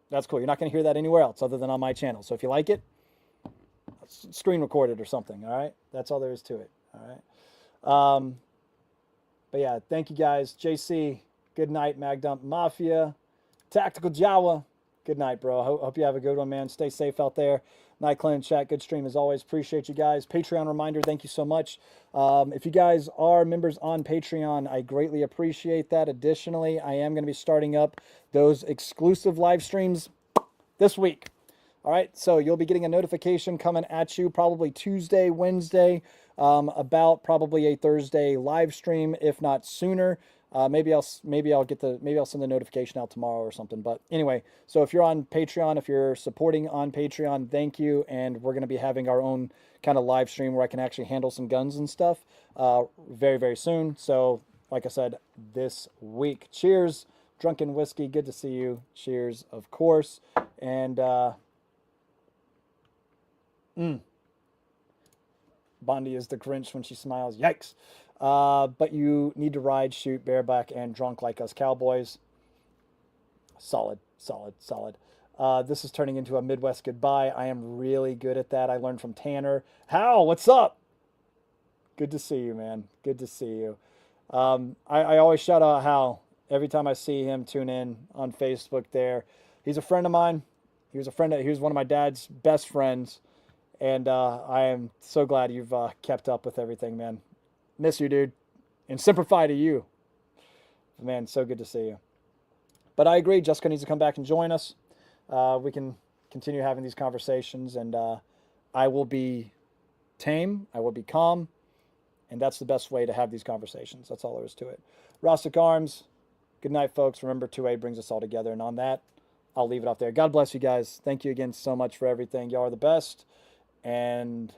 that's cool. You're not going to hear that anywhere else other than on my channel. So if you like it, screen record it or something, all right? That's all there is to it, all right? But yeah, thank you guys. JC, good night. Magdump Mafia, Tactical Jawa, good night, bro. Hope you have a good one, man. Stay safe out there. Night, Clint, chat. Good stream as always. Appreciate you guys. Patreon reminder, thank you so much. If you guys are members on Patreon, I greatly appreciate that. Additionally, I am going to be starting up those exclusive live streams this week. All right, so you'll be getting a notification coming at you probably Tuesday, Wednesday, about probably a Thursday live stream, if not sooner. Maybe I'll send the notification out tomorrow or something. But anyway, so if you're on Patreon, if you're supporting on Patreon, thank you. And we're going to be having our own kind of live stream where I can actually handle some guns and stuff very, very soon. So like I said, this week. Cheers, Drunken Whiskey. Good to see you. Cheers, of course. And Bondi is the Grinch when she smiles. Yikes. But you need to ride, shoot, bareback, and drunk like us cowboys. Solid. This is turning into a Midwest goodbye. I am really good at that. I learned from Tanner. Hal, what's up? Good to see you, man. Good to see you. I always shout out Hal every time I see him tune in on Facebook there. He's a friend of mine. He was one of my dad's best friends. And I am so glad you've kept up with everything, man. Miss you, dude. And Semper Fi to you. Man, so good to see you. But I agree, Jessica needs to come back and join us. We can continue having these conversations, and I will be tame, I will be calm, and that's the best way to have these conversations. That's all there is to it. Rustic Arms, good night, folks. Remember, 2A brings us all together, and on that, I'll leave it off there. God bless you guys. Thank you again so much for everything. Y'all are the best, and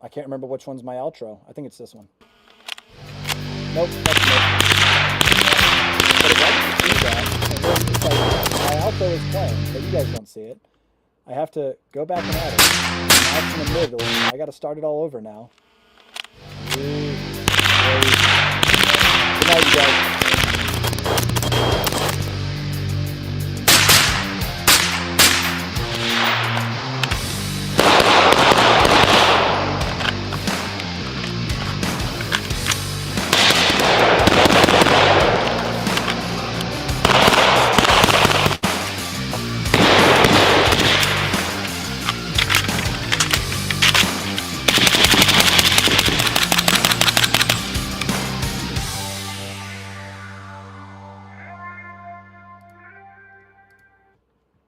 I can't remember which one's my outro. I think it's this one. Nope, that's it. But if I can see that, it's like my outro is playing, but you guys don't see it. I have to go back and add it. Now it's in the middle. I got to start it all over now. Good night, you guys.